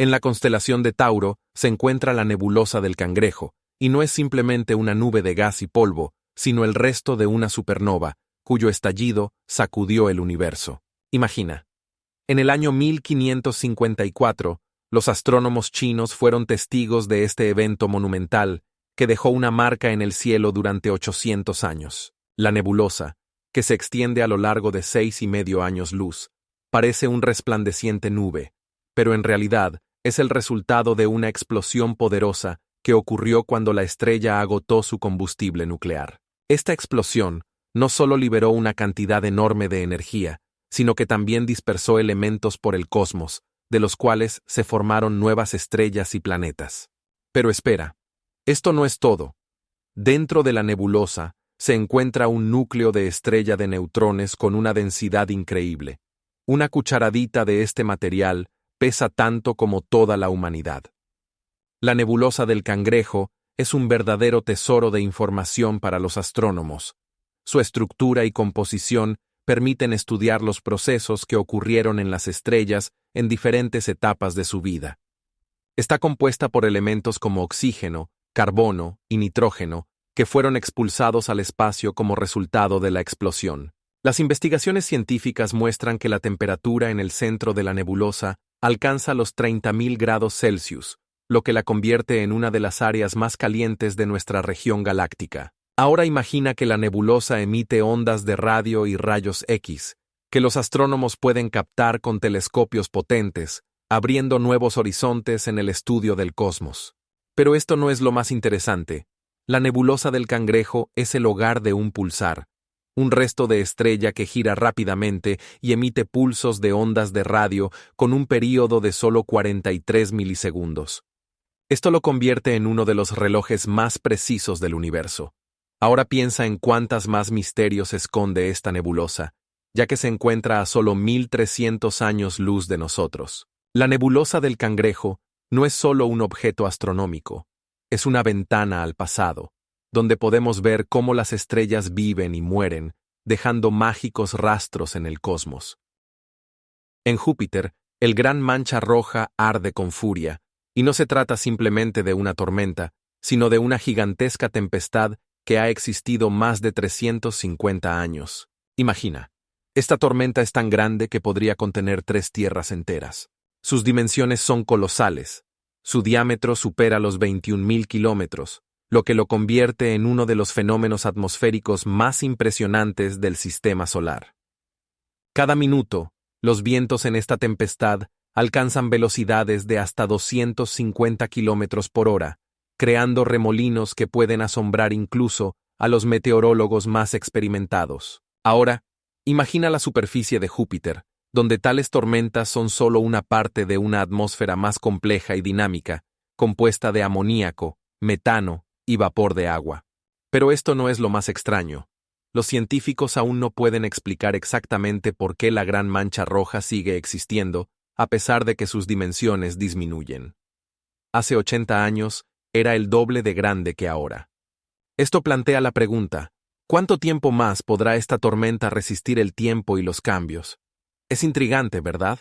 En la constelación de Tauro se encuentra la nebulosa del Cangrejo, y no es simplemente una nube de gas y polvo, sino el resto de una supernova, cuyo estallido sacudió el universo. Imagina. En el año 1554, los astrónomos chinos fueron testigos de este evento monumental que dejó una marca en el cielo durante 800 años. La nebulosa, que se extiende a lo largo de 6,5 años luz, parece un resplandeciente nube, pero en realidad es el resultado de una explosión poderosa que ocurrió cuando la estrella agotó su combustible nuclear. Esta explosión no solo liberó una cantidad enorme de energía, sino que también dispersó elementos por el cosmos, de los cuales se formaron nuevas estrellas y planetas. Pero espera, esto no es todo. Dentro de la nebulosa se encuentra un núcleo de estrella de neutrones con una densidad increíble. Una cucharadita de este material pesa tanto como toda la humanidad. La nebulosa del Cangrejo es un verdadero tesoro de información para los astrónomos. Su estructura y composición permiten estudiar los procesos que ocurrieron en las estrellas en diferentes etapas de su vida. Está compuesta por elementos como oxígeno, carbono y nitrógeno, que fueron expulsados al espacio como resultado de la explosión. Las investigaciones científicas muestran que la temperatura en el centro de la nebulosa alcanza los 30.000 grados Celsius, lo que la convierte en una de las áreas más calientes de nuestra región galáctica. Ahora imagina que la nebulosa emite ondas de radio y rayos X, que los astrónomos pueden captar con telescopios potentes, abriendo nuevos horizontes en el estudio del cosmos. Pero esto no es lo más interesante. La nebulosa del Cangrejo es el hogar de un pulsar, un resto de estrella que gira rápidamente y emite pulsos de ondas de radio con un período de solo 43 milisegundos. Esto lo convierte en uno de los relojes más precisos del universo. Ahora piensa en cuántas más misterios esconde esta nebulosa, ya que se encuentra a solo 1.300 años luz de nosotros. La nebulosa del Cangrejo no es solo un objeto astronómico, es una ventana al pasado, donde podemos ver cómo las estrellas viven y mueren, dejando mágicos rastros en el cosmos. En Júpiter, el gran mancha roja arde con furia, y no se trata simplemente de una tormenta, sino de una gigantesca tempestad que ha existido más de 350 años. Imagina, esta tormenta es tan grande que podría contener 3 tierras enteras. Sus dimensiones son colosales. Su diámetro supera los 21.000 kilómetros, lo que lo convierte en uno de los fenómenos atmosféricos más impresionantes del sistema solar. Cada minuto, los vientos en esta tempestad alcanzan velocidades de hasta 250 kilómetros por hora, creando remolinos que pueden asombrar incluso a los meteorólogos más experimentados. Ahora, imagina la superficie de Júpiter, donde tales tormentas son solo una parte de una atmósfera más compleja y dinámica, compuesta de amoníaco, metano y vapor de agua. Pero esto no es lo más extraño. Los científicos aún no pueden explicar exactamente por qué la gran mancha roja sigue existiendo, a pesar de que sus dimensiones disminuyen. Hace 80 años, era el doble de grande que ahora. Esto plantea la pregunta, ¿cuánto tiempo más podrá esta tormenta resistir el tiempo y los cambios? Es intrigante, ¿verdad?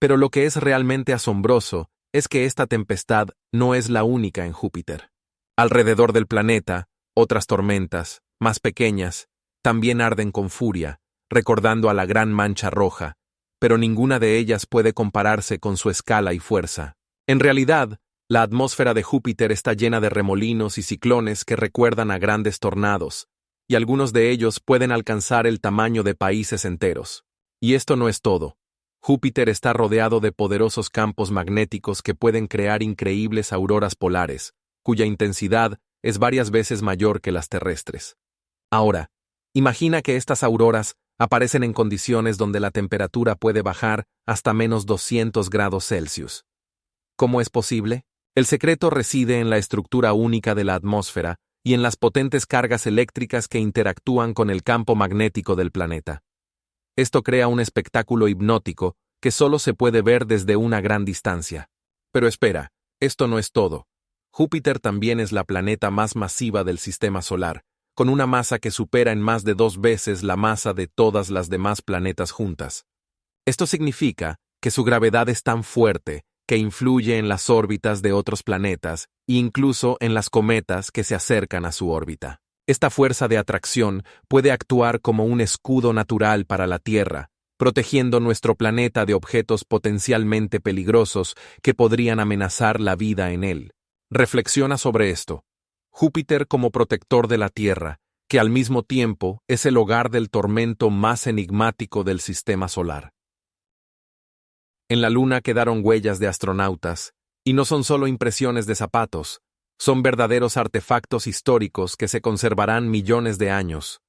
Pero lo que es realmente asombroso es que esta tempestad no es la única en Júpiter. Alrededor del planeta, otras tormentas, más pequeñas, también arden con furia, recordando a la gran mancha roja, pero ninguna de ellas puede compararse con su escala y fuerza. En realidad, la atmósfera de Júpiter está llena de remolinos y ciclones que recuerdan a grandes tornados, y algunos de ellos pueden alcanzar el tamaño de países enteros. Y esto no es todo. Júpiter está rodeado de poderosos campos magnéticos que pueden crear increíbles auroras polares, cuya intensidad es varias veces mayor que las terrestres. Ahora, imagina que estas auroras aparecen en condiciones donde la temperatura puede bajar hasta menos 200 grados Celsius. ¿Cómo es posible? El secreto reside en la estructura única de la atmósfera y en las potentes cargas eléctricas que interactúan con el campo magnético del planeta. Esto crea un espectáculo hipnótico que solo se puede ver desde una gran distancia. Pero espera, esto no es todo. Júpiter también es la planeta más masiva del sistema solar, con una masa que supera en más de 2 veces la masa de todas las demás planetas juntas. Esto significa que su gravedad es tan fuerte que influye en las órbitas de otros planetas e incluso en las cometas que se acercan a su órbita. Esta fuerza de atracción puede actuar como un escudo natural para la Tierra, protegiendo nuestro planeta de objetos potencialmente peligrosos que podrían amenazar la vida en él. Reflexiona sobre esto. Júpiter como protector de la Tierra, que al mismo tiempo es el hogar del tormento más enigmático del sistema solar. En la Luna quedaron huellas de astronautas, y no son solo impresiones de zapatos, son verdaderos artefactos históricos que se conservarán millones de años.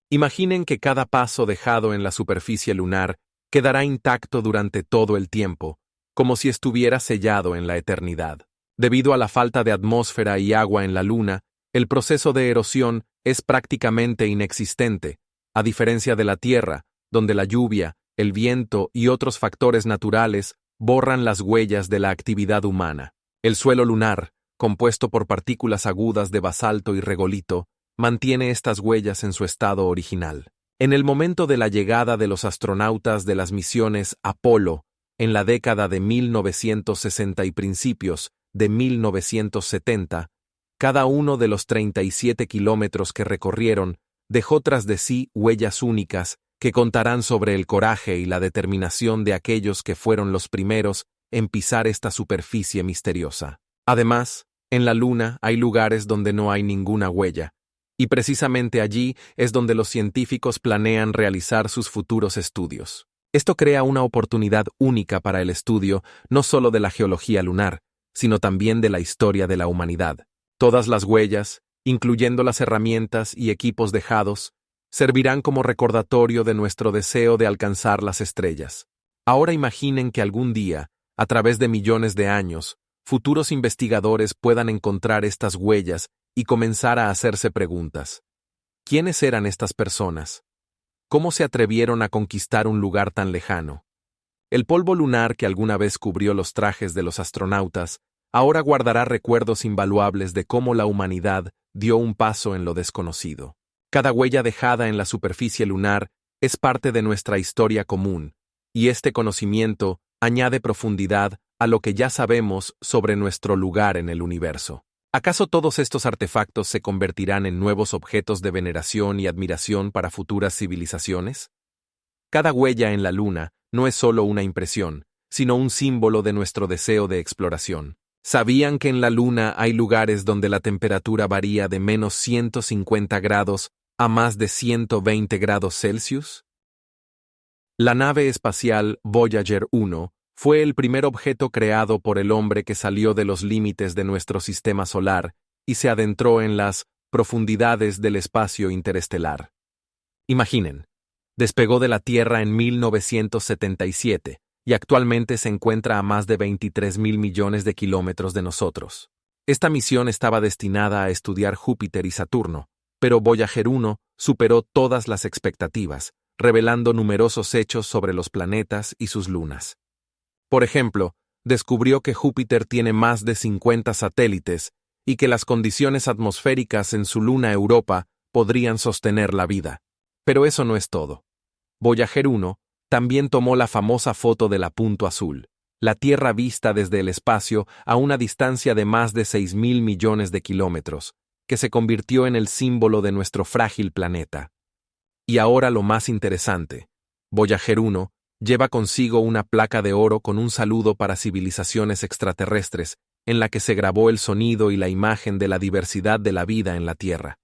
Imaginen que cada paso dejado en la superficie lunar quedará intacto durante todo el tiempo, como si estuviera sellado en la eternidad. Debido a la falta de atmósfera y agua en la Luna, el proceso de erosión es prácticamente inexistente, a diferencia de la Tierra, donde la lluvia, el viento y otros factores naturales borran las huellas de la actividad humana. El suelo lunar, compuesto por partículas agudas de basalto y regolito, mantiene estas huellas en su estado original. En el momento de la llegada de los astronautas de las misiones Apolo, en la década de 1960 y principios de 1970, cada uno de los 37 kilómetros que recorrieron dejó tras de sí huellas únicas que contarán sobre el coraje y la determinación de aquellos que fueron los primeros en pisar esta superficie misteriosa. Además, en la Luna hay lugares donde no hay ninguna huella, y precisamente allí es donde los científicos planean realizar sus futuros estudios. Esto crea una oportunidad única para el estudio no solo de la geología lunar, sino también de la historia de la humanidad. Todas las huellas, incluyendo las herramientas y equipos dejados, servirán como recordatorio de nuestro deseo de alcanzar las estrellas. Ahora imaginen que algún día, a través de millones de años, futuros investigadores puedan encontrar estas huellas y comenzar a hacerse preguntas. ¿Quiénes eran estas personas? ¿Cómo se atrevieron a conquistar un lugar tan lejano? El polvo lunar que alguna vez cubrió los trajes de los astronautas ahora guardará recuerdos invaluables de cómo la humanidad dio un paso en lo desconocido. Cada huella dejada en la superficie lunar es parte de nuestra historia común, y este conocimiento añade profundidad a lo que ya sabemos sobre nuestro lugar en el universo. ¿Acaso todos estos artefactos se convertirán en nuevos objetos de veneración y admiración para futuras civilizaciones? Cada huella en la Luna no es solo una impresión, sino un símbolo de nuestro deseo de exploración. ¿Sabían que en la Luna hay lugares donde la temperatura varía de menos 150 grados a más de 120 grados Celsius? La nave espacial Voyager 1 fue el primer objeto creado por el hombre que salió de los límites de nuestro sistema solar y se adentró en las profundidades del espacio interestelar. Imaginen, despegó de la Tierra en 1977 y actualmente se encuentra a más de 23.000 millones de kilómetros de nosotros. Esta misión estaba destinada a estudiar Júpiter y Saturno, pero Voyager 1 superó todas las expectativas, revelando numerosos hechos sobre los planetas y sus lunas. Por ejemplo, descubrió que Júpiter tiene más de 50 satélites y que las condiciones atmosféricas en su luna Europa podrían sostener la vida. Pero eso no es todo. Voyager 1 también tomó la famosa foto de la punto azul, la Tierra vista desde el espacio a una distancia de más de 6.000 millones de kilómetros, que se convirtió en el símbolo de nuestro frágil planeta. Y ahora lo más interesante, Voyager 1 lleva consigo una placa de oro con un saludo para civilizaciones extraterrestres, en la que se grabó el sonido y la imagen de la diversidad de la vida en la Tierra.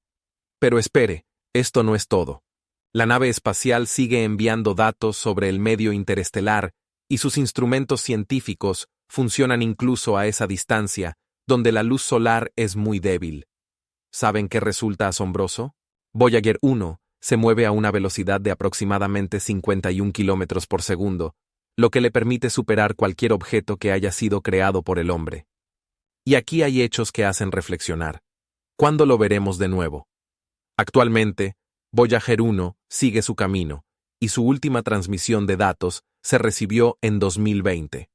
Pero espere, esto no es todo. La nave espacial sigue enviando datos sobre el medio interestelar y sus instrumentos científicos funcionan incluso a esa distancia, donde la luz solar es muy débil. ¿Saben qué resulta asombroso? Voyager 1 se mueve a una velocidad de aproximadamente 51 kilómetros por segundo, lo que le permite superar cualquier objeto que haya sido creado por el hombre. Y aquí hay hechos que hacen reflexionar. ¿Cuándo lo veremos de nuevo? Actualmente, Voyager 1 sigue su camino, y su última transmisión de datos se recibió en 2020.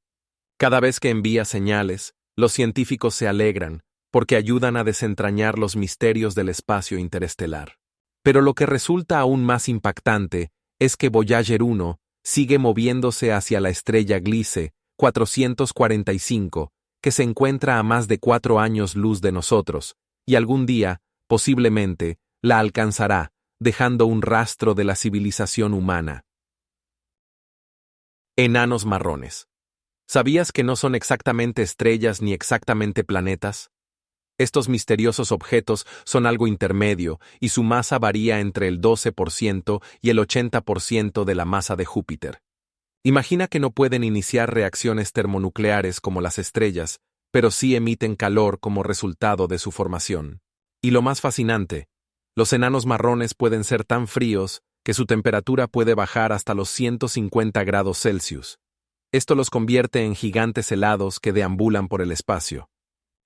Cada vez que envía señales, los científicos se alegran, porque ayudan a desentrañar los misterios del espacio interestelar. Pero lo que resulta aún más impactante es que Voyager 1 sigue moviéndose hacia la estrella Gliese 445, que se encuentra a más de 4 años luz de nosotros, y algún día, posiblemente, la alcanzará, dejando un rastro de la civilización humana. Enanos marrones. ¿Sabías que no son exactamente estrellas ni exactamente planetas? Estos misteriosos objetos son algo intermedio y su masa varía entre el 12% y el 80% de la masa de Júpiter. Imagina que no pueden iniciar reacciones termonucleares como las estrellas, pero sí emiten calor como resultado de su formación. Y lo más fascinante, los enanos marrones pueden ser tan fríos que su temperatura puede bajar hasta los 150 grados Celsius. Esto los convierte en gigantes helados que deambulan por el espacio.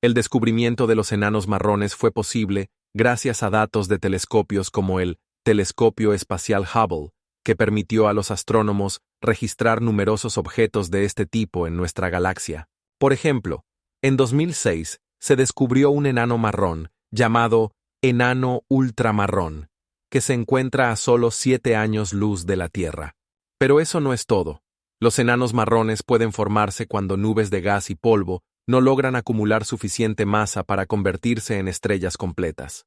El descubrimiento de los enanos marrones fue posible gracias a datos de telescopios como el Telescopio Espacial Hubble, que permitió a los astrónomos registrar numerosos objetos de este tipo en nuestra galaxia. Por ejemplo, en 2006 se descubrió un enano marrón llamado enano ultramarrón, que se encuentra a solo 7 años luz de la Tierra. Pero eso no es todo. Los enanos marrones pueden formarse cuando nubes de gas y polvo no logran acumular suficiente masa para convertirse en estrellas completas.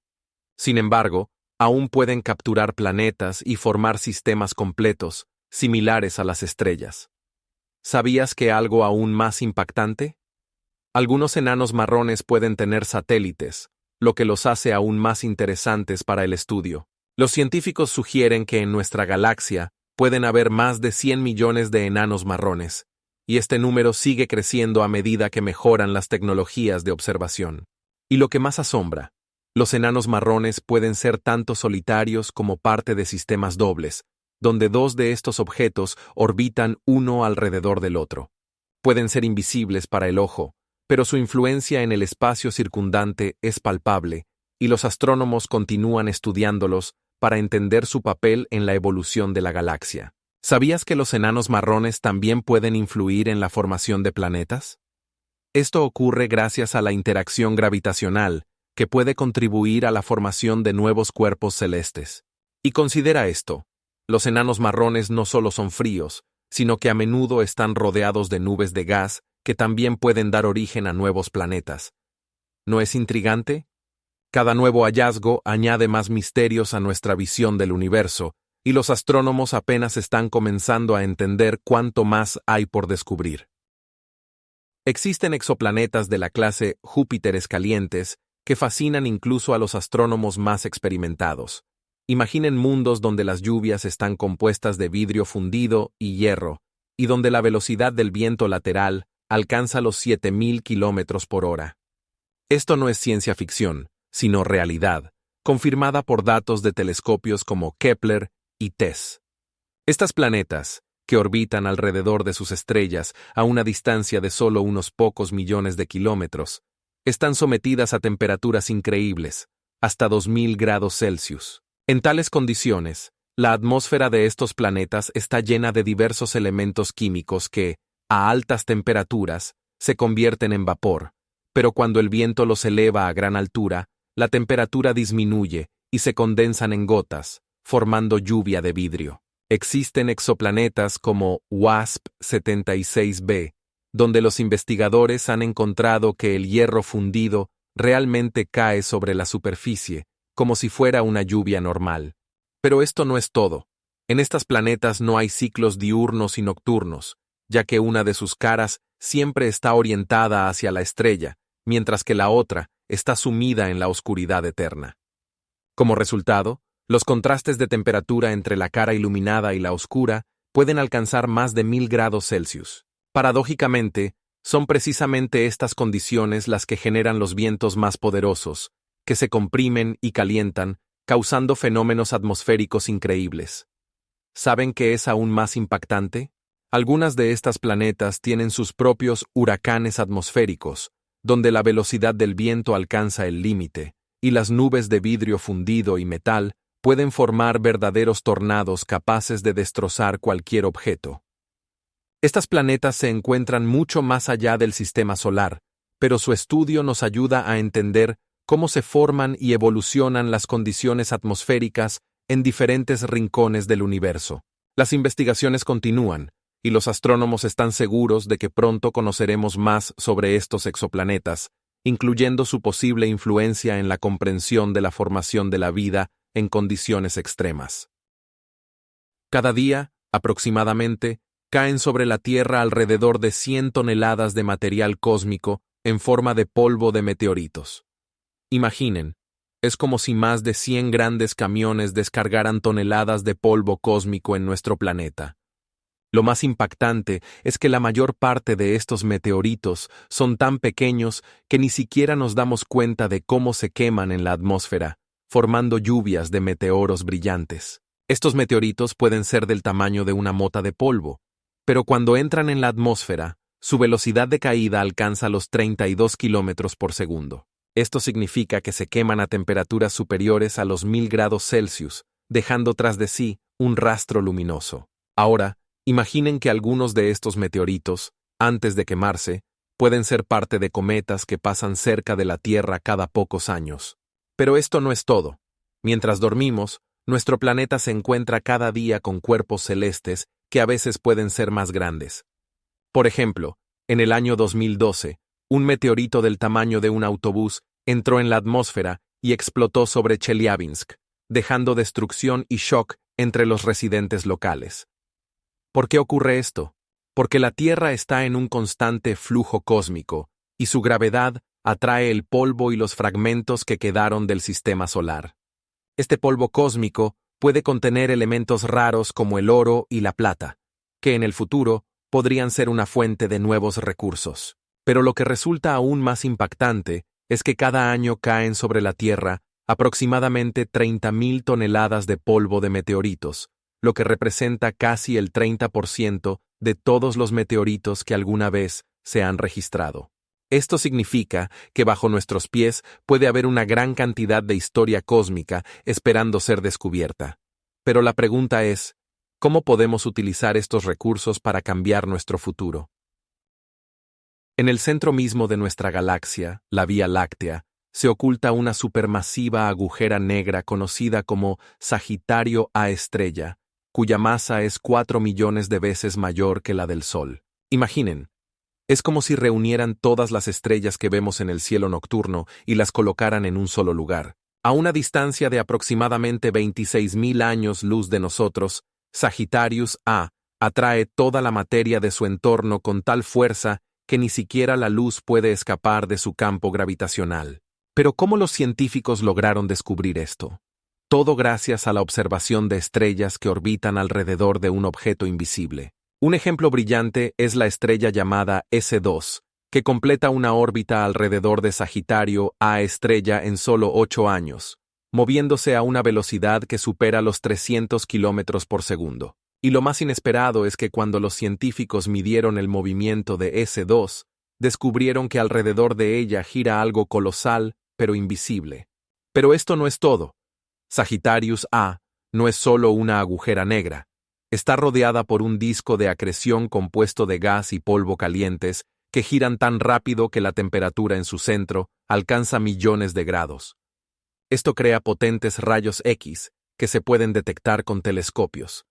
Sin embargo, aún pueden capturar planetas y formar sistemas completos, similares a las estrellas. ¿Sabías que algo aún más impactante? Algunos enanos marrones pueden tener satélites, lo que los hace aún más interesantes para el estudio. Los científicos sugieren que en nuestra galaxia pueden haber más de 100 millones de enanos marrones, y este número sigue creciendo a medida que mejoran las tecnologías de observación. Y lo que más asombra, los enanos marrones pueden ser tanto solitarios como parte de sistemas dobles, donde dos de estos objetos orbitan uno alrededor del otro. Pueden ser invisibles para el ojo, pero su influencia en el espacio circundante es palpable, y los astrónomos continúan estudiándolos para entender su papel en la evolución de la galaxia. ¿Sabías que los enanos marrones también pueden influir en la formación de planetas? Esto ocurre gracias a la interacción gravitacional, que puede contribuir a la formación de nuevos cuerpos celestes. Y considera esto, los enanos marrones no solo son fríos, sino que a menudo están rodeados de nubes de gas que también pueden dar origen a nuevos planetas. ¿No es intrigante? Cada nuevo hallazgo añade más misterios a nuestra visión del universo, y los astrónomos apenas están comenzando a entender cuánto más hay por descubrir. Existen exoplanetas de la clase Júpiteres calientes que fascinan incluso a los astrónomos más experimentados. Imaginen mundos donde las lluvias están compuestas de vidrio fundido y hierro, y donde la velocidad del viento lateral alcanza los 7.000 kilómetros por hora. Esto no es ciencia ficción, sino realidad, confirmada por datos de telescopios como Kepler y TESS. Estas planetas, que orbitan alrededor de sus estrellas a una distancia de solo unos pocos millones de kilómetros, están sometidas a temperaturas increíbles, hasta 2000 grados Celsius. En tales condiciones, la atmósfera de estos planetas está llena de diversos elementos químicos que, a altas temperaturas, se convierten en vapor, pero cuando el viento los eleva a gran altura, la temperatura disminuye y se condensan en gotas, formando lluvia de vidrio. Existen exoplanetas como WASP-76b, donde los investigadores han encontrado que el hierro fundido realmente cae sobre la superficie, como si fuera una lluvia normal. Pero esto no es todo. En estos planetas no hay ciclos diurnos y nocturnos, ya que una de sus caras siempre está orientada hacia la estrella, mientras que la otra está sumida en la oscuridad eterna. Como resultado, los contrastes de temperatura entre la cara iluminada y la oscura pueden alcanzar más de 1000 grados Celsius. Paradójicamente, son precisamente estas condiciones las que generan los vientos más poderosos, que se comprimen y calientan, causando fenómenos atmosféricos increíbles. ¿Saben qué es aún más impactante? Algunas de estas planetas tienen sus propios huracanes atmosféricos, donde la velocidad del viento alcanza el límite, y las nubes de vidrio fundido y metal pueden formar verdaderos tornados capaces de destrozar cualquier objeto. Estas planetas se encuentran mucho más allá del sistema solar, pero su estudio nos ayuda a entender cómo se forman y evolucionan las condiciones atmosféricas en diferentes rincones del universo. Las investigaciones continúan, y los astrónomos están seguros de que pronto conoceremos más sobre estos exoplanetas, incluyendo su posible influencia en la comprensión de la formación de la vida en condiciones extremas. Cada día, aproximadamente, caen sobre la Tierra alrededor de 100 toneladas de material cósmico en forma de polvo de meteoritos. Imaginen, es como si más de 100 grandes camiones descargaran toneladas de polvo cósmico en nuestro planeta. Lo más impactante es que la mayor parte de estos meteoritos son tan pequeños que ni siquiera nos damos cuenta de cómo se queman en la atmósfera, formando lluvias de meteoros brillantes. Estos meteoritos pueden ser del tamaño de una mota de polvo, pero cuando entran en la atmósfera, su velocidad de caída alcanza los 32 kilómetros por segundo. Esto significa que se queman a temperaturas superiores a los 1000 grados Celsius, dejando tras de sí un rastro luminoso. Ahora, imaginen que algunos de estos meteoritos, antes de quemarse, pueden ser parte de cometas que pasan cerca de la Tierra cada pocos años. Pero esto no es todo. Mientras dormimos, nuestro planeta se encuentra cada día con cuerpos celestes que a veces pueden ser más grandes. Por ejemplo, en el año 2012, un meteorito del tamaño de un autobús entró en la atmósfera y explotó sobre Chelyabinsk, dejando destrucción y shock entre los residentes locales. ¿Por qué ocurre esto? Porque la Tierra está en un constante flujo cósmico, y su gravedad atrae el polvo y los fragmentos que quedaron del sistema solar. Este polvo cósmico puede contener elementos raros como el oro y la plata, que en el futuro podrían ser una fuente de nuevos recursos. Pero lo que resulta aún más impactante es que cada año caen sobre la Tierra aproximadamente 30.000 toneladas de polvo de meteoritos, lo que representa casi el 30% de todos los meteoritos que alguna vez se han registrado. Esto significa que bajo nuestros pies puede haber una gran cantidad de historia cósmica esperando ser descubierta. Pero la pregunta es, ¿cómo podemos utilizar estos recursos para cambiar nuestro futuro? En el centro mismo de nuestra galaxia, la Vía Láctea, se oculta una supermasiva agujera negra conocida como Sagitario A estrella, cuya masa es 4 millones de veces mayor que la del Sol. Imaginen, es como si reunieran todas las estrellas que vemos en el cielo nocturno y las colocaran en un solo lugar. A una distancia de aproximadamente 26.000 años luz de nosotros, Sagittarius A atrae toda la materia de su entorno con tal fuerza que ni siquiera la luz puede escapar de su campo gravitacional. Pero ¿cómo los científicos lograron descubrir esto? Todo gracias a la observación de estrellas que orbitan alrededor de un objeto invisible. Un ejemplo brillante es la estrella llamada S2, que completa una órbita alrededor de Sagitario A estrella en solo 8 años, moviéndose a una velocidad que supera los 300 kilómetros por segundo. Y lo más inesperado es que cuando los científicos midieron el movimiento de S2, descubrieron que alrededor de ella gira algo colosal, pero invisible. Pero esto no es todo. Sagittarius A no es solo una agujera negra. Está rodeada por un disco de acreción compuesto de gas y polvo calientes que giran tan rápido que la temperatura en su centro alcanza millones de grados. Esto crea potentes rayos X que se pueden detectar con telescopios.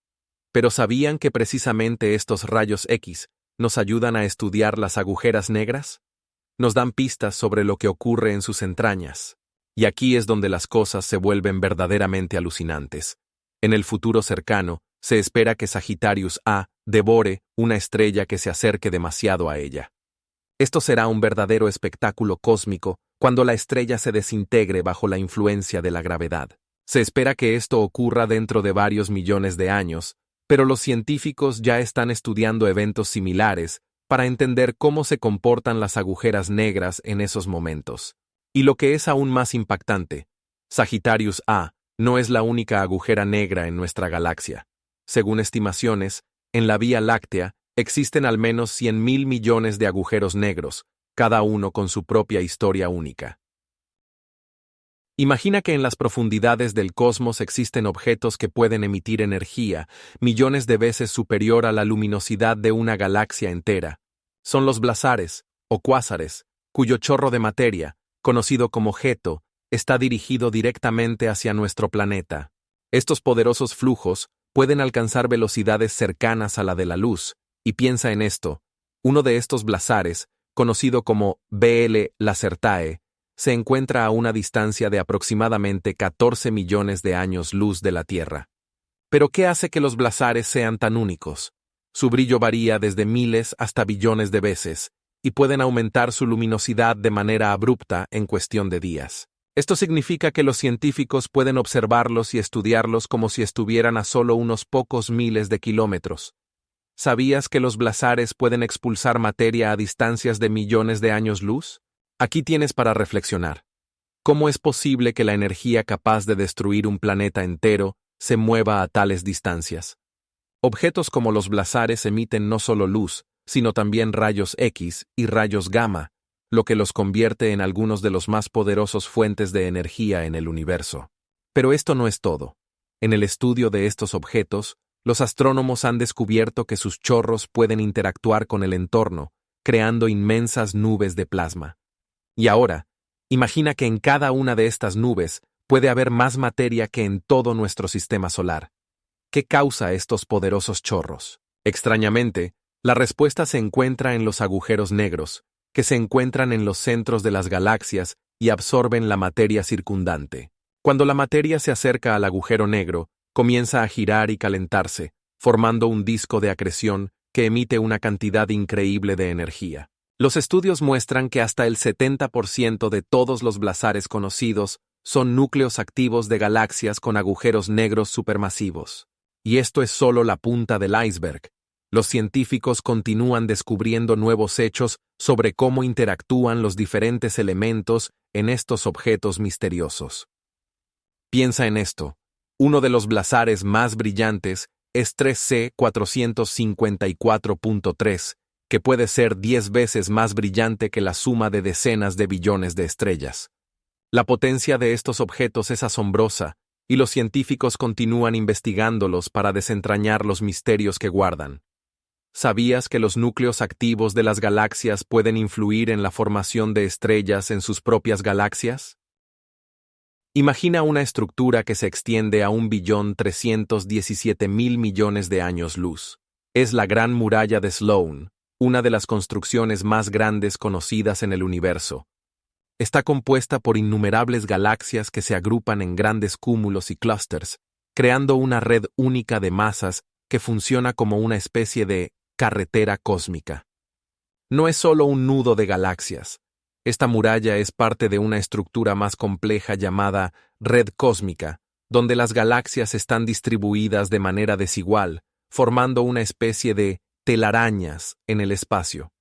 Pero ¿sabían que precisamente estos rayos X nos ayudan a estudiar las agujeras negras? Nos dan pistas sobre lo que ocurre en sus entrañas. Y aquí es donde las cosas se vuelven verdaderamente alucinantes. En el futuro cercano, se espera que Sagittarius A devore una estrella que se acerque demasiado a ella. Esto será un verdadero espectáculo cósmico cuando la estrella se desintegre bajo la influencia de la gravedad. Se espera que esto ocurra dentro de varios millones de años, pero los científicos ya están estudiando eventos similares para entender cómo se comportan las agujeras negras en esos momentos. Y lo que es aún más impactante, Sagittarius A no es la única agujera negra en nuestra galaxia. Según estimaciones, en la Vía Láctea existen al menos 100.000 millones de agujeros negros, cada uno con su propia historia única. Imagina que en las profundidades del cosmos existen objetos que pueden emitir energía millones de veces superior a la luminosidad de una galaxia entera. Son los blazares, o cuásares, cuyo chorro de materia, conocido como jeto, está dirigido directamente hacia nuestro planeta. Estos poderosos flujos pueden alcanzar velocidades cercanas a la de la luz, Y piensa en esto, uno de estos blazares, conocido como BL Lacertae, se encuentra a una distancia de aproximadamente 14 millones de años luz de la Tierra. ¿Pero qué hace que los blazares sean tan únicos? Su brillo varía desde miles hasta billones de veces, y pueden aumentar su luminosidad de manera abrupta en cuestión de días. Esto significa que los científicos pueden observarlos y estudiarlos como si estuvieran a solo unos pocos miles de kilómetros. ¿Sabías que los blazares pueden expulsar materia a distancias de millones de años luz? Aquí tienes para reflexionar. ¿Cómo es posible que la energía capaz de destruir un planeta entero se mueva a tales distancias? Objetos como los blazares emiten no solo luz, sino también rayos X y rayos gamma, lo que los convierte en algunos de los más poderosos fuentes de energía en el universo. Pero esto no es todo. En el estudio de estos objetos, los astrónomos han descubierto que sus chorros pueden interactuar con el entorno, creando inmensas nubes de plasma. Y ahora, imagina que en cada una de estas nubes puede haber más materia que en todo nuestro sistema solar. ¿Qué causa estos poderosos chorros? Extrañamente, la respuesta se encuentra en los agujeros negros, que se encuentran en los centros de las galaxias y absorben la materia circundante. Cuando la materia se acerca al agujero negro, comienza a girar y calentarse, formando un disco de acreción que emite una cantidad increíble de energía. Los estudios muestran que hasta el 70% de todos los blazares conocidos son núcleos activos de galaxias con agujeros negros supermasivos. Y esto es solo la punta del iceberg. Los científicos continúan descubriendo nuevos hechos sobre cómo interactúan los diferentes elementos en estos objetos misteriosos. Piensa en esto. Uno de los blazares más brillantes es 3C 454.3, que puede ser 10 veces más brillante que la suma de decenas de billones de estrellas. La potencia de estos objetos es asombrosa, y los científicos continúan investigándolos para desentrañar los misterios que guardan. ¿Sabías que los núcleos activos de las galaxias pueden influir en la formación de estrellas en sus propias galaxias? Imagina una estructura que se extiende a 1.317.000 millones de años luz. Es la Gran Muralla de Sloan, una de las construcciones más grandes conocidas en el universo. Está compuesta por innumerables galaxias que se agrupan en grandes cúmulos y clústeres, creando una red única de masas que funciona como una especie de carretera cósmica. No es solo un nudo de galaxias. Esta muralla es parte de una estructura más compleja llamada red cósmica, donde las galaxias están distribuidas de manera desigual, formando una especie de telarañas en el espacio.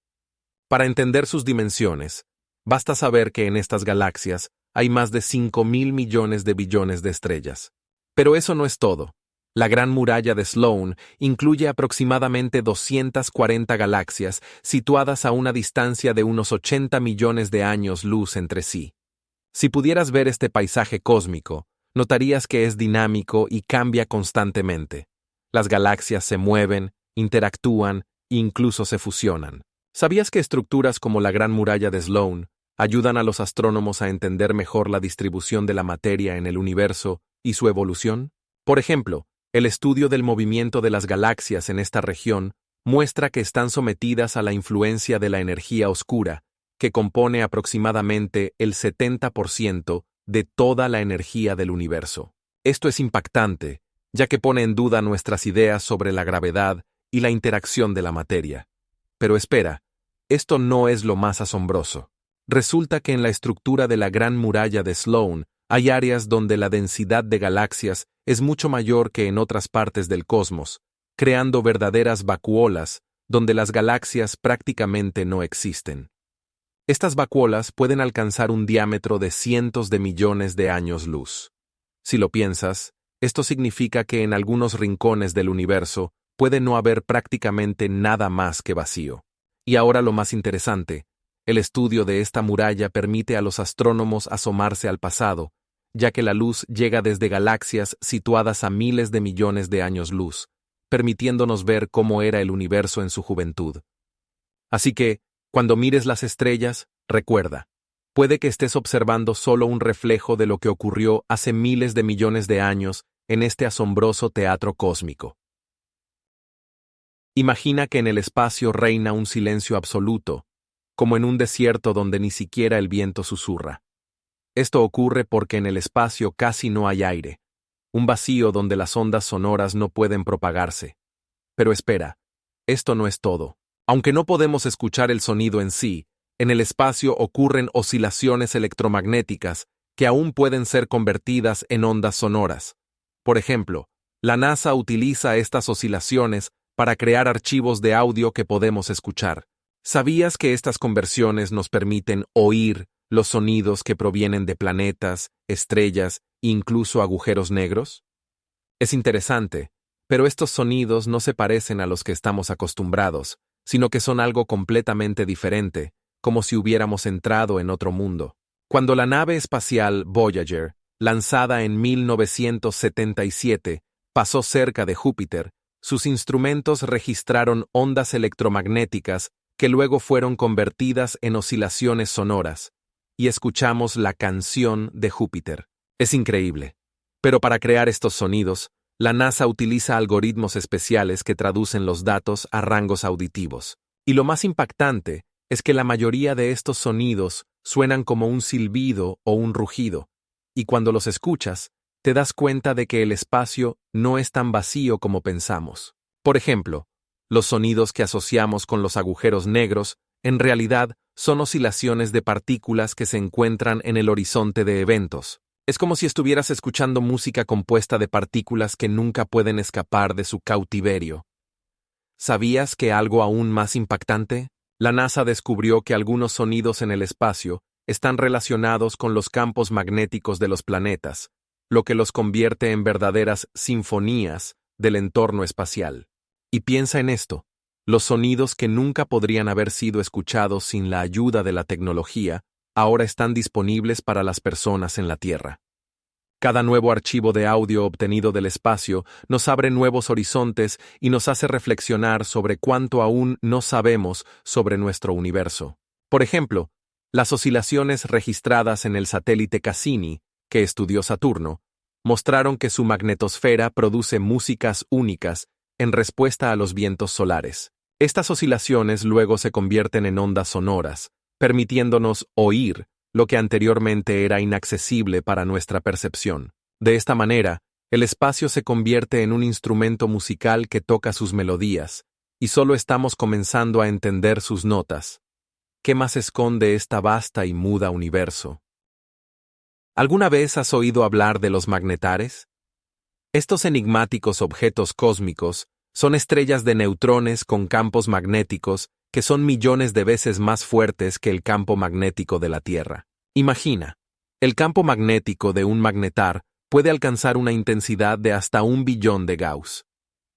Para entender sus dimensiones, basta saber que en estas galaxias hay más de 5.000 millones de billones de estrellas. Pero eso no es todo. La Gran Muralla de Sloan incluye aproximadamente 240 galaxias situadas a una distancia de unos 80 millones de años luz entre sí. Si pudieras ver este paisaje cósmico, notarías que es dinámico y cambia constantemente. Las galaxias se mueven, interactúan e incluso se fusionan. ¿Sabías que estructuras como la Gran Muralla de Sloan ayudan a los astrónomos a entender mejor la distribución de la materia en el universo y su evolución? Por ejemplo, el estudio del movimiento de las galaxias en esta región muestra que están sometidas a la influencia de la energía oscura, que compone aproximadamente el 70% de toda la energía del universo. Esto es impactante, ya que pone en duda nuestras ideas sobre la gravedad y la interacción de la materia. Pero espera, esto no es lo más asombroso. Resulta que en la estructura de la Gran Muralla de Sloan hay áreas donde la densidad de galaxias es mucho mayor que en otras partes del cosmos, creando verdaderas vacuolas donde las galaxias prácticamente no existen. Estas vacuolas pueden alcanzar un diámetro de cientos de millones de años luz. Si lo piensas, esto significa que en algunos rincones del universo puede no haber prácticamente nada más que vacío. Y ahora lo más interesante, el estudio de esta muralla permite a los astrónomos asomarse al pasado, ya que la luz llega desde galaxias situadas a miles de millones de años luz, permitiéndonos ver cómo era el universo en su juventud. Así que, cuando mires las estrellas, recuerda, puede que estés observando solo un reflejo de lo que ocurrió hace miles de millones de años en este asombroso teatro cósmico. Imagina que en el espacio reina un silencio absoluto, como en un desierto donde ni siquiera el viento susurra. Esto ocurre porque en el espacio casi no hay aire, un vacío donde las ondas sonoras no pueden propagarse. Pero espera, esto no es todo. Aunque no podemos escuchar el sonido en sí, en el espacio ocurren oscilaciones electromagnéticas que aún pueden ser convertidas en ondas sonoras. Por ejemplo, la NASA utiliza estas oscilaciones para crear archivos de audio que podemos escuchar. ¿Sabías que estas conversiones nos permiten oír los sonidos que provienen de planetas, estrellas e incluso agujeros negros? Es interesante, pero estos sonidos no se parecen a los que estamos acostumbrados, sino que son algo completamente diferente, como si hubiéramos entrado en otro mundo. Cuando la nave espacial Voyager, lanzada en 1977, pasó cerca de Júpiter, sus instrumentos registraron ondas electromagnéticas que luego fueron convertidas en oscilaciones sonoras, y escuchamos la canción de Júpiter. Es increíble. Pero para crear estos sonidos, la NASA utiliza algoritmos especiales que traducen los datos a rangos auditivos. Y lo más impactante es que la mayoría de estos sonidos suenan como un silbido o un rugido, y cuando los escuchas, te das cuenta de que el espacio no es tan vacío como pensamos. Por ejemplo, los sonidos que asociamos con los agujeros negros, en realidad, son oscilaciones de partículas que se encuentran en el horizonte de eventos. Es como si estuvieras escuchando música compuesta de partículas que nunca pueden escapar de su cautiverio. ¿Sabías que algo aún más impactante? La NASA descubrió que algunos sonidos en el espacio están relacionados con los campos magnéticos de los planetas, lo que los convierte en verdaderas sinfonías del entorno espacial. Y piensa en esto, los sonidos que nunca podrían haber sido escuchados sin la ayuda de la tecnología, ahora están disponibles para las personas en la Tierra. Cada nuevo archivo de audio obtenido del espacio nos abre nuevos horizontes y nos hace reflexionar sobre cuánto aún no sabemos sobre nuestro universo. Por ejemplo, las oscilaciones registradas en el satélite Cassini, que estudió Saturno, mostraron que su magnetosfera produce músicas únicas en respuesta a los vientos solares. Estas oscilaciones luego se convierten en ondas sonoras, permitiéndonos oír lo que anteriormente era inaccesible para nuestra percepción. De esta manera, el espacio se convierte en un instrumento musical que toca sus melodías, y solo estamos comenzando a entender sus notas. ¿Qué más esconde esta vasta y muda universo? ¿Alguna vez has oído hablar de los magnetares? Estos enigmáticos objetos cósmicos son estrellas de neutrones con campos magnéticos que son millones de veces más fuertes que el campo magnético de la Tierra. Imagina, el campo magnético de un magnetar puede alcanzar una intensidad de hasta 1 billón de Gauss.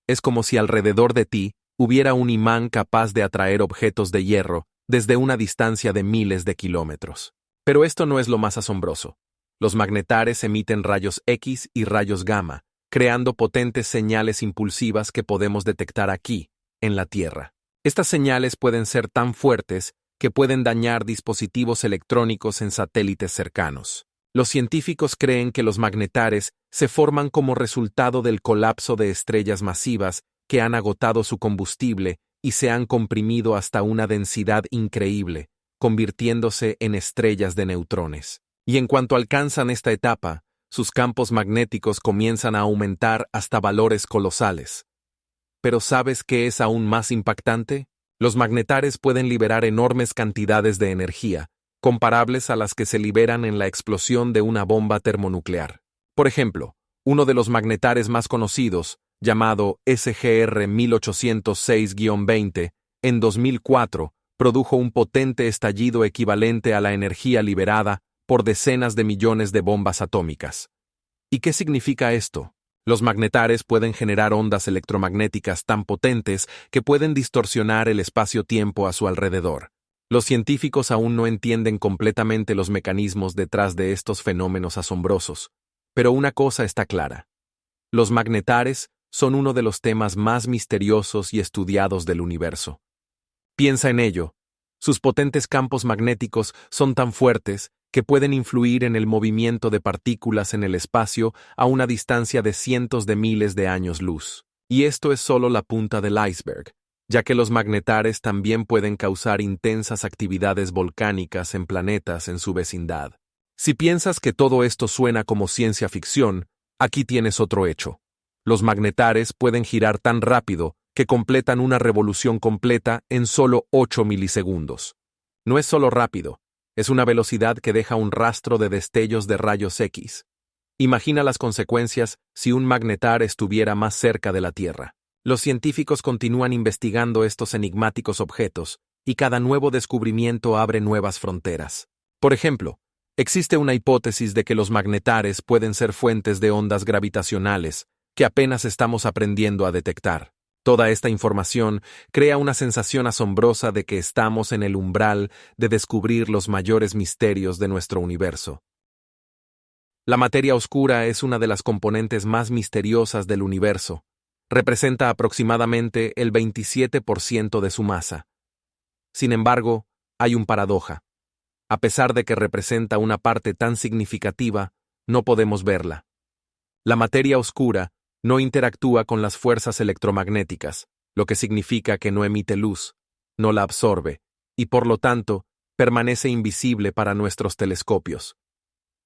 Es como si alrededor de ti hubiera un imán capaz de atraer objetos de hierro desde una distancia de miles de kilómetros. Pero esto no es lo más asombroso. Los magnetares emiten rayos X y rayos gamma, creando potentes señales impulsivas que podemos detectar aquí, en la Tierra. Estas señales pueden ser tan fuertes que pueden dañar dispositivos electrónicos en satélites cercanos. Los científicos creen que los magnetares se forman como resultado del colapso de estrellas masivas que han agotado su combustible y se han comprimido hasta una densidad increíble, convirtiéndose en estrellas de neutrones. Y en cuanto alcanzan esta etapa, sus campos magnéticos comienzan a aumentar hasta valores colosales. Pero ¿sabes qué es aún más impactante? Los magnetares pueden liberar enormes cantidades de energía, comparables a las que se liberan en la explosión de una bomba termonuclear. Por ejemplo, uno de los magnetares más conocidos, llamado SGR 1806-20, en 2004, produjo un potente estallido equivalente a la energía liberada por decenas de millones de bombas atómicas. ¿Y qué significa esto? Los magnetares pueden generar ondas electromagnéticas tan potentes que pueden distorsionar el espacio-tiempo a su alrededor. Los científicos aún no entienden completamente los mecanismos detrás de estos fenómenos asombrosos, pero una cosa está clara. Los magnetares son uno de los temas más misteriosos y estudiados del universo. Piensa en ello. Sus potentes campos magnéticos son tan fuertes que pueden influir en el movimiento de partículas en el espacio a una distancia de cientos de miles de años luz. Y esto es solo la punta del iceberg. ya que los magnetares también pueden causar intensas actividades volcánicas en planetas en su vecindad. Si piensas que todo esto suena como ciencia ficción, aquí tienes otro hecho. Los magnetares pueden girar tan rápido que completan una revolución completa en solo 8 milisegundos. No es solo rápido, es una velocidad que deja un rastro de destellos de rayos X. Imagina las consecuencias si un magnetar estuviera más cerca de la Tierra. Los científicos continúan investigando estos enigmáticos objetos, y cada nuevo descubrimiento abre nuevas fronteras. Por ejemplo, existe una hipótesis de que los magnetares pueden ser fuentes de ondas gravitacionales que apenas estamos aprendiendo a detectar. Toda esta información crea una sensación asombrosa de que estamos en el umbral de descubrir los mayores misterios de nuestro universo. La materia oscura es una de las componentes más misteriosas del universo. Representa aproximadamente el 27% de su masa. Sin embargo, hay un paradoja. A pesar de que representa una parte tan significativa, no podemos verla. La materia oscura no interactúa con las fuerzas electromagnéticas, lo que significa que no emite luz, no la absorbe, y por lo tanto, permanece invisible para nuestros telescopios.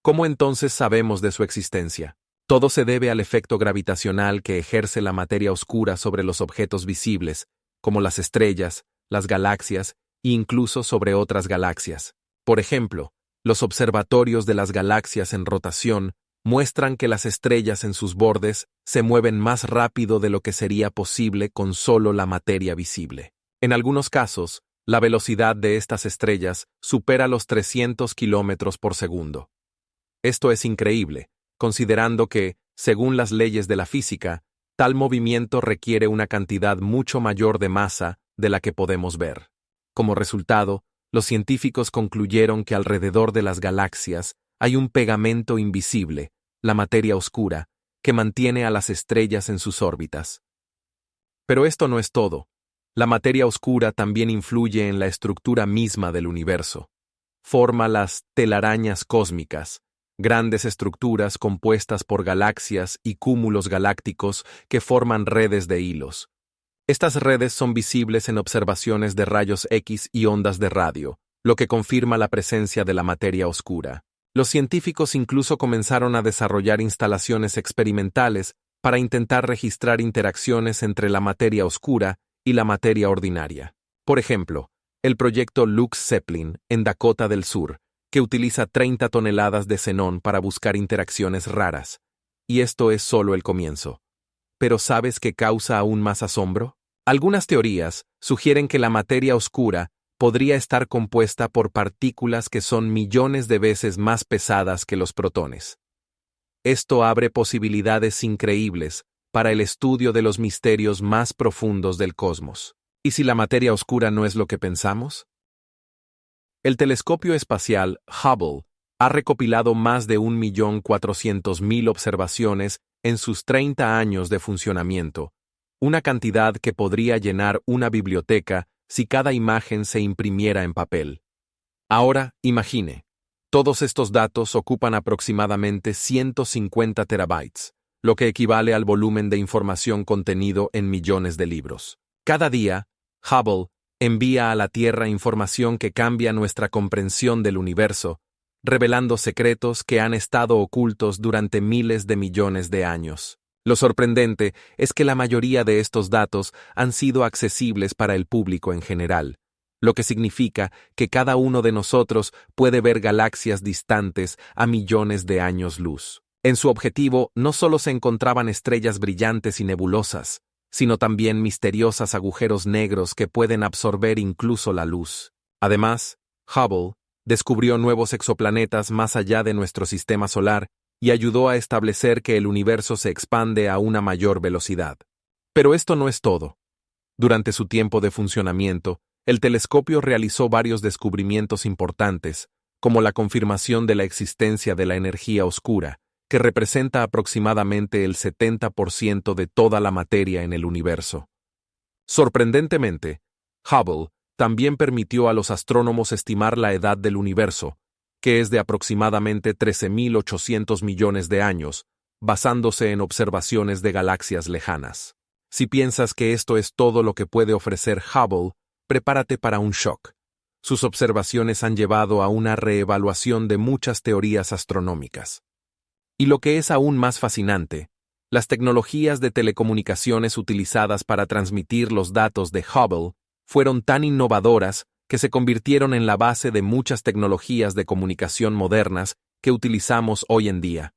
¿Cómo entonces sabemos de su existencia? Todo se debe al efecto gravitacional que ejerce la materia oscura sobre los objetos visibles, como las estrellas, las galaxias e incluso sobre otras galaxias. Por ejemplo, los observatorios de las galaxias en rotación muestran que las estrellas en sus bordes se mueven más rápido de lo que sería posible con solo la materia visible. En algunos casos, la velocidad de estas estrellas supera los 300 kilómetros por segundo. Esto es increíble, considerando que, según las leyes de la física, tal movimiento requiere una cantidad mucho mayor de masa de la que podemos ver. Como resultado, los científicos concluyeron que alrededor de las galaxias hay un pegamento invisible, la materia oscura, que mantiene a las estrellas en sus órbitas. Pero esto no es todo. La materia oscura también influye en la estructura misma del universo. Forma las telarañas cósmicas, grandes estructuras compuestas por galaxias y cúmulos galácticos que forman redes de hilos. Estas redes son visibles en observaciones de rayos X y ondas de radio, lo que confirma la presencia de la materia oscura. Los científicos incluso comenzaron a desarrollar instalaciones experimentales para intentar registrar interacciones entre la materia oscura y la materia ordinaria. Por ejemplo, el proyecto Lux Zeppelin en Dakota del Sur, que utiliza 30 toneladas de xenón para buscar interacciones raras. Y esto es solo el comienzo. ¿Pero sabes qué causa aún más asombro? Algunas teorías sugieren que la materia oscura podría estar compuesta por partículas que son millones de veces más pesadas que los protones. Esto abre posibilidades increíbles para el estudio de los misterios más profundos del cosmos. ¿Y si la materia oscura no es lo que pensamos? El telescopio espacial Hubble ha recopilado más de 1.400.000 observaciones en sus 30 años de funcionamiento, una cantidad que podría llenar una biblioteca si cada imagen se imprimiera en papel. Ahora, imagine, todos estos datos ocupan aproximadamente 150 terabytes, lo que equivale al volumen de información contenido en millones de libros. Cada día, Hubble envía a la Tierra información que cambia nuestra comprensión del universo, revelando secretos que han estado ocultos durante miles de millones de años. Lo sorprendente es que la mayoría de estos datos han sido accesibles para el público en general, lo que significa que cada uno de nosotros puede ver galaxias distantes a millones de años luz. En su objetivo no solo se encontraban estrellas brillantes y nebulosas, sino también misteriosas agujeros negros que pueden absorber incluso la luz. Además, Hubble descubrió nuevos exoplanetas más allá de nuestro sistema solar y ayudó a establecer que el universo se expande a una mayor velocidad. Pero esto no es todo. Durante su tiempo de funcionamiento, el telescopio realizó varios descubrimientos importantes, como la confirmación de la existencia de la energía oscura, que representa aproximadamente el 70% de toda la materia en el universo. Sorprendentemente, Hubble también permitió a los astrónomos estimar la edad del universo, que es de aproximadamente 13.800 millones de años, basándose en observaciones de galaxias lejanas. Si piensas que esto es todo lo que puede ofrecer Hubble, prepárate para un shock. Sus observaciones han llevado a una reevaluación de muchas teorías astronómicas. Y lo que es aún más fascinante, las tecnologías de telecomunicaciones utilizadas para transmitir los datos de Hubble fueron tan innovadoras que se convirtieron en la base de muchas tecnologías de comunicación modernas que utilizamos hoy en día.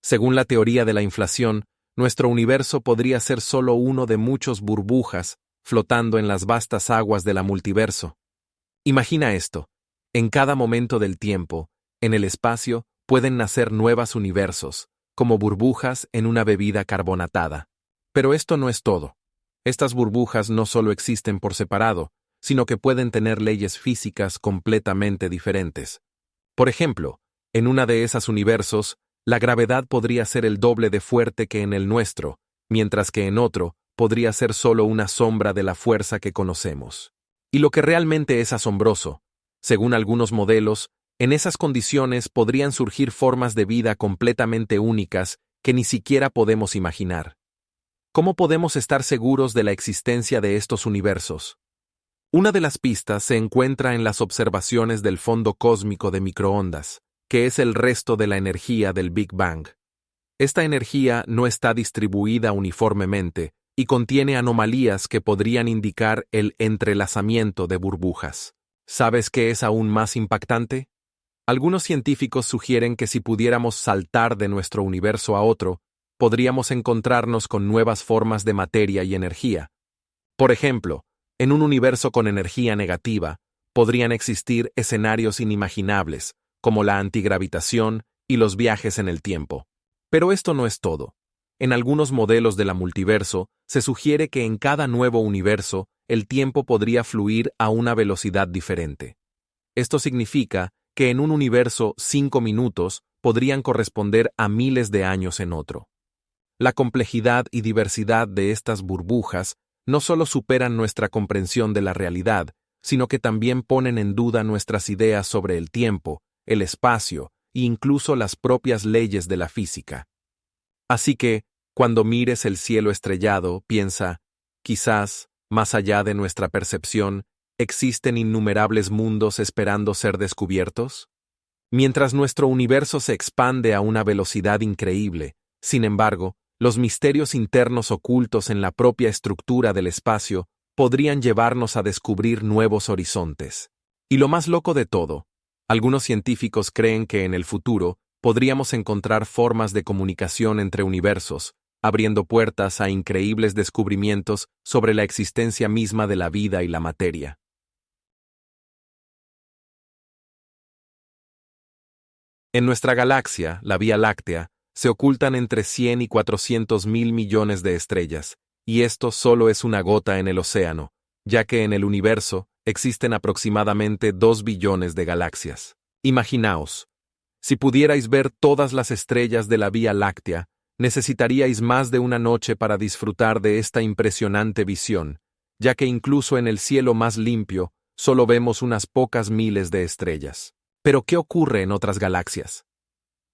Según la teoría de la inflación, nuestro universo podría ser solo uno de muchos burbujas flotando en las vastas aguas del multiverso. Imagina esto: en cada momento del tiempo, en el espacio, pueden nacer nuevos universos, como burbujas en una bebida carbonatada. Pero esto no es todo. Estas burbujas no solo existen por separado, sino que pueden tener leyes físicas completamente diferentes. Por ejemplo, en una de esas universos, la gravedad podría ser el doble de fuerte que en el nuestro, mientras que en otro podría ser solo una sombra de la fuerza que conocemos. Y lo que realmente es asombroso, según algunos modelos, en esas condiciones podrían surgir formas de vida completamente únicas que ni siquiera podemos imaginar. ¿Cómo podemos estar seguros de la existencia de estos universos? Una de las pistas se encuentra en las observaciones del fondo cósmico de microondas, que es el resto de la energía del Big Bang. Esta energía no está distribuida uniformemente y contiene anomalías que podrían indicar el entrelazamiento de burbujas. ¿Sabes qué es aún más impactante? Algunos científicos sugieren que si pudiéramos saltar de nuestro universo a otro, podríamos encontrarnos con nuevas formas de materia y energía. Por ejemplo, en un universo con energía negativa, podrían existir escenarios inimaginables, como la antigravitación y los viajes en el tiempo. Pero esto no es todo. En algunos modelos de la multiverso, se sugiere que en cada nuevo universo, el tiempo podría fluir a una velocidad diferente. Esto significa que en un universo 5 minutos podrían corresponder a miles de años en otro. La complejidad y diversidad de estas burbujas no solo superan nuestra comprensión de la realidad, sino que también ponen en duda nuestras ideas sobre el tiempo, el espacio e incluso las propias leyes de la física. Así que, cuando mires el cielo estrellado, piensa, quizás, más allá de nuestra percepción, ¿existen innumerables mundos esperando ser descubiertos? Mientras nuestro universo se expande a una velocidad increíble, sin embargo, los misterios internos ocultos en la propia estructura del espacio podrían llevarnos a descubrir nuevos horizontes. Y lo más loco de todo, algunos científicos creen que en el futuro podríamos encontrar formas de comunicación entre universos, abriendo puertas a increíbles descubrimientos sobre la existencia misma de la vida y la materia. En nuestra galaxia, la Vía Láctea, se ocultan entre 100 y 400 mil millones de estrellas, y esto solo es una gota en el océano, ya que en el universo existen aproximadamente 2 billones de galaxias. Imaginaos, si pudierais ver todas las estrellas de la Vía Láctea, necesitaríais más de una noche para disfrutar de esta impresionante visión, ya que incluso en el cielo más limpio, solo vemos unas pocas miles de estrellas. Pero ¿qué ocurre en otras galaxias?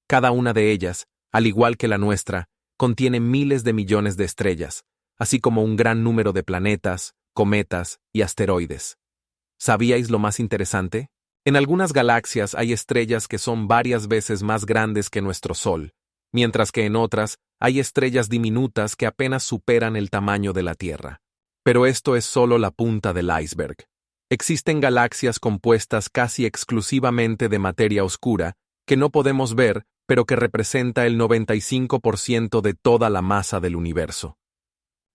Cada una de ellas, al igual que la nuestra, contiene miles de millones de estrellas, así como un gran número de planetas, cometas y asteroides. ¿Sabíais lo más interesante? En algunas galaxias hay estrellas que son varias veces más grandes que nuestro Sol, mientras que en otras hay estrellas diminutas que apenas superan el tamaño de la Tierra. Pero esto es solo la punta del iceberg. Existen galaxias compuestas casi exclusivamente de materia oscura, que no podemos ver, pero que representa el 95% de toda la masa del universo.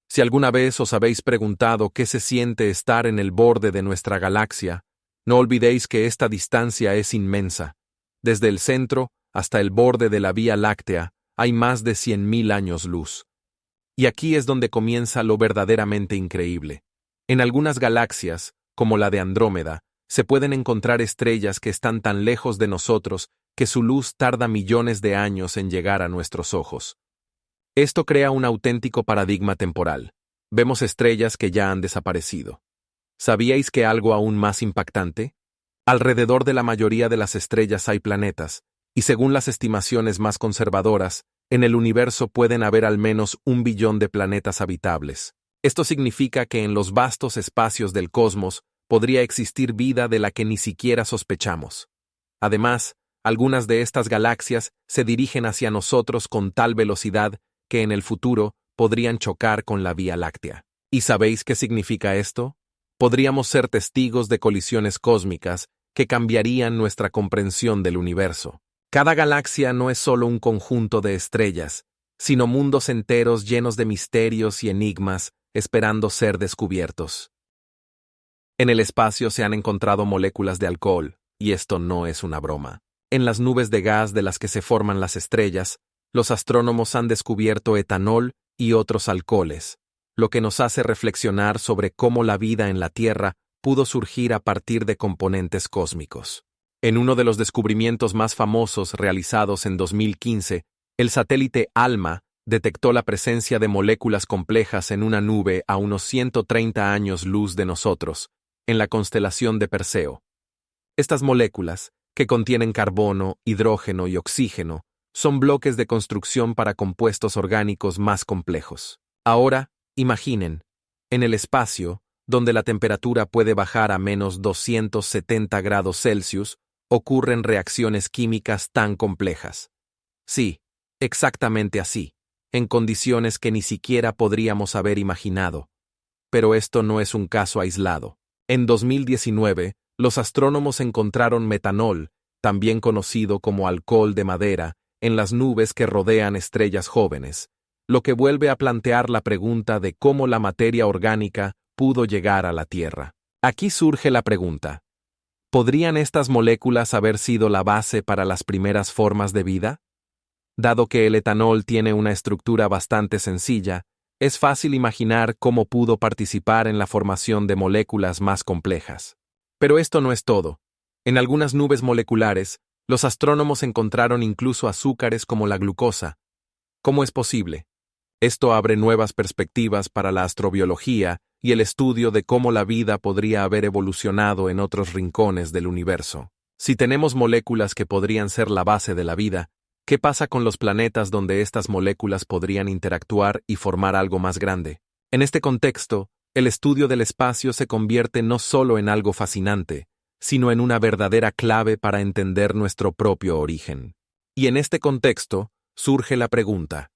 Si alguna vez os habéis preguntado qué se siente estar en el borde de nuestra galaxia, no olvidéis que esta distancia es inmensa. Desde el centro hasta el borde de la Vía Láctea hay más de 100.000 años luz. Y aquí es donde comienza lo verdaderamente increíble. En algunas galaxias, como la de Andrómeda, se pueden encontrar estrellas que están tan lejos de nosotros que su luz tarda millones de años en llegar a nuestros ojos. Esto crea un auténtico paradigma temporal. Vemos estrellas que ya han desaparecido. ¿Sabíais que algo aún más impactante? Alrededor de la mayoría de las estrellas hay planetas, y según las estimaciones más conservadoras, En el universo pueden haber al menos 1 billón de planetas habitables. Esto significa que en los vastos espacios del cosmos podría existir vida de la que ni siquiera sospechamos. Además, algunas de estas galaxias se dirigen hacia nosotros con tal velocidad que en el futuro podrían chocar con la Vía Láctea. ¿Y sabéis qué significa esto? Podríamos ser testigos de colisiones cósmicas que cambiarían nuestra comprensión del universo. Cada galaxia no es solo un conjunto de estrellas, sino mundos enteros llenos de misterios y enigmas esperando ser descubiertos. En el espacio se han encontrado moléculas de alcohol, y esto no es una broma. En las nubes de gas de las que se forman las estrellas, los astrónomos han descubierto etanol y otros alcoholes, lo que nos hace reflexionar sobre cómo la vida en la Tierra pudo surgir a partir de componentes cósmicos. En uno de los descubrimientos más famosos realizados en 2015, el satélite ALMA detectó la presencia de moléculas complejas en una nube a unos 130 años luz de nosotros, en la constelación de Perseo. Estas moléculas, que contienen carbono, hidrógeno y oxígeno, son bloques de construcción para compuestos orgánicos más complejos. Ahora, imaginen, en el espacio, donde la temperatura puede bajar a menos 270 grados Celsius, ocurren reacciones químicas tan complejas. Sí, exactamente así, en condiciones que ni siquiera podríamos haber imaginado. Pero esto no es un caso aislado. En 2019, los astrónomos encontraron metanol, también conocido como alcohol de madera, en las nubes que rodean estrellas jóvenes, lo que vuelve a plantear la pregunta de cómo la materia orgánica pudo llegar a la Tierra. Aquí surge la pregunta: ¿podrían estas moléculas haber sido la base para las primeras formas de vida? Dado que el etanol tiene una estructura bastante sencilla, es fácil imaginar cómo pudo participar en la formación de moléculas más complejas. Pero esto no es todo. En algunas nubes moleculares, los astrónomos encontraron incluso azúcares como la glucosa. ¿Cómo es posible? Esto abre nuevas perspectivas para la astrobiología y el estudio de cómo la vida podría haber evolucionado en otros rincones del universo. Si tenemos moléculas que podrían ser la base de la vida, ¿qué pasa con los planetas donde estas moléculas podrían interactuar y formar algo más grande? En este contexto, el estudio del espacio se convierte no solo en algo fascinante, sino en una verdadera clave para entender nuestro propio origen. Y en este contexto, surge la pregunta: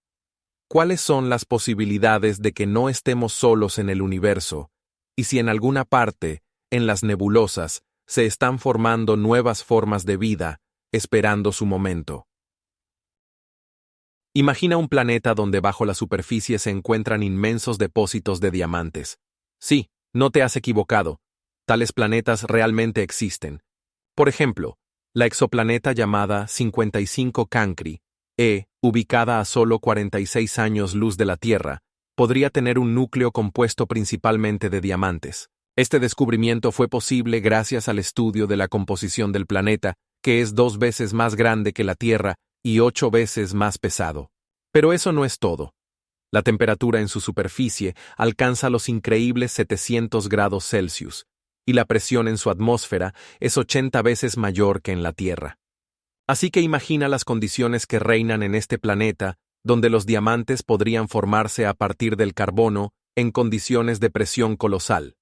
¿cuáles son las posibilidades de que no estemos solos en el universo, y si en alguna parte, en las nebulosas, se están formando nuevas formas de vida, esperando su momento? Imagina un planeta donde bajo la superficie se encuentran inmensos depósitos de diamantes. Sí, no te has equivocado. Tales planetas realmente existen. Por ejemplo, la exoplaneta llamada 55 Cancri, ubicada a solo 46 años luz de la Tierra, podría tener un núcleo compuesto principalmente de diamantes. Este descubrimiento fue posible gracias al estudio de la composición del planeta, que es 2 veces más grande que la Tierra y 8 veces más pesado. Pero eso no es todo. La temperatura en su superficie alcanza los increíbles 700 grados Celsius, y la presión en su atmósfera es 80 veces mayor que en la Tierra. Así que imagina las condiciones que reinan en este planeta, donde los diamantes podrían formarse a partir del carbono en condiciones de presión colosal.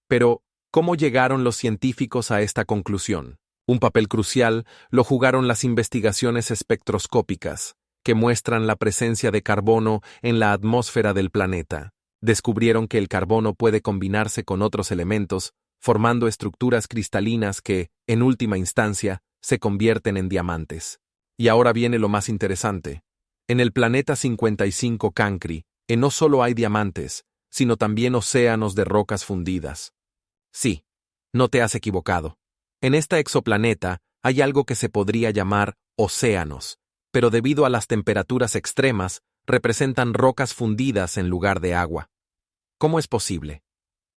Pero, ¿cómo llegaron los científicos a esta conclusión? Un papel crucial lo jugaron las investigaciones espectroscópicas, que muestran la presencia de carbono en la atmósfera del planeta. Descubrieron que el carbono puede combinarse con otros elementos, formando estructuras cristalinas que, en última instancia, se convierten en diamantes. Y ahora viene lo más interesante. En el planeta 55 Cancri, no solo hay diamantes, sino también océanos de rocas fundidas. Sí, no te has equivocado. En esta exoplaneta hay algo que se podría llamar océanos, pero debido a las temperaturas extremas, representan rocas fundidas en lugar de agua. ¿Cómo es posible?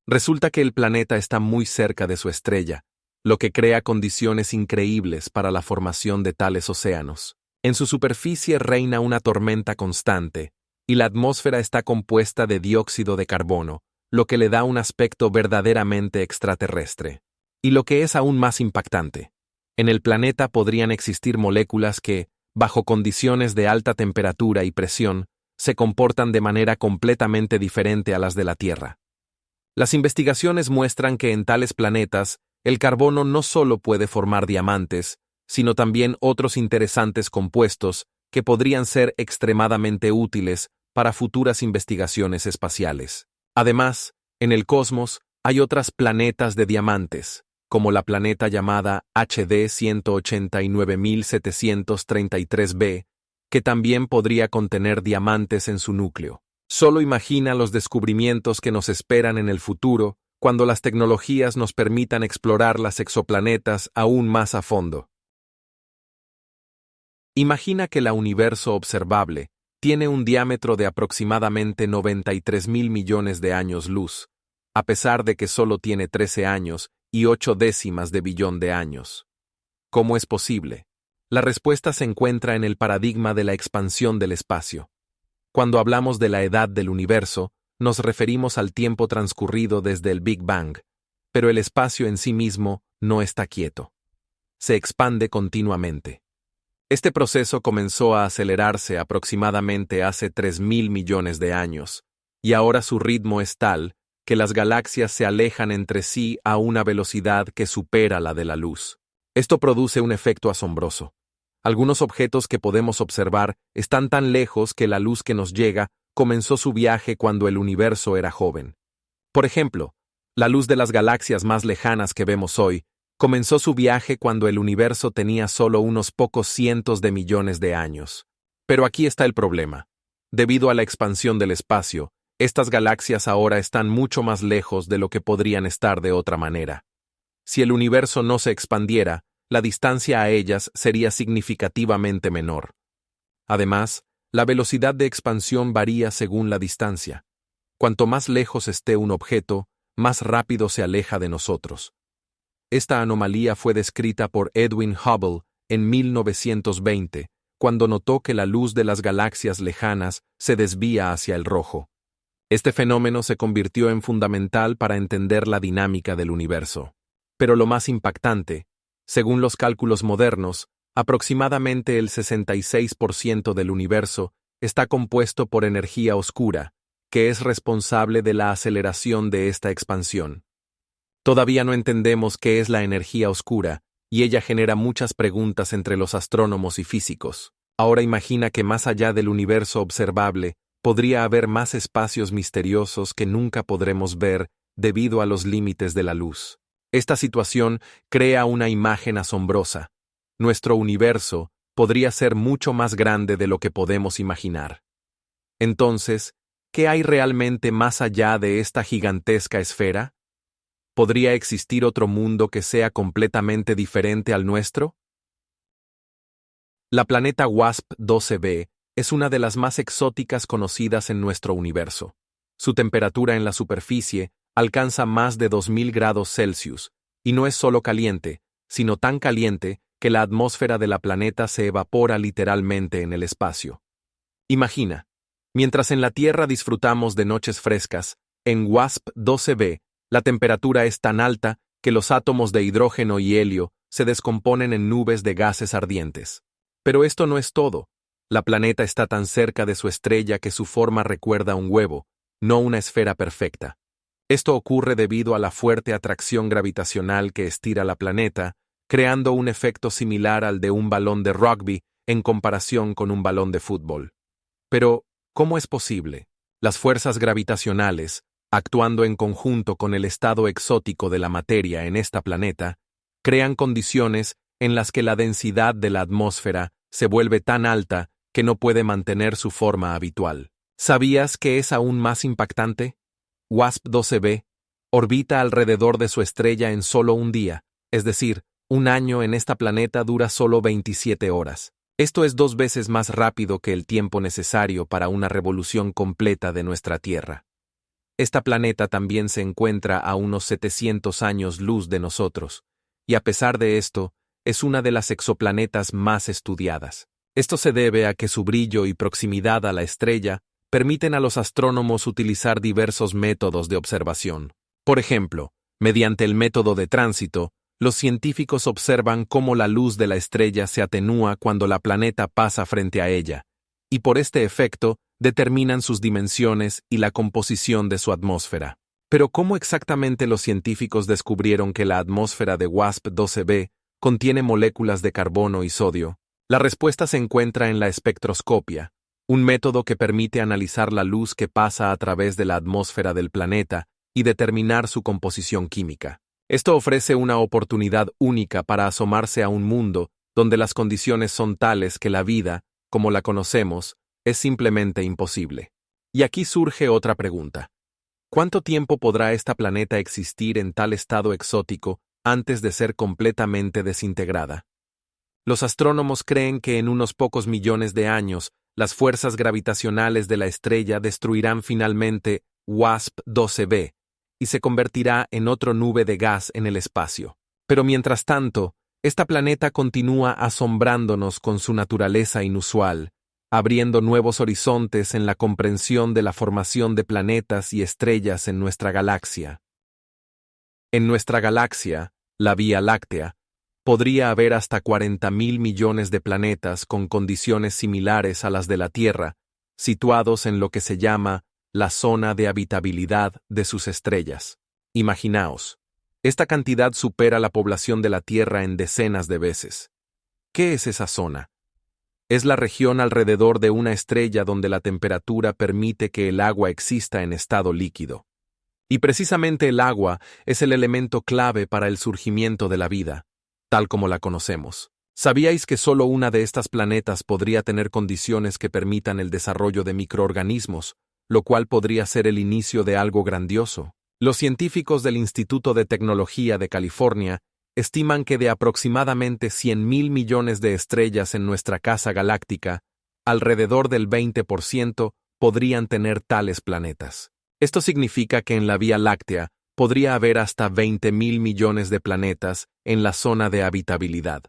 Resulta que el planeta está muy cerca de su estrella, lo que crea condiciones increíbles para la formación de tales océanos. En su superficie reina una tormenta constante, y la atmósfera está compuesta de dióxido de carbono, lo que le da un aspecto verdaderamente extraterrestre. Y lo que es aún más impactante, en el planeta podrían existir moléculas que, bajo condiciones de alta temperatura y presión, se comportan de manera completamente diferente a las de la Tierra. Las investigaciones muestran que en tales planetas, el carbono no solo puede formar diamantes, sino también otros interesantes compuestos que podrían ser extremadamente útiles para futuras investigaciones espaciales. Además, en el cosmos hay otras planetas de diamantes, como la planeta llamada HD 189733b, que también podría contener diamantes en su núcleo. Solo imagina los descubrimientos que nos esperan en el futuro cuando las tecnologías nos permitan explorar las exoplanetas aún más a fondo. Imagina que el universo observable tiene un diámetro de aproximadamente 93.000 millones de años luz, a pesar de que solo tiene 13 años y 8 décimas de billón de años. ¿Cómo es posible? La respuesta se encuentra en el paradigma de la expansión del espacio. Cuando hablamos de la edad del universo, nos referimos al tiempo transcurrido desde el Big Bang, pero el espacio en sí mismo no está quieto. Se expande continuamente. Este proceso comenzó a acelerarse aproximadamente hace 3.000 millones de años, y ahora su ritmo es tal que las galaxias se alejan entre sí a una velocidad que supera la de la luz. Esto produce un efecto asombroso. Algunos objetos que podemos observar están tan lejos que la luz que nos llega comenzó su viaje cuando el universo era joven. Por ejemplo, la luz de las galaxias más lejanas que vemos hoy comenzó su viaje cuando el universo tenía solo unos pocos cientos de millones de años. Pero aquí está el problema. Debido a la expansión del espacio, estas galaxias ahora están mucho más lejos de lo que podrían estar de otra manera. Si el universo no se expandiera, la distancia a ellas sería significativamente menor. Además, la velocidad de expansión varía según la distancia. Cuanto más lejos esté un objeto, más rápido se aleja de nosotros. Esta anomalía fue descrita por Edwin Hubble en 1920, cuando notó que la luz de las galaxias lejanas se desvía hacia el rojo. Este fenómeno se convirtió en fundamental para entender la dinámica del universo. Pero lo más impactante, según los cálculos modernos, aproximadamente el 66% del universo está compuesto por energía oscura, que es responsable de la aceleración de esta expansión. Todavía no entendemos qué es la energía oscura, y ella genera muchas preguntas entre los astrónomos y físicos. Ahora imagina que más allá del universo observable, podría haber más espacios misteriosos que nunca podremos ver debido a los límites de la luz. Esta situación crea una imagen asombrosa. Nuestro universo podría ser mucho más grande de lo que podemos imaginar. Entonces, ¿qué hay realmente más allá de esta gigantesca esfera? ¿Podría existir otro mundo que sea completamente diferente al nuestro? La planeta WASP-12b es una de las más exóticas conocidas en nuestro universo. Su temperatura en la superficie alcanza más de 2000 grados Celsius, y no es solo caliente, sino tan caliente que la atmósfera de la planeta se evapora literalmente en el espacio. Imagina, mientras en la Tierra disfrutamos de noches frescas, en WASP-12b la temperatura es tan alta que los átomos de hidrógeno y helio se descomponen en nubes de gases ardientes. Pero esto no es todo. La planeta está tan cerca de su estrella que su forma recuerda un huevo, no una esfera perfecta. Esto ocurre debido a la fuerte atracción gravitacional que estira la planeta, creando un efecto similar al de un balón de rugby en comparación con un balón de fútbol. Pero, ¿cómo es posible? Las fuerzas gravitacionales, actuando en conjunto con el estado exótico de la materia en esta planeta, crean condiciones en las que la densidad de la atmósfera se vuelve tan alta que no puede mantener su forma habitual. ¿Sabías que es aún más impactante? WASP-12b orbita alrededor de su estrella en solo un día, es decir, un año en esta planeta dura solo 27 horas. Esto es 2 veces más rápido que el tiempo necesario para una revolución completa de nuestra Tierra. Esta planeta también se encuentra a unos 700 años luz de nosotros, y a pesar de esto, es una de las exoplanetas más estudiadas. Esto se debe a que su brillo y proximidad a la estrella permiten a los astrónomos utilizar diversos métodos de observación. Por ejemplo, mediante el método de tránsito, los científicos observan cómo la luz de la estrella se atenúa cuando la planeta pasa frente a ella, y por este efecto determinan sus dimensiones y la composición de su atmósfera. Pero ¿cómo exactamente los científicos descubrieron que la atmósfera de WASP-12b contiene moléculas de carbono y sodio? La respuesta se encuentra en la espectroscopia, un método que permite analizar la luz que pasa a través de la atmósfera del planeta y determinar su composición química. Esto ofrece una oportunidad única para asomarse a un mundo donde las condiciones son tales que la vida, como la conocemos, es simplemente imposible. Y aquí surge otra pregunta. ¿Cuánto tiempo podrá esta planeta existir en tal estado exótico antes de ser completamente desintegrada? Los astrónomos creen que en unos pocos millones de años, las fuerzas gravitacionales de la estrella destruirán finalmente WASP-12b y se convertirá en otra nube de gas en el espacio. Pero mientras tanto, esta planeta continúa asombrándonos con su naturaleza inusual, abriendo nuevos horizontes en la comprensión de la formación de planetas y estrellas en nuestra galaxia. En nuestra galaxia, la Vía Láctea, podría haber hasta 40.000 millones de planetas con condiciones similares a las de la Tierra, situados en lo que se llama la zona de habitabilidad de sus estrellas. Imaginaos, esta cantidad supera la población de la Tierra en decenas de veces. ¿Qué es esa zona? Es la región alrededor de una estrella donde la temperatura permite que el agua exista en estado líquido. Y precisamente el agua es el elemento clave para el surgimiento de la vida, tal como la conocemos. ¿Sabíais que solo una de estas planetas podría tener condiciones que permitan el desarrollo de microorganismos, lo cual podría ser el inicio de algo grandioso? Los científicos del Instituto de Tecnología de California estiman que de aproximadamente 100.000 millones de estrellas en nuestra casa galáctica, alrededor del 20% podrían tener tales planetas. Esto significa que en la Vía Láctea podría haber hasta 20.000 millones de planetas en la zona de habitabilidad.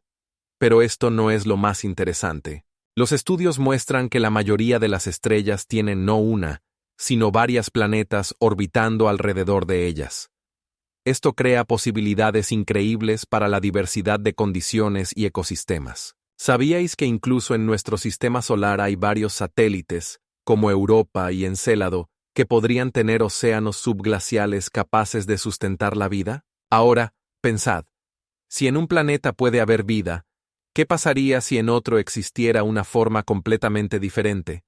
Pero esto no es lo más interesante. Los estudios muestran que la mayoría de las estrellas tienen no una, sino varias planetas orbitando alrededor de ellas. Esto crea posibilidades increíbles para la diversidad de condiciones y ecosistemas. ¿Sabíais que incluso en nuestro sistema solar hay varios satélites, como Europa y Encélado, que podrían tener océanos subglaciales capaces de sustentar la vida? Ahora, pensad, si en un planeta puede haber vida, ¿qué pasaría si en otro existiera una forma completamente diferente?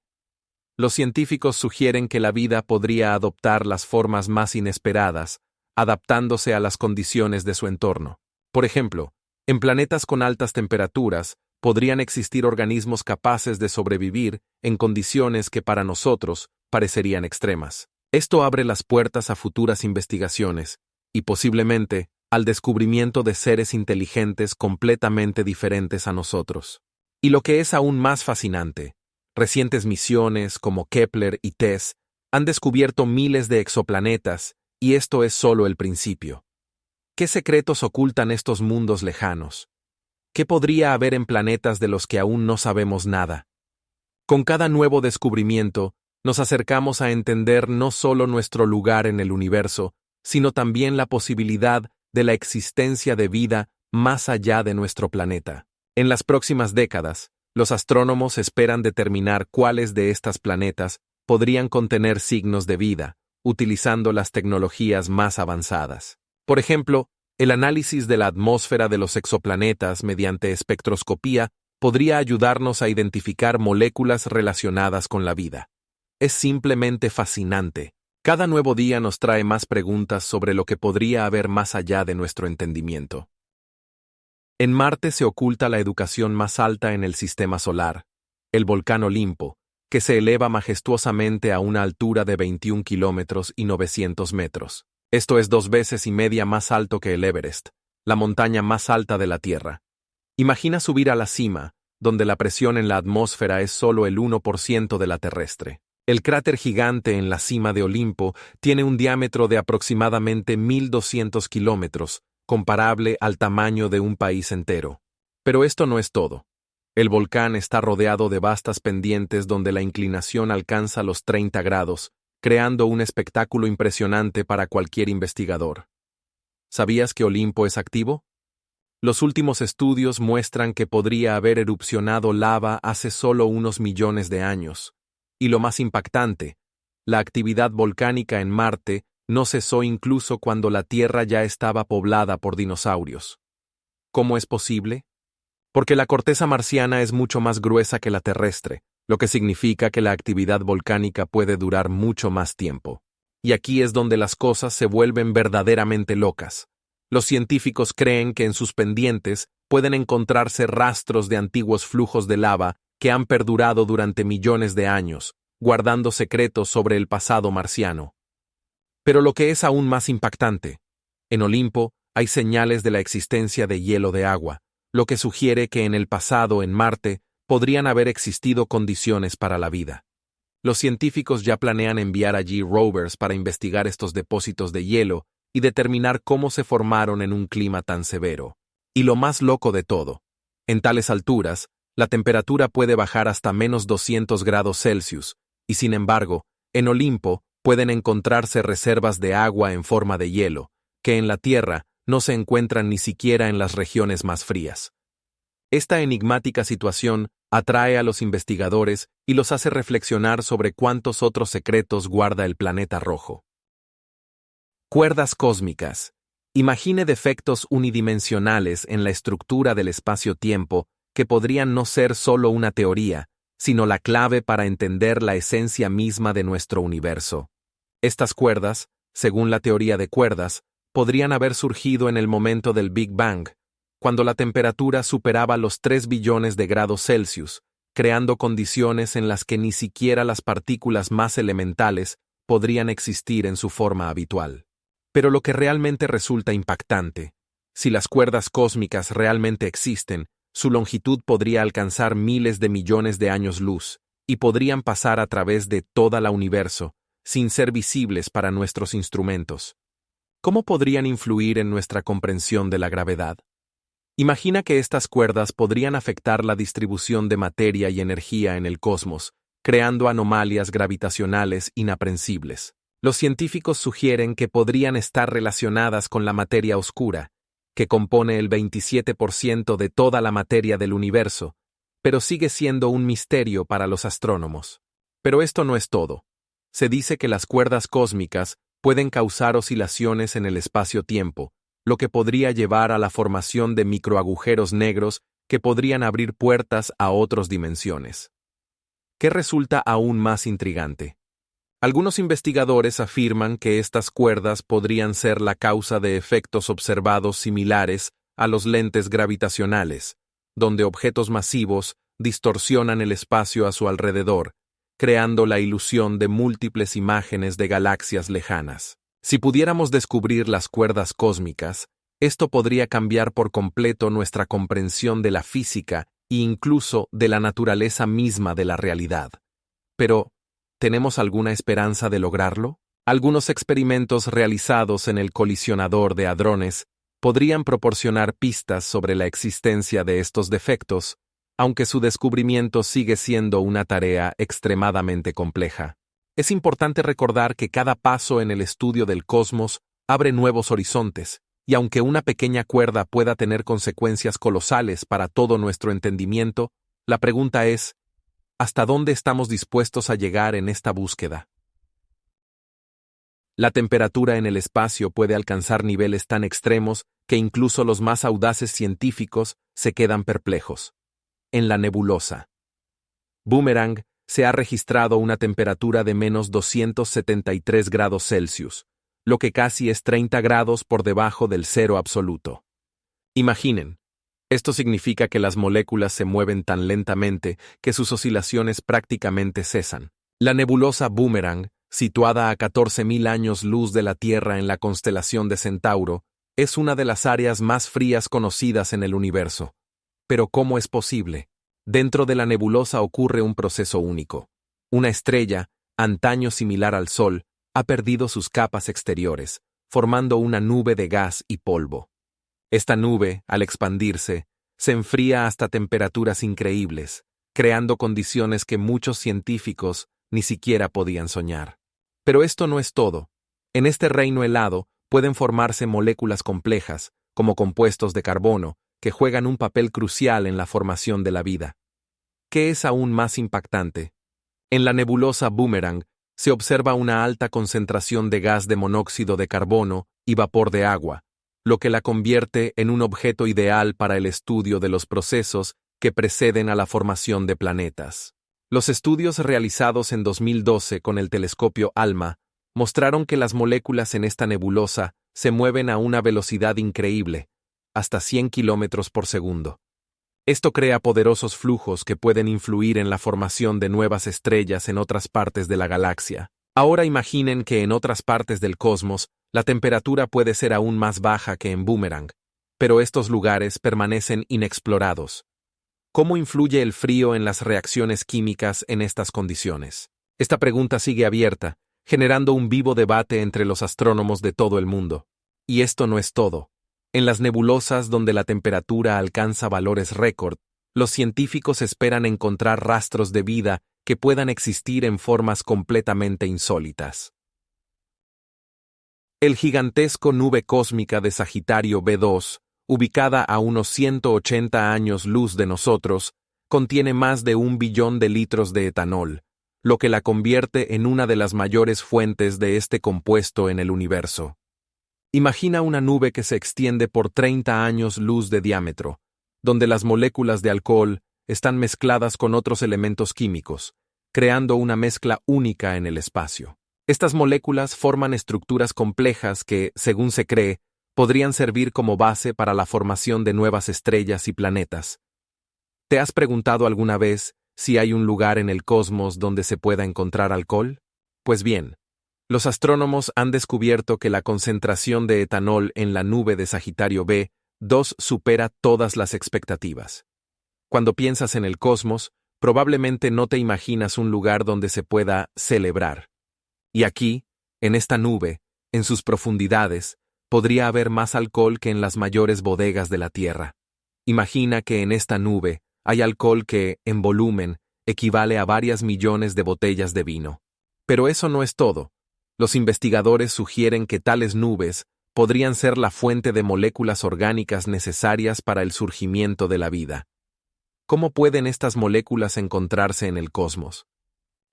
Los científicos sugieren que la vida podría adoptar las formas más inesperadas, adaptándose a las condiciones de su entorno. Por ejemplo, en planetas con altas temperaturas, podrían existir organismos capaces de sobrevivir en condiciones que para nosotros parecerían extremas. Esto abre las puertas a futuras investigaciones y posiblemente al descubrimiento de seres inteligentes completamente diferentes a nosotros. Y lo que es aún más fascinante, recientes misiones como Kepler y TESS han descubierto miles de exoplanetas y esto es solo el principio. ¿Qué secretos ocultan estos mundos lejanos? ¿Qué podría haber en planetas de los que aún no sabemos nada? Con cada nuevo descubrimiento, nos acercamos a entender no solo nuestro lugar en el universo, sino también la posibilidad de la existencia de vida más allá de nuestro planeta. En las próximas décadas, los astrónomos esperan determinar cuáles de estas planetas podrían contener signos de vida, utilizando las tecnologías más avanzadas. Por ejemplo, el análisis de la atmósfera de los exoplanetas mediante espectroscopía podría ayudarnos a identificar moléculas relacionadas con la vida. Es simplemente fascinante. Cada nuevo día nos trae más preguntas sobre lo que podría haber más allá de nuestro entendimiento. En Marte se oculta la educación más alta en el sistema solar, el volcán Olimpo, que se eleva majestuosamente a una altura de 21 kilómetros y 900 metros. Esto es 2,5 veces más alto que el Everest, la montaña más alta de la Tierra. Imagina subir a la cima, donde la presión en la atmósfera es solo el 1% de la terrestre. El cráter gigante en la cima de Olimpo tiene un diámetro de aproximadamente 1.200 kilómetros, comparable al tamaño de un país entero. Pero esto no es todo. El volcán está rodeado de vastas pendientes donde la inclinación alcanza los 30 grados, creando un espectáculo impresionante para cualquier investigador. ¿Sabías que Olimpo es activo? Los últimos estudios muestran que podría haber erupcionado lava hace solo unos millones de años. Y lo más impactante, la actividad volcánica en Marte no cesó incluso cuando la Tierra ya estaba poblada por dinosaurios. ¿Cómo es posible? Porque la corteza marciana es mucho más gruesa que la terrestre, lo que significa que la actividad volcánica puede durar mucho más tiempo. Y aquí es donde las cosas se vuelven verdaderamente locas. Los científicos creen que en sus pendientes pueden encontrarse rastros de antiguos flujos de lava que han perdurado durante millones de años, guardando secretos sobre el pasado marciano. Pero lo que es aún más impactante, en Olimpo hay señales de la existencia de hielo de agua, lo que sugiere que en el pasado en Marte podrían haber existido condiciones para la vida. Los científicos ya planean enviar allí rovers para investigar estos depósitos de hielo y determinar cómo se formaron en un clima tan severo. Y lo más loco de todo, en tales alturas, la temperatura puede bajar hasta menos 200 grados Celsius, y sin embargo, en Olimpo pueden encontrarse reservas de agua en forma de hielo, que en la Tierra no se encuentran ni siquiera en las regiones más frías. Esta enigmática situación atrae a los investigadores y los hace reflexionar sobre cuántos otros secretos guarda el planeta rojo. Cuerdas cósmicas. Imagine defectos unidimensionales en la estructura del espacio-tiempo que podrían no ser solo una teoría, sino la clave para entender la esencia misma de nuestro universo. Estas cuerdas, según la teoría de cuerdas, podrían haber surgido en el momento del Big Bang, cuando la temperatura superaba los 3 billones de grados Celsius, creando condiciones en las que ni siquiera las partículas más elementales podrían existir en su forma habitual. Pero lo que realmente resulta impactante, si las cuerdas cósmicas realmente existen, su longitud podría alcanzar miles de millones de años luz, y podrían pasar a través de toda la universo, sin ser visibles para nuestros instrumentos. ¿Cómo podrían influir en nuestra comprensión de la gravedad? Imagina que estas cuerdas podrían afectar la distribución de materia y energía en el cosmos, creando anomalias gravitacionales inaprensibles. Los científicos sugieren que podrían estar relacionadas con la materia oscura, que compone el 27% de toda la materia del universo, pero sigue siendo un misterio para los astrónomos. Pero esto no es todo. Se dice que las cuerdas cósmicas pueden causar oscilaciones en el espacio-tiempo, lo que podría llevar a la formación de microagujeros negros que podrían abrir puertas a otras dimensiones. ¿Qué resulta aún más intrigante? Algunos investigadores afirman que estas cuerdas podrían ser la causa de efectos observados similares a los lentes gravitacionales, donde objetos masivos distorsionan el espacio a su alrededor, creando la ilusión de múltiples imágenes de galaxias lejanas. Si pudiéramos descubrir las cuerdas cósmicas, esto podría cambiar por completo nuestra comprensión de la física e incluso de la naturaleza misma de la realidad. Pero, ¿tenemos alguna esperanza de lograrlo? Algunos experimentos realizados en el colisionador de hadrones podrían proporcionar pistas sobre la existencia de estos defectos, aunque su descubrimiento sigue siendo una tarea extremadamente compleja. Es importante recordar que cada paso en el estudio del cosmos abre nuevos horizontes, y aunque una pequeña cuerda pueda tener consecuencias colosales para todo nuestro entendimiento, la pregunta es, ¿hasta dónde estamos dispuestos a llegar en esta búsqueda? La temperatura en el espacio puede alcanzar niveles tan extremos que incluso los más audaces científicos se quedan perplejos. En la nebulosa Boomerang se ha registrado una temperatura de menos 273 grados Celsius, lo que casi es 30 grados por debajo del cero absoluto. Imaginen, esto significa que las moléculas se mueven tan lentamente que sus oscilaciones prácticamente cesan. La nebulosa Boomerang, situada a 14.000 años luz de la Tierra en la constelación de Centauro, es una de las áreas más frías conocidas en el universo. Pero ¿cómo es posible? Dentro de la nebulosa ocurre un proceso único. Una estrella, antaño similar al Sol, ha perdido sus capas exteriores, formando una nube de gas y polvo. Esta nube, al expandirse, se enfría hasta temperaturas increíbles, creando condiciones que muchos científicos ni siquiera podían soñar. Pero esto no es todo. En este reino helado pueden formarse moléculas complejas, como compuestos de carbono, que juegan un papel crucial en la formación de la vida. ¿Qué es aún más impactante? En la nebulosa Boomerang se observa una alta concentración de gas de monóxido de carbono y vapor de agua, lo que la convierte en un objeto ideal para el estudio de los procesos que preceden a la formación de planetas. Los estudios realizados en 2012 con el telescopio ALMA mostraron que las moléculas en esta nebulosa se mueven a una velocidad increíble, hasta 100 kilómetros por segundo. Esto crea poderosos flujos que pueden influir en la formación de nuevas estrellas en otras partes de la galaxia. Ahora imaginen que en otras partes del cosmos la temperatura puede ser aún más baja que en Boomerang, pero estos lugares permanecen inexplorados. ¿Cómo influye el frío en las reacciones químicas en estas condiciones? Esta pregunta sigue abierta, generando un vivo debate entre los astrónomos de todo el mundo. Y esto no es todo. En las nebulosas donde la temperatura alcanza valores récord, los científicos esperan encontrar rastros de vida que puedan existir en formas completamente insólitas. El gigantesco nube cósmica de Sagitario B2, ubicada a unos 180 años luz de nosotros, contiene más de 1 billón de litros de etanol, lo que la convierte en una de las mayores fuentes de este compuesto en el universo. Imagina una nube que se extiende por 30 años luz de diámetro, donde las moléculas de alcohol están mezcladas con otros elementos químicos, creando una mezcla única en el espacio. Estas moléculas forman estructuras complejas que, según se cree, podrían servir como base para la formación de nuevas estrellas y planetas. ¿Te has preguntado alguna vez si hay un lugar en el cosmos donde se pueda encontrar alcohol? Pues bien, los astrónomos han descubierto que la concentración de etanol en la nube de Sagitario B2 supera todas las expectativas. Cuando piensas en el cosmos, probablemente no te imaginas un lugar donde se pueda celebrar. Y aquí, en esta nube, en sus profundidades, podría haber más alcohol que en las mayores bodegas de la Tierra. Imagina que en esta nube hay alcohol que, en volumen, equivale a varias millones de botellas de vino. Pero eso no es todo. Los investigadores sugieren que tales nubes podrían ser la fuente de moléculas orgánicas necesarias para el surgimiento de la vida. ¿Cómo pueden estas moléculas encontrarse en el cosmos?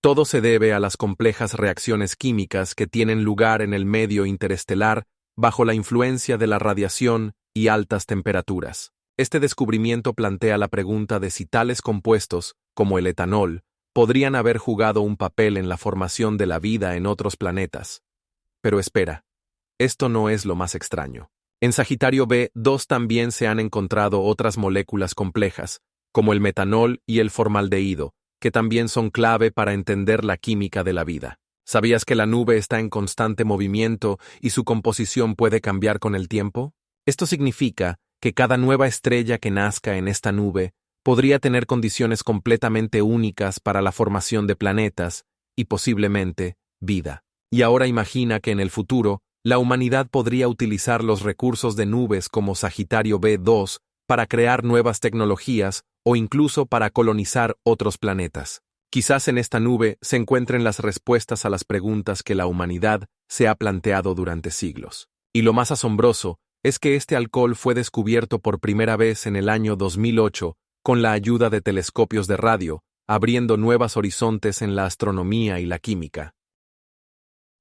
Todo se debe a las complejas reacciones químicas que tienen lugar en el medio interestelar bajo la influencia de la radiación y altas temperaturas. Este descubrimiento plantea la pregunta de si tales compuestos, como el etanol, podrían haber jugado un papel en la formación de la vida en otros planetas. Pero espera, esto no es lo más extraño. En Sagitario B2 también se han encontrado otras moléculas complejas, como el metanol y el formaldehído, que también son clave para entender la química de la vida. ¿Sabías que la nube está en constante movimiento y su composición puede cambiar con el tiempo? Esto significa que cada nueva estrella que nazca en esta nube podría tener condiciones completamente únicas para la formación de planetas y posiblemente vida. Y ahora imagina que en el futuro, la humanidad podría utilizar los recursos de nubes como Sagitario B2 para crear nuevas tecnologías o incluso para colonizar otros planetas. Quizás en esta nube se encuentren las respuestas a las preguntas que la humanidad se ha planteado durante siglos. Y lo más asombroso es que este alcohol fue descubierto por primera vez en el año 2008 con la ayuda de telescopios de radio, abriendo nuevos horizontes en la astronomía y la química.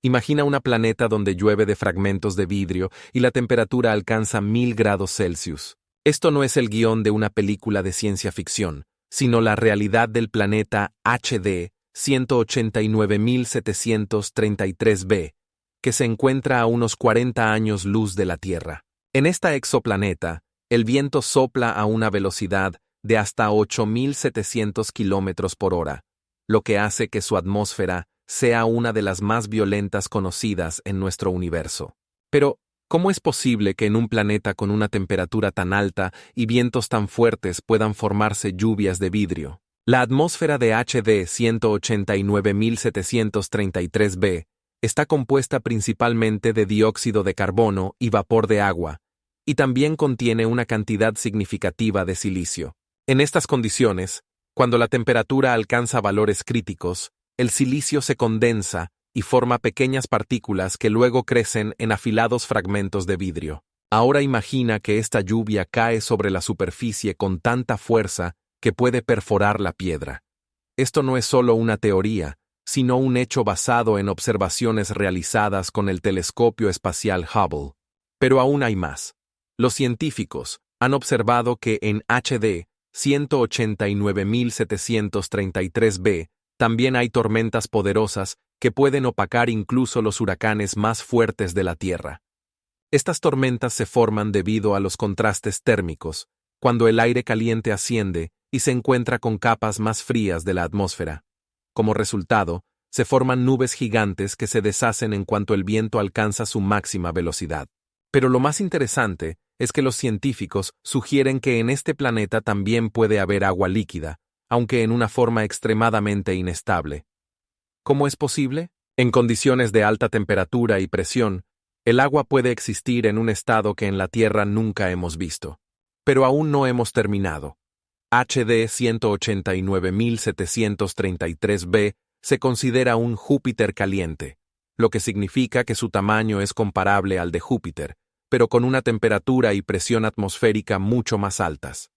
Imagina un planeta donde llueve de fragmentos de vidrio y la temperatura alcanza 1000 grados Celsius. Esto no es el guión de una película de ciencia ficción, sino la realidad del planeta HD 189.733b, que se encuentra a unos 40 años luz de la Tierra. En esta exoplaneta, el viento sopla a una velocidad de hasta 8.700 kilómetros por hora, lo que hace que su atmósfera sea una de las más violentas conocidas en nuestro universo. Pero, ¿cómo es posible que en un planeta con una temperatura tan alta y vientos tan fuertes puedan formarse lluvias de vidrio? La atmósfera de HD 189.733b está compuesta principalmente de dióxido de carbono y vapor de agua, y también contiene una cantidad significativa de silicio. En estas condiciones, cuando la temperatura alcanza valores críticos, el silicio se condensa y forma pequeñas partículas que luego crecen en afilados fragmentos de vidrio. Ahora imagina que esta lluvia cae sobre la superficie con tanta fuerza que puede perforar la piedra. Esto no es solo una teoría, sino un hecho basado en observaciones realizadas con el telescopio espacial Hubble. Pero aún hay más. Los científicos han observado que en HD 189.733b también hay tormentas poderosas que pueden opacar incluso los huracanes más fuertes de la Tierra. Estas tormentas se forman debido a los contrastes térmicos, cuando el aire caliente asciende y se encuentra con capas más frías de la atmósfera. Como resultado, se forman nubes gigantes que se deshacen en cuanto el viento alcanza su máxima velocidad. Pero lo más interesante es que los científicos sugieren que en este planeta también puede haber agua líquida, aunque en una forma extremadamente inestable. ¿Cómo es posible? En condiciones de alta temperatura y presión, el agua puede existir en un estado que en la Tierra nunca hemos visto. Pero aún no hemos terminado. HD 189.733b se considera un Júpiter caliente, lo que significa que su tamaño es comparable al de Júpiter, pero con una temperatura y presión atmosférica mucho más altas.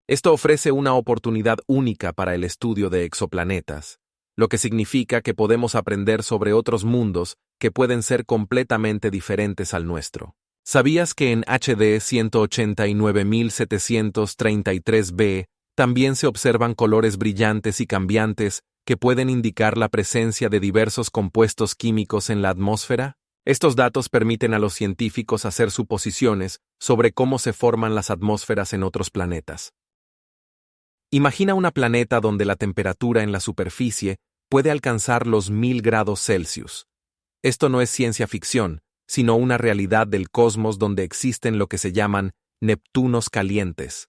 Esto ofrece una oportunidad única para el estudio de exoplanetas, lo que significa que podemos aprender sobre otros mundos que pueden ser completamente diferentes al nuestro. ¿Sabías que en HD 189.733b también se observan colores brillantes y cambiantes que pueden indicar la presencia de diversos compuestos químicos en la atmósfera? Estos datos permiten a los científicos hacer suposiciones sobre cómo se forman las atmósferas en otros planetas. Imagina un planeta donde la temperatura en la superficie puede alcanzar los 1000 grados Celsius. Esto no es ciencia ficción, sino una realidad del cosmos donde existen lo que se llaman Neptunos calientes.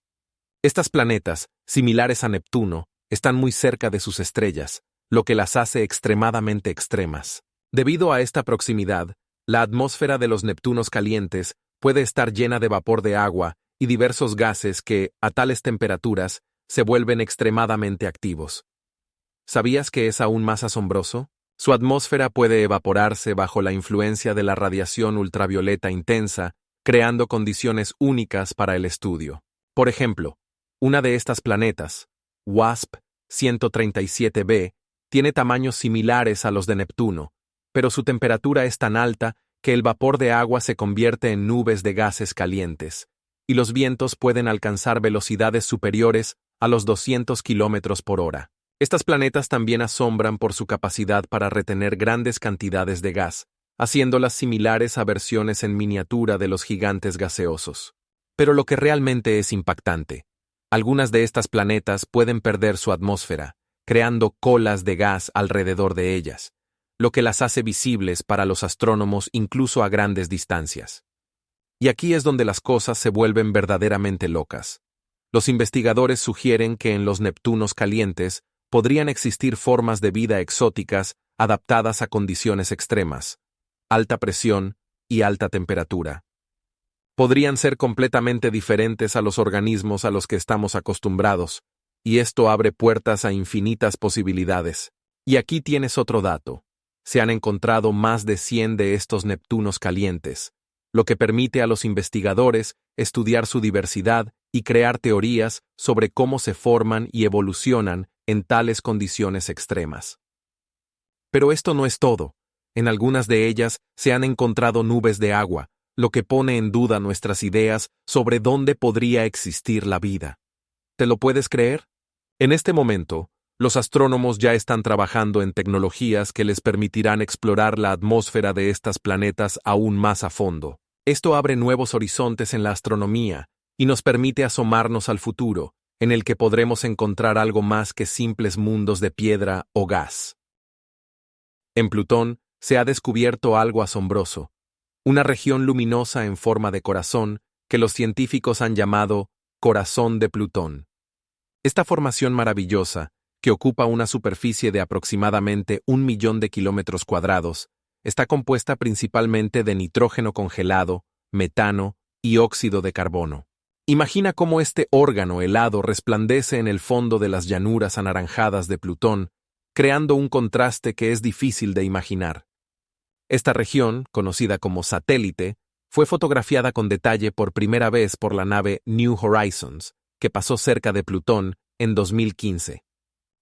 Estas planetas, similares a Neptuno, están muy cerca de sus estrellas, lo que las hace extremadamente extremas. Debido a esta proximidad, la atmósfera de los Neptunos calientes puede estar llena de vapor de agua y diversos gases que, a tales temperaturas, se vuelven extremadamente activos. ¿Sabías que es aún más asombroso? Su atmósfera puede evaporarse bajo la influencia de la radiación ultravioleta intensa, creando condiciones únicas para el estudio. Por ejemplo, una de estas planetas, WASP 137b, tiene tamaños similares a los de Neptuno, pero su temperatura es tan alta que el vapor de agua se convierte en nubes de gases calientes, y los vientos pueden alcanzar velocidades superiores a los 200 kilómetros por hora. Estas planetas también asombran por su capacidad para retener grandes cantidades de gas, haciéndolas similares a versiones en miniatura de los gigantes gaseosos. Pero lo que realmente es impactante, algunas de estas planetas pueden perder su atmósfera, creando colas de gas alrededor de ellas, lo que las hace visibles para los astrónomos incluso a grandes distancias. Y aquí es donde las cosas se vuelven verdaderamente locas. Los investigadores sugieren que en los Neptunos calientes podrían existir formas de vida exóticas adaptadas a condiciones extremas, alta presión y alta temperatura. Podrían ser completamente diferentes a los organismos a los que estamos acostumbrados, y esto abre puertas a infinitas posibilidades. Y aquí tienes otro dato. Se han encontrado más de 100 de estos Neptunos calientes, lo que permite a los investigadores estudiar su diversidad y crear teorías sobre cómo se forman y evolucionan en tales condiciones extremas. Pero esto no es todo. En algunas de ellas se han encontrado nubes de agua, lo que pone en duda nuestras ideas sobre dónde podría existir la vida. ¿Te lo puedes creer? En este momento, los astrónomos ya están trabajando en tecnologías que les permitirán explorar la atmósfera de estos planetas aún más a fondo. Esto abre nuevos horizontes en la astronomía y nos permite asomarnos al futuro, en el que podremos encontrar algo más que simples mundos de piedra o gas. En Plutón se ha descubierto algo asombroso, una región luminosa en forma de corazón que los científicos han llamado Corazón de Plutón. Esta formación maravillosa, que ocupa una superficie de aproximadamente 1 millón de kilómetros cuadrados, está compuesta principalmente de nitrógeno congelado, metano y óxido de carbono. Imagina cómo este órgano helado resplandece en el fondo de las llanuras anaranjadas de Plutón, creando un contraste que es difícil de imaginar. Esta región, conocida como satélite, Fue fotografiada con detalle por primera vez por la nave New Horizons, que pasó cerca de Plutón en 2015.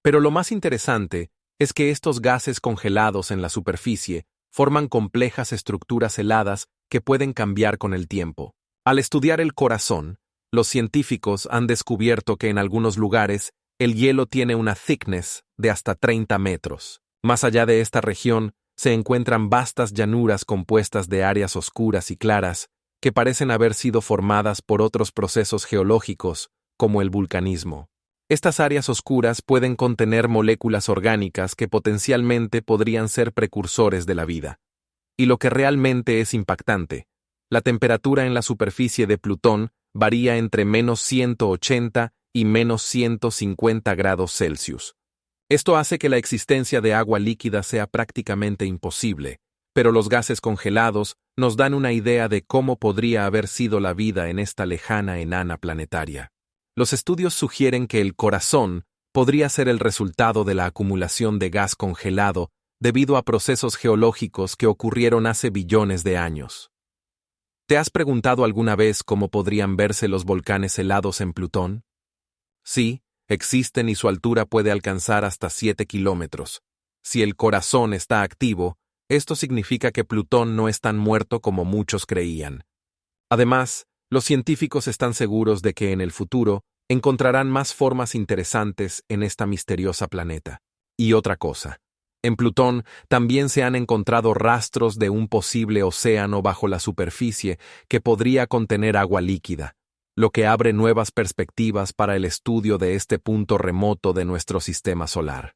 Pero lo más interesante es que estos gases congelados en la superficie forman complejas estructuras heladas que pueden cambiar con el tiempo. Al estudiar el corazón, los científicos han descubierto que en algunos lugares el hielo tiene una thickness de hasta 30 metros. Más allá de esta región, se encuentran vastas llanuras compuestas de áreas oscuras y claras que parecen haber sido formadas por otros procesos geológicos, como el vulcanismo. Estas áreas oscuras pueden contener moléculas orgánicas que potencialmente podrían ser precursores de la vida. Y lo que realmente es impactante, la temperatura en la superficie de Plutón varía entre -180 y -150 grados Celsius. Esto hace que la existencia de agua líquida sea prácticamente imposible, pero los gases congelados nos dan una idea de cómo podría haber sido la vida en esta lejana enana planetaria. Los estudios sugieren que el corazón podría ser el resultado de la acumulación de gas congelado debido a procesos geológicos que ocurrieron hace billones de años. ¿Te has preguntado alguna vez cómo podrían verse los volcanes helados en Plutón? Sí, existen y su altura puede alcanzar hasta 7 kilómetros. Si el corazón está activo, esto significa que Plutón no es tan muerto como muchos creían. Además, los científicos están seguros de que en el futuro encontrarán más formas interesantes en esta misteriosa planeta. Y otra cosa, en Plutón también se han encontrado rastros de un posible océano bajo la superficie que podría contener agua líquida, lo que abre nuevas perspectivas para el estudio de este punto remoto de nuestro sistema solar.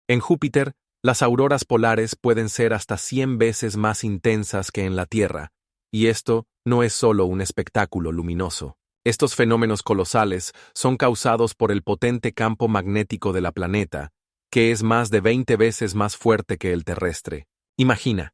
En Júpiter, las auroras polares pueden ser hasta 100 veces más intensas que en la Tierra, y esto no es solo un espectáculo luminoso. Estos fenómenos colosales son causados por el potente campo magnético de la planeta, que es más de 20 veces más fuerte que el terrestre. Imagina,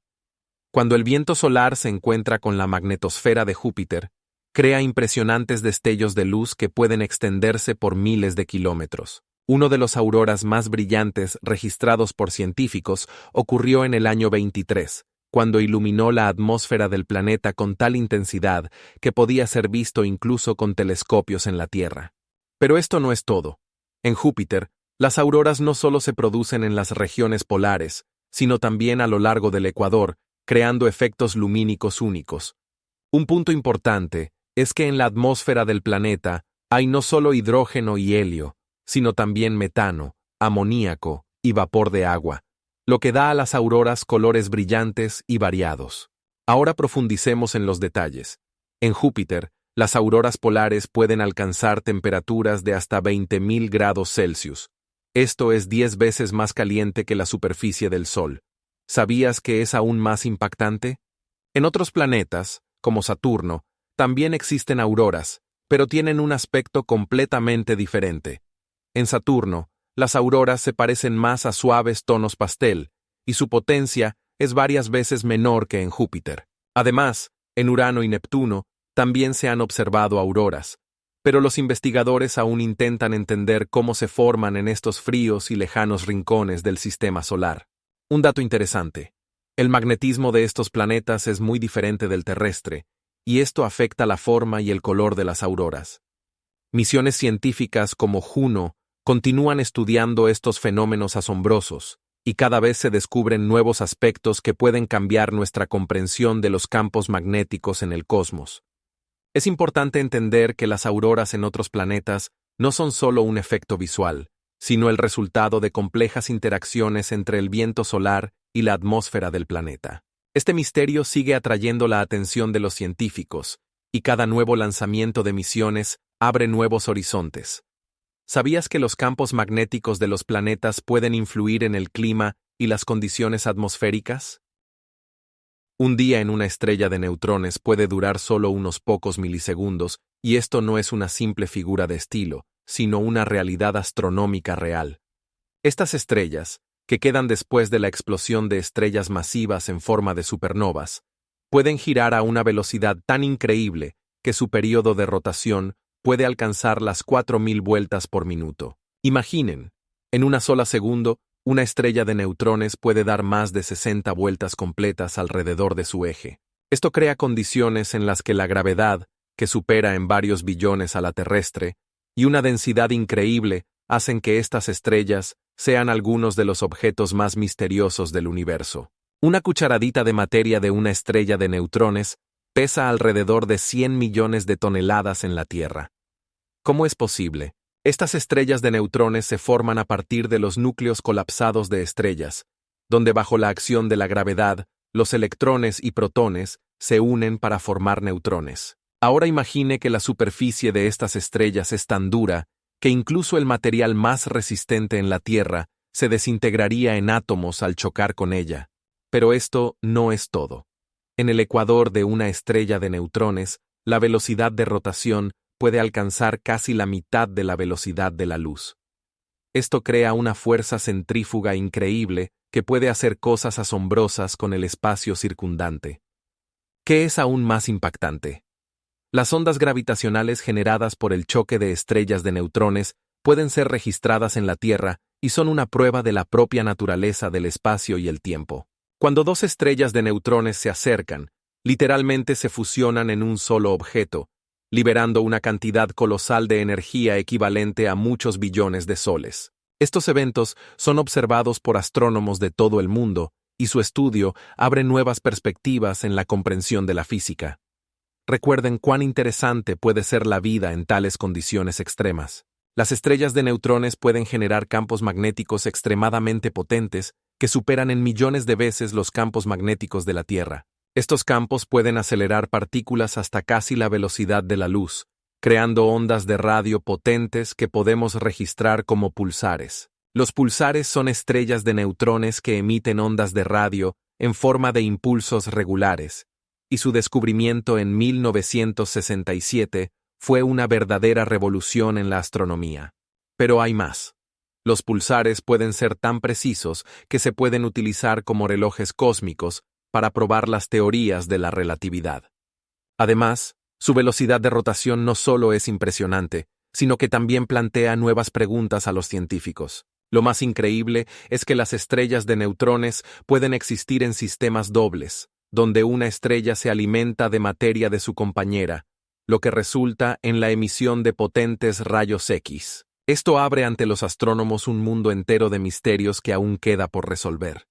cuando el viento solar se encuentra con la magnetosfera de Júpiter, crea impresionantes destellos de luz que pueden extenderse por miles de kilómetros. Uno de los auroras más brillantes registrados por científicos ocurrió en el año 23, cuando iluminó la atmósfera del planeta con tal intensidad que podía ser visto incluso con telescopios en la Tierra. Pero esto no es todo. En Júpiter, las auroras no solo se producen en las regiones polares, sino también a lo largo del ecuador, creando efectos lumínicos únicos. Un punto importante es que en la atmósfera del planeta hay no solo hidrógeno y helio, sino también metano, amoníaco y vapor de agua, lo que da a las auroras colores brillantes y variados. Ahora profundicemos en los detalles. En Júpiter, las auroras polares pueden alcanzar temperaturas de hasta 20.000 grados Celsius. Esto es 10 veces más caliente que la superficie del Sol. ¿Sabías que es aún más impactante? En otros planetas, como Saturno, también existen auroras, pero tienen un aspecto completamente diferente. En Saturno, las auroras se parecen más a suaves tonos pastel, y su potencia es varias veces menor que en Júpiter. Además, en Urano y Neptuno también se han observado auroras, pero los investigadores aún intentan entender cómo se forman en estos fríos y lejanos rincones del sistema solar. Un dato interesante: el magnetismo de estos planetas es muy diferente del terrestre, y esto afecta la forma y el color de las auroras. Misiones científicas como Juno continúan estudiando estos fenómenos asombrosos, y cada vez se descubren nuevos aspectos que pueden cambiar nuestra comprensión de los campos magnéticos en el cosmos. Es importante entender que las auroras en otros planetas no son solo un efecto visual, sino el resultado de complejas interacciones entre el viento solar y la atmósfera del planeta. Este misterio sigue atrayendo la atención de los científicos, y cada nuevo lanzamiento de misiones abre nuevos horizontes. ¿Sabías que los campos magnéticos de los planetas pueden influir en el clima y las condiciones atmosféricas? Un día en una estrella de neutrones puede durar solo unos pocos milisegundos, y esto no es una simple figura de estilo, sino una realidad astronómica real. Estas estrellas, que quedan después de la explosión de estrellas masivas en forma de supernovas, pueden girar a una velocidad tan increíble que su período de rotación puede alcanzar las 4.000 vueltas por minuto. Imaginen, en una sola segundo, una estrella de neutrones puede dar más de 60 vueltas completas alrededor de su eje. Esto crea condiciones en las que la gravedad, que supera en varios billones a la terrestre, y una densidad increíble hacen que estas estrellas sean algunos de los objetos más misteriosos del universo. Una cucharadita de materia de una estrella de neutrones pesa alrededor de 100 millones de toneladas en la Tierra. ¿Cómo es posible? Estas estrellas de neutrones se forman a partir de los núcleos colapsados de estrellas, donde bajo la acción de la gravedad, los electrones y protones se unen para formar neutrones. Ahora imagine que la superficie de estas estrellas es tan dura que incluso el material más resistente en la Tierra se desintegraría en átomos al chocar con ella. Pero esto no es todo. En el ecuador de una estrella de neutrones, la velocidad de rotación puede alcanzar casi la mitad de la velocidad de la luz. Esto crea una fuerza centrífuga increíble que puede hacer cosas asombrosas con el espacio circundante. ¿Qué es aún más impactante? Las ondas gravitacionales generadas por el choque de estrellas de neutrones pueden ser registradas en la Tierra y son una prueba de la propia naturaleza del espacio y el tiempo. Cuando dos estrellas de neutrones se acercan, literalmente se fusionan en un solo objeto, liberando una cantidad colosal de energía equivalente a muchos billones de soles. Estos eventos son observados por astrónomos de todo el mundo, y su estudio abre nuevas perspectivas en la comprensión de la física. Recuerden cuán interesante puede ser la vida en tales condiciones extremas. Las estrellas de neutrones pueden generar campos magnéticos extremadamente potentes que superan en millones de veces los campos magnéticos de la Tierra. Estos campos pueden acelerar partículas hasta casi la velocidad de la luz, creando ondas de radio potentes que podemos registrar como pulsares. Los pulsares son estrellas de neutrones que emiten ondas de radio en forma de impulsos regulares, y su descubrimiento en 1967 fue una verdadera revolución en la astronomía. Pero hay más. Los pulsares pueden ser tan precisos que se pueden utilizar como relojes cósmicos para probar las teorías de la relatividad. Además, su velocidad de rotación no solo es impresionante, sino que también plantea nuevas preguntas a los científicos. Lo más increíble es que las estrellas de neutrones pueden existir en sistemas dobles, donde una estrella se alimenta de materia de su compañera, lo que resulta en la emisión de potentes rayos X. Esto abre ante los astrónomos un mundo entero de misterios que aún queda por resolver.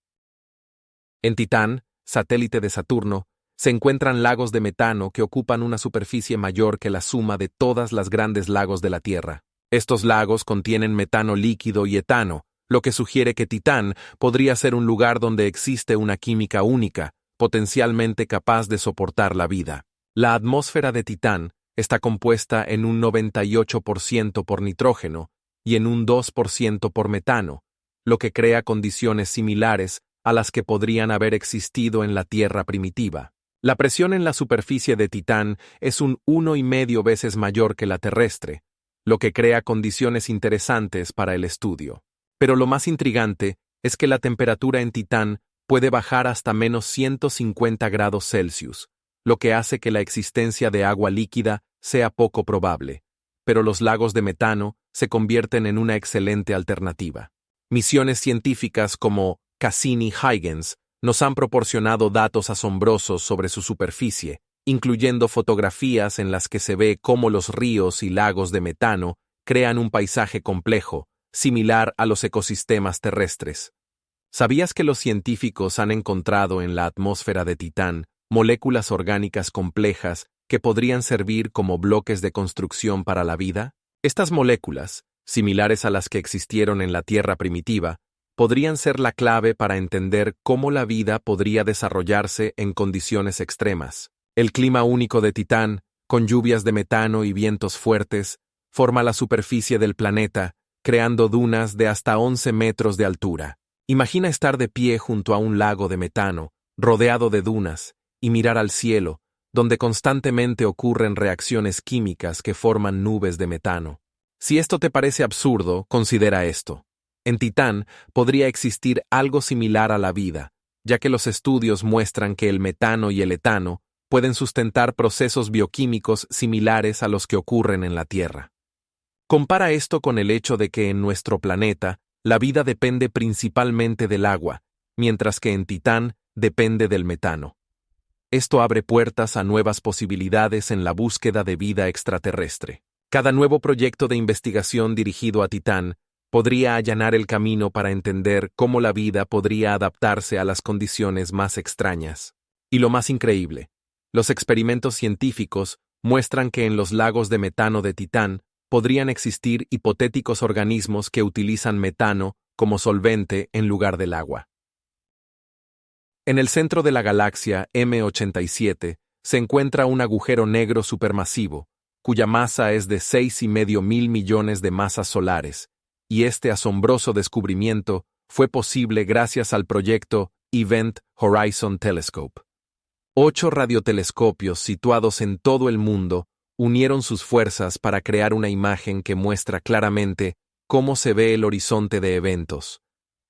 En Titán, satélite de Saturno, se encuentran lagos de metano que ocupan una superficie mayor que la suma de todas las grandes lagos de la Tierra. Estos lagos contienen metano líquido y etano, lo que sugiere que Titán podría ser un lugar donde existe una química única, potencialmente capaz de soportar la vida. La atmósfera de Titán está compuesta en un 98% por nitrógeno y en un 2% por metano, lo que crea condiciones similares a las que podrían haber existido en la Tierra primitiva. La presión en la superficie de Titán es un 1,5 veces mayor que la terrestre, lo que crea condiciones interesantes para el estudio. Pero lo más intrigante es que la temperatura en Titán puede bajar hasta menos 150 grados Celsius, lo que hace que la existencia de agua líquida sea poco probable, pero los lagos de metano se convierten en una excelente alternativa. Misiones científicas como Cassini-Huygens nos han proporcionado datos asombrosos sobre su superficie, incluyendo fotografías en las que se ve cómo los ríos y lagos de metano crean un paisaje complejo, similar a los ecosistemas terrestres. ¿Sabías que los científicos han encontrado en la atmósfera de Titán moléculas orgánicas complejas que podrían servir como bloques de construcción para la vida? Estas moléculas, similares a las que existieron en la Tierra primitiva, podrían ser la clave para entender cómo la vida podría desarrollarse en condiciones extremas. El clima único de Titán, con lluvias de metano y vientos fuertes, forma la superficie del planeta, creando dunas de hasta 11 metros de altura. Imagina estar de pie junto a un lago de metano, rodeado de dunas, y mirar al cielo, donde constantemente ocurren reacciones químicas que forman nubes de metano. Si esto te parece absurdo, considera esto. En Titán podría existir algo similar a la vida, ya que los estudios muestran que el metano y el etano pueden sustentar procesos bioquímicos similares a los que ocurren en la Tierra. Compara esto con el hecho de que en nuestro planeta la vida depende principalmente del agua, mientras que en Titán depende del metano. Esto abre puertas a nuevas posibilidades en la búsqueda de vida extraterrestre. Cada nuevo proyecto de investigación dirigido a Titán podría allanar el camino para entender cómo la vida podría adaptarse a las condiciones más extrañas. Y lo más increíble, los experimentos científicos muestran que en los lagos de metano de Titán podrían existir hipotéticos organismos que utilizan metano como solvente en lugar del agua. En el centro de la galaxia M87 se encuentra un agujero negro supermasivo, cuya masa es de 6,5 mil millones de masas solares, y este asombroso descubrimiento fue posible gracias al proyecto Event Horizon Telescope. 8 radiotelescopios situados en todo el mundo unieron sus fuerzas para crear una imagen que muestra claramente cómo se ve el horizonte de eventos,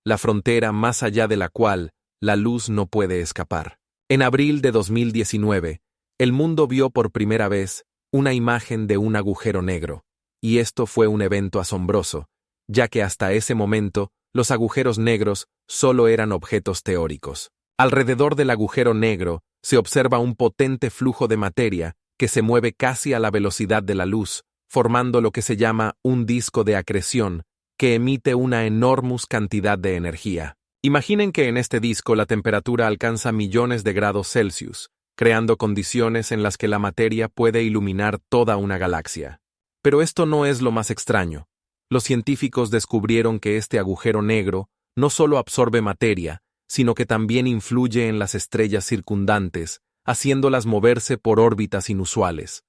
la frontera más allá de la cual la luz no puede escapar. En abril de 2019, el mundo vio por primera vez una imagen de un agujero negro, y esto fue un evento asombroso, ya que hasta ese momento los agujeros negros solo eran objetos teóricos. Alrededor del agujero negro se observa un potente flujo de materia que se mueve casi a la velocidad de la luz, formando lo que se llama un disco de acreción, que emite una enorme cantidad de energía. Imaginen que en este disco la temperatura alcanza millones de grados Celsius, creando condiciones en las que la materia puede iluminar toda una galaxia. Pero esto no es lo más extraño. Los científicos descubrieron que este agujero negro no solo absorbe materia, sino que también influye en las estrellas circundantes, haciéndolas moverse por órbitas inusuales.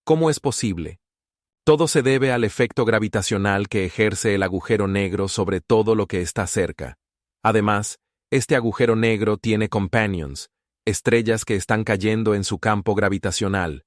¿Cómo es posible? Todo se debe al efecto gravitacional que ejerce el agujero negro sobre todo lo que está cerca. Además, este agujero negro tiene companions, estrellas que están cayendo en su campo gravitacional.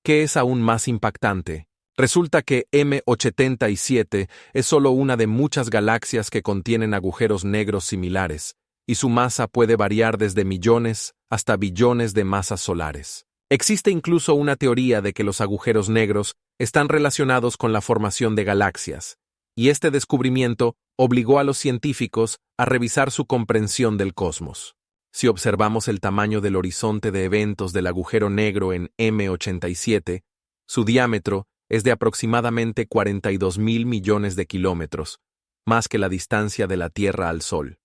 ¿Qué es aún más impactante? Resulta que M87 es solo una de muchas galaxias que contienen agujeros negros similares, y su masa puede variar desde millones hasta billones de masas solares. Existe incluso una teoría de que los agujeros negros están relacionados con la formación de galaxias, y este descubrimiento obligó a los científicos a revisar su comprensión del cosmos. Si observamos el tamaño del horizonte de eventos del agujero negro en M87, su diámetro es de aproximadamente 42,000 millones de kilómetros, más que la distancia de la Tierra al Sol.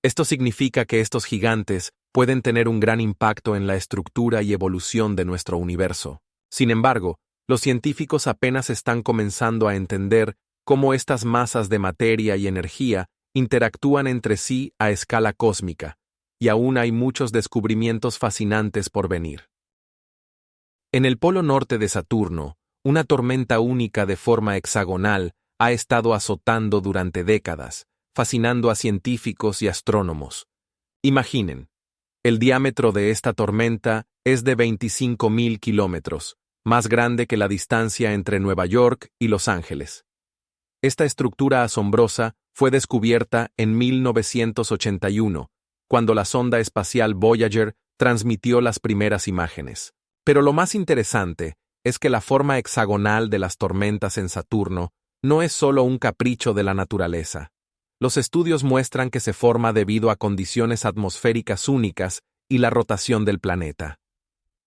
Esto significa que estos gigantes pueden tener un gran impacto en la estructura y evolución de nuestro universo. Sin embargo, los científicos apenas están comenzando a entender cómo estas masas de materia y energía interactúan entre sí a escala cósmica, y aún hay muchos descubrimientos fascinantes por venir. En el polo norte de Saturno, una tormenta única de forma hexagonal ha estado azotando durante décadas, fascinando a científicos y astrónomos. Imaginen, el diámetro de esta tormenta es de 25,000 kilómetros, más grande que la distancia entre Nueva York y Los Ángeles. Esta estructura asombrosa fue descubierta en 1981, cuando la sonda espacial Voyager transmitió las primeras imágenes. Pero lo más interesante es que la forma hexagonal de las tormentas en Saturno no es solo un capricho de la naturaleza. Los estudios muestran que se forma debido a condiciones atmosféricas únicas y la rotación del planeta.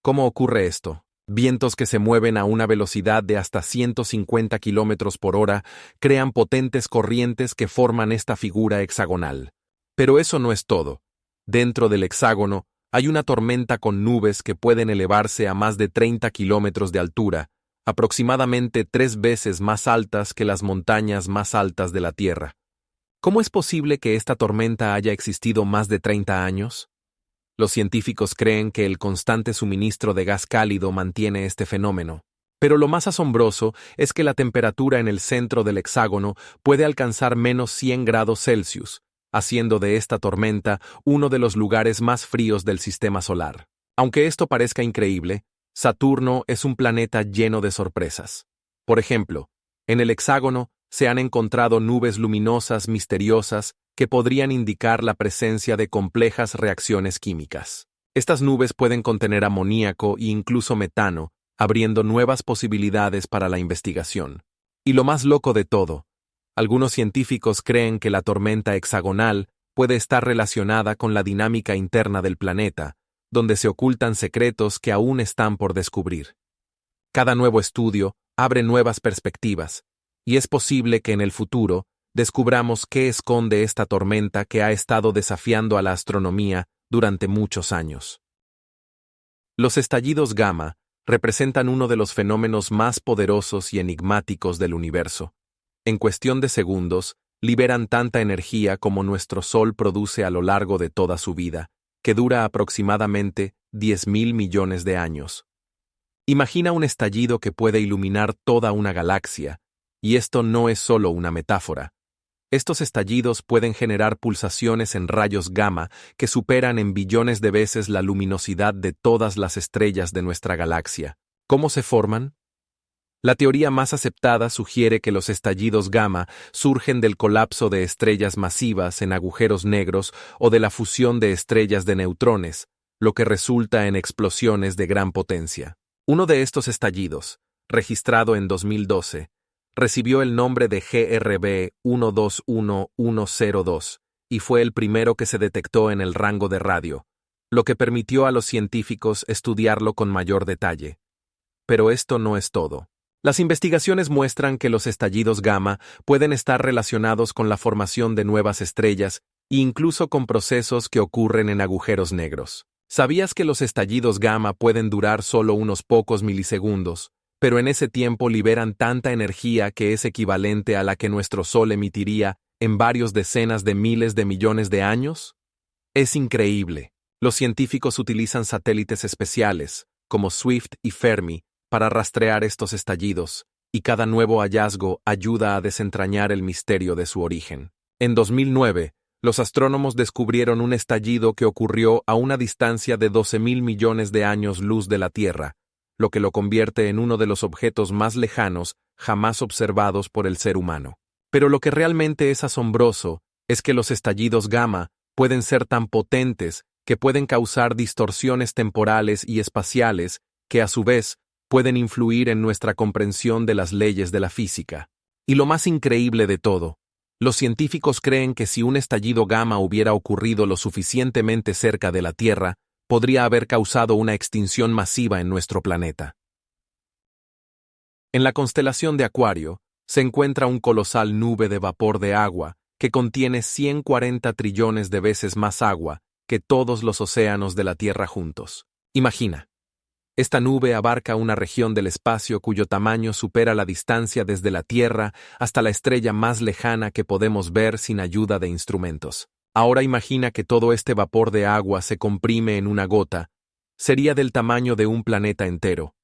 ¿Cómo ocurre esto? Vientos que se mueven a una velocidad de hasta 150 kilómetros por hora crean potentes corrientes que forman esta figura hexagonal. Pero eso no es todo. Dentro del hexágono hay una tormenta con nubes que pueden elevarse a más de 30 kilómetros de altura, aproximadamente 3 veces más altas que las montañas más altas de la Tierra. ¿Cómo es posible que esta tormenta haya existido más de 30 años? Los científicos creen que el constante suministro de gas cálido mantiene este fenómeno. Pero lo más asombroso es que la temperatura en el centro del hexágono puede alcanzar menos 100 grados Celsius, haciendo de esta tormenta uno de los lugares más fríos del sistema solar. Aunque esto parezca increíble, Saturno es un planeta lleno de sorpresas. Por ejemplo, en el hexágono se han encontrado nubes luminosas misteriosas que podrían indicar la presencia de complejas reacciones químicas. Estas nubes pueden contener amoníaco e incluso metano, abriendo nuevas posibilidades para la investigación. Y lo más loco de todo, algunos científicos creen que la tormenta hexagonal puede estar relacionada con la dinámica interna del planeta, donde se ocultan secretos que aún están por descubrir. Cada nuevo estudio abre nuevas perspectivas, y es posible que en el futuro descubramos qué esconde esta tormenta que ha estado desafiando a la astronomía durante muchos años. Los estallidos gamma representan uno de los fenómenos más poderosos y enigmáticos del universo. En cuestión de segundos, liberan tanta energía como nuestro Sol produce a lo largo de toda su vida, que dura aproximadamente 10.000 millones de años. Imagina un estallido que puede iluminar toda una galaxia, y esto no es solo una metáfora. Estos estallidos pueden generar pulsaciones en rayos gamma que superan en billones de veces la luminosidad de todas las estrellas de nuestra galaxia. ¿Cómo se forman? La teoría más aceptada sugiere que los estallidos gamma surgen del colapso de estrellas masivas en agujeros negros o de la fusión de estrellas de neutrones, lo que resulta en explosiones de gran potencia. Uno de estos estallidos, registrado en 2012, recibió el nombre de GRB 121102 y fue el primero que se detectó en el rango de radio, lo que permitió a los científicos estudiarlo con mayor detalle. Pero esto no es todo. Las investigaciones muestran que los estallidos gamma pueden estar relacionados con la formación de nuevas estrellas e incluso con procesos que ocurren en agujeros negros. ¿Sabías que los estallidos gamma pueden durar solo unos pocos milisegundos, pero en ese tiempo liberan tanta energía que es equivalente a la que nuestro Sol emitiría en varios decenas de miles de millones de años? Es increíble. Los científicos utilizan satélites especiales, como Swift y Fermi, para rastrear estos estallidos, y cada nuevo hallazgo ayuda a desentrañar el misterio de su origen. En 2009, los astrónomos descubrieron un estallido que ocurrió a una distancia de 12.000 millones de años luz de la Tierra, lo que lo convierte en uno de los objetos más lejanos jamás observados por el ser humano. Pero lo que realmente es asombroso es que los estallidos gamma pueden ser tan potentes que pueden causar distorsiones temporales y espaciales que, a su vez, pueden influir en nuestra comprensión de las leyes de la física. Y lo más increíble de todo, los científicos creen que si un estallido gamma hubiera ocurrido lo suficientemente cerca de la Tierra, podría haber causado una extinción masiva en nuestro planeta. En la constelación de Acuario, se encuentra un colosal nube de vapor de agua que contiene 140 trillones de veces más agua que todos los océanos de la Tierra juntos. Imagina. Esta nube abarca una región del espacio cuyo tamaño supera la distancia desde la Tierra hasta la estrella más lejana que podemos ver sin ayuda de instrumentos. Ahora imagina que todo este vapor de agua se comprime en una gota. Sería del tamaño de un planeta entero.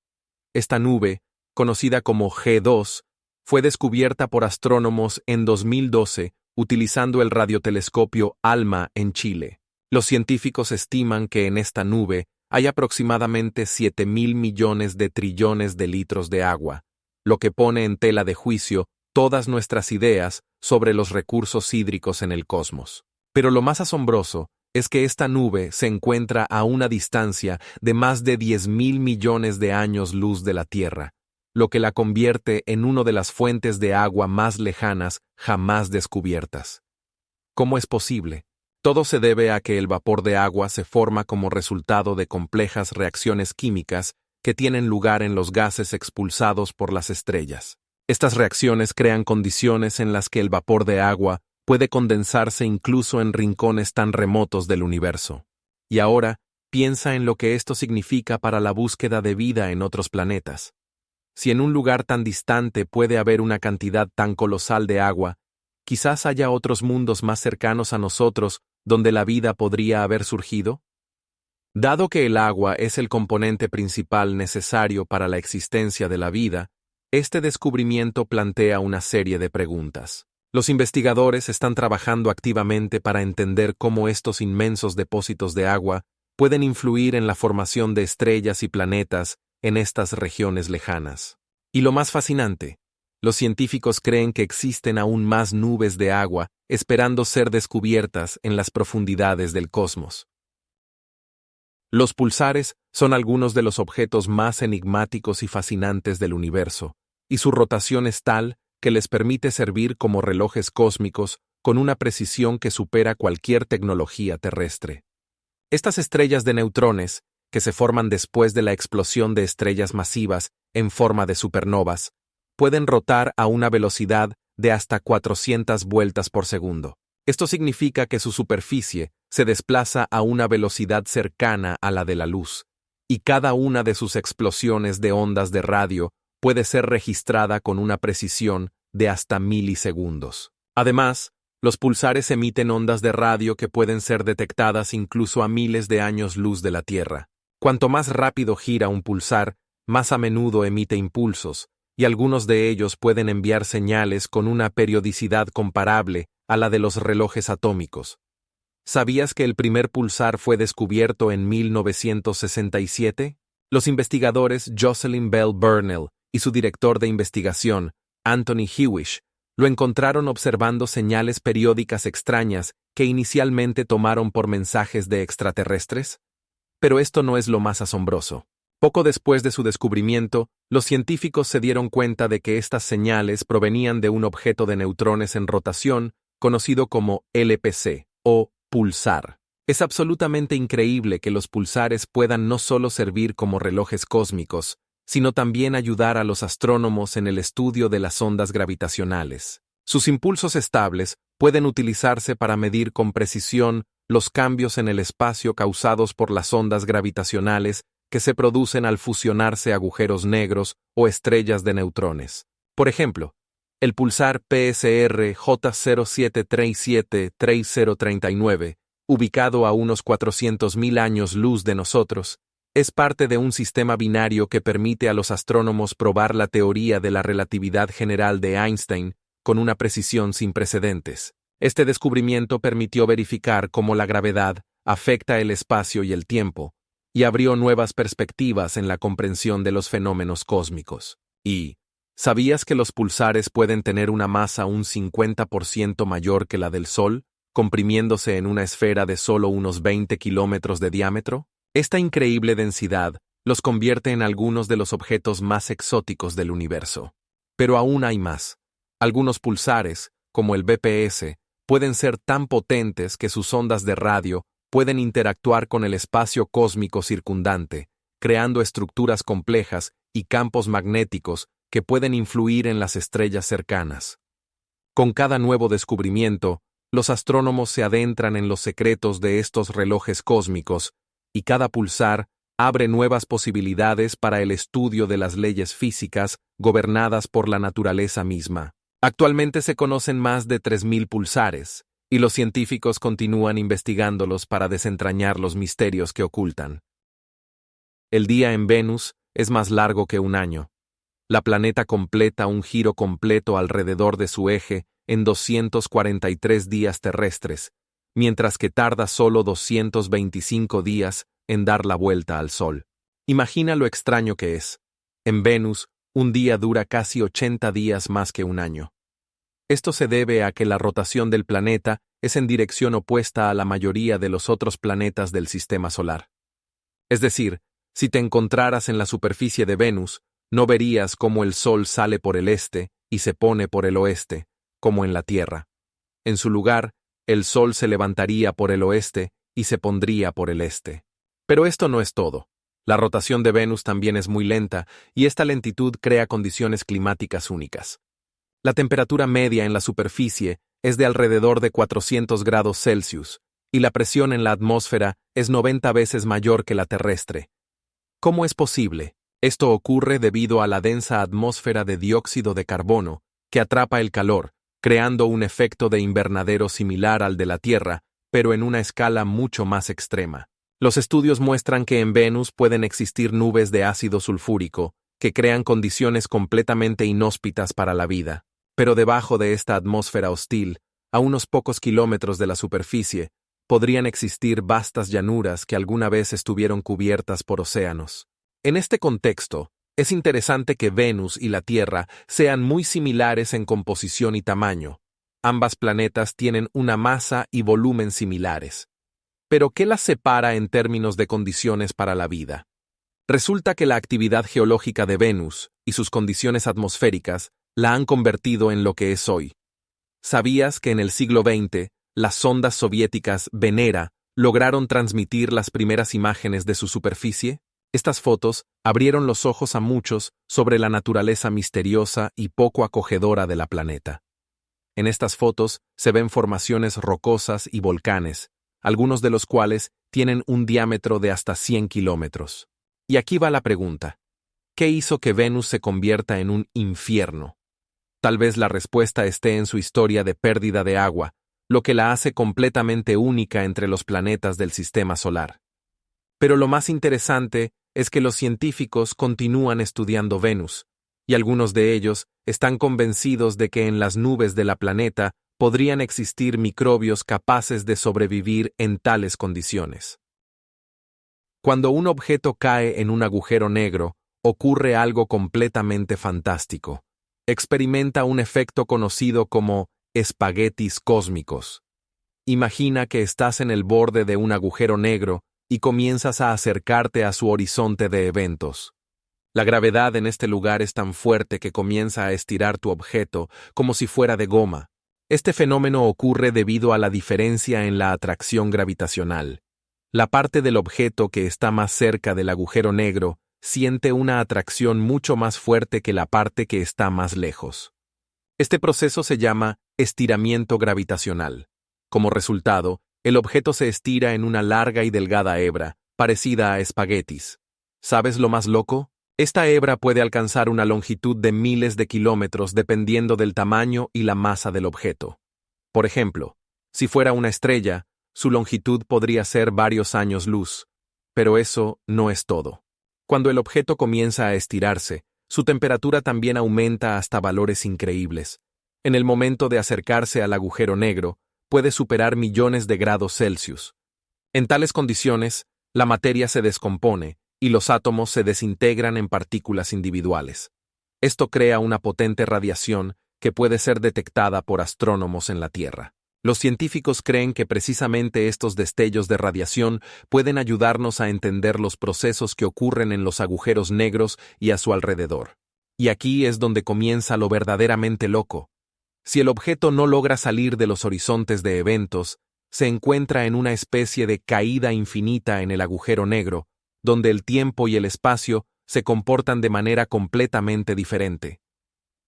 Esta nube, conocida como G2, fue descubierta por astrónomos en 2012 utilizando el radiotelescopio ALMA en Chile. Los científicos estiman que en esta nube hay aproximadamente 7.000 millones de trillones de litros de agua, lo que pone en tela de juicio todas nuestras ideas sobre los recursos hídricos en el cosmos. Pero lo más asombroso es que esta nube se encuentra a una distancia de más de 10.000 millones de años luz de la Tierra, lo que la convierte en una de las fuentes de agua más lejanas jamás descubiertas. ¿Cómo es posible? Todo se debe a que el vapor de agua se forma como resultado de complejas reacciones químicas que tienen lugar en los gases expulsados por las estrellas. Estas reacciones crean condiciones en las que el vapor de agua puede condensarse incluso en rincones tan remotos del universo. Y ahora, piensa en lo que esto significa para la búsqueda de vida en otros planetas. Si en un lugar tan distante puede haber una cantidad tan colosal de agua, quizás haya otros mundos más cercanos a nosotros donde la vida podría haber surgido. Dado que el agua es el componente principal necesario para la existencia de la vida, este descubrimiento plantea una serie de preguntas. Los investigadores están trabajando activamente para entender cómo estos inmensos depósitos de agua pueden influir en la formación de estrellas y planetas en estas regiones lejanas. Y lo más fascinante, los científicos creen que existen aún más nubes de agua esperando ser descubiertas en las profundidades del cosmos. Los pulsares son algunos de los objetos más enigmáticos y fascinantes del universo, y su rotación es tal que les permite servir como relojes cósmicos con una precisión que supera cualquier tecnología terrestre. Estas estrellas de neutrones, que se forman después de la explosión de estrellas masivas en forma de supernovas, pueden rotar a una velocidad de hasta 400 vueltas por segundo. Esto significa que su superficie se desplaza a una velocidad cercana a la de la luz, y cada una de sus explosiones de ondas de radio puede ser registrada con una precisión de hasta milisegundos. Además, los pulsares emiten ondas de radio que pueden ser detectadas incluso a miles de años luz de la Tierra. Cuanto más rápido gira un pulsar, más a menudo emite impulsos, y algunos de ellos pueden enviar señales con una periodicidad comparable a la de los relojes atómicos. ¿Sabías que el primer pulsar fue descubierto en 1967? Los investigadores Jocelyn Bell Burnell y su director de investigación, Anthony Hewish, lo encontraron observando señales periódicas extrañas que inicialmente tomaron por mensajes de extraterrestres. Pero esto no es lo más asombroso. Poco después de su descubrimiento, los científicos se dieron cuenta de que estas señales provenían de un objeto de neutrones en rotación conocido como LPC, o pulsar. Es absolutamente increíble que los pulsares puedan no solo servir como relojes cósmicos, sino también ayudar a los astrónomos en el estudio de las ondas gravitacionales. Sus impulsos estables pueden utilizarse para medir con precisión los cambios en el espacio causados por las ondas gravitacionales que se producen al fusionarse agujeros negros o estrellas de neutrones. Por ejemplo, el pulsar PSR J07373039, ubicado a unos 400.000 años luz de nosotros, es parte de un sistema binario que permite a los astrónomos probar la teoría de la relatividad general de Einstein con una precisión sin precedentes. Este descubrimiento permitió verificar cómo la gravedad afecta el espacio y el tiempo, y abrió nuevas perspectivas en la comprensión de los fenómenos cósmicos. Y, ¿sabías que los pulsares pueden tener una masa un 50% mayor que la del Sol, comprimiéndose en una esfera de solo unos 20 kilómetros de diámetro? Esta increíble densidad los convierte en algunos de los objetos más exóticos del universo. Pero aún hay más. Algunos pulsares, como el BPS, pueden ser tan potentes que sus ondas de radio pueden interactuar con el espacio cósmico circundante, creando estructuras complejas y campos magnéticos que pueden influir en las estrellas cercanas. Con cada nuevo descubrimiento, los astrónomos se adentran en los secretos de estos relojes cósmicos, y cada pulsar abre nuevas posibilidades para el estudio de las leyes físicas gobernadas por la naturaleza misma. Actualmente se conocen más de 3.000 pulsares, y los científicos continúan investigándolos para desentrañar los misterios que ocultan. El día en Venus es más largo que un año. La planeta completa un giro completo alrededor de su eje en 243 días terrestres, mientras que tarda solo 225 días en dar la vuelta al Sol. Imagina lo extraño que es. En Venus, un día dura casi 80 días más que un año. Esto se debe a que la rotación del planeta es en dirección opuesta a la mayoría de los otros planetas del sistema solar. Es decir, si te encontraras en la superficie de Venus, no verías cómo el Sol sale por el este y se pone por el oeste, como en la Tierra. En su lugar, el Sol se levantaría por el oeste y se pondría por el este. Pero esto no es todo. La rotación de Venus también es muy lenta, y esta lentitud crea condiciones climáticas únicas. La temperatura media en la superficie es de alrededor de 400 grados Celsius, y la presión en la atmósfera es 90 veces mayor que la terrestre. ¿Cómo es posible? Esto ocurre debido a la densa atmósfera de dióxido de carbono, que atrapa el calor, creando un efecto de invernadero similar al de la Tierra, pero en una escala mucho más extrema. Los estudios muestran que en Venus pueden existir nubes de ácido sulfúrico, que crean condiciones completamente inhóspitas para la vida. Pero debajo de esta atmósfera hostil, a unos pocos kilómetros de la superficie, podrían existir vastas llanuras que alguna vez estuvieron cubiertas por océanos. En este contexto, es interesante que Venus y la Tierra sean muy similares en composición y tamaño. Ambas planetas tienen una masa y volumen similares. Pero ¿qué las separa en términos de condiciones para la vida? Resulta que la actividad geológica de Venus y sus condiciones atmosféricas la han convertido en lo que es hoy. ¿Sabías que en el siglo XX, las sondas soviéticas Venera ¿Lograron transmitir las primeras imágenes de su superficie? Estas fotos abrieron los ojos a muchos sobre la naturaleza misteriosa y poco acogedora de la planeta. En estas fotos se ven formaciones rocosas y volcanes, algunos de los cuales tienen un diámetro de hasta 100 kilómetros. Y aquí va la pregunta: ¿qué hizo que Venus se convierta en un infierno? Tal vez la respuesta esté en su historia de pérdida de agua, lo que la hace completamente única entre los planetas del sistema solar. Pero lo más interesante es que los científicos continúan estudiando Venus, y algunos de ellos están convencidos de que en las nubes de la planeta podrían existir microbios capaces de sobrevivir en tales condiciones. Cuando un objeto cae en un agujero negro, ocurre algo completamente fantástico. Experimenta un efecto conocido como espaguetis cósmicos. Imagina que estás en el borde de un agujero negro y comienzas a acercarte a su horizonte de eventos. La gravedad en este lugar es tan fuerte que comienza a estirar tu objeto como si fuera de goma. Este fenómeno ocurre debido a la diferencia en la atracción gravitacional. La parte del objeto que está más cerca del agujero negro siente una atracción mucho más fuerte que la parte que está más lejos. Este proceso se llama estiramiento gravitacional. Como resultado, el objeto se estira en una larga y delgada hebra, parecida a espaguetis. ¿Sabes lo más loco? Esta hebra puede alcanzar una longitud de miles de kilómetros dependiendo del tamaño y la masa del objeto. Por ejemplo, si fuera una estrella, su longitud podría ser varios años luz. Pero eso no es todo. Cuando el objeto comienza a estirarse, su temperatura también aumenta hasta valores increíbles. En el momento de acercarse al agujero negro, puede superar millones de grados Celsius. En tales condiciones, la materia se descompone y los átomos se desintegran en partículas individuales. Esto crea una potente radiación que puede ser detectada por astrónomos en la Tierra. Los científicos creen que precisamente estos destellos de radiación pueden ayudarnos a entender los procesos que ocurren en los agujeros negros y a su alrededor. Y aquí es donde comienza lo verdaderamente loco. Si el objeto no logra salir de los horizontes de eventos, se encuentra en una especie de caída infinita en el agujero negro, donde el tiempo y el espacio se comportan de manera completamente diferente.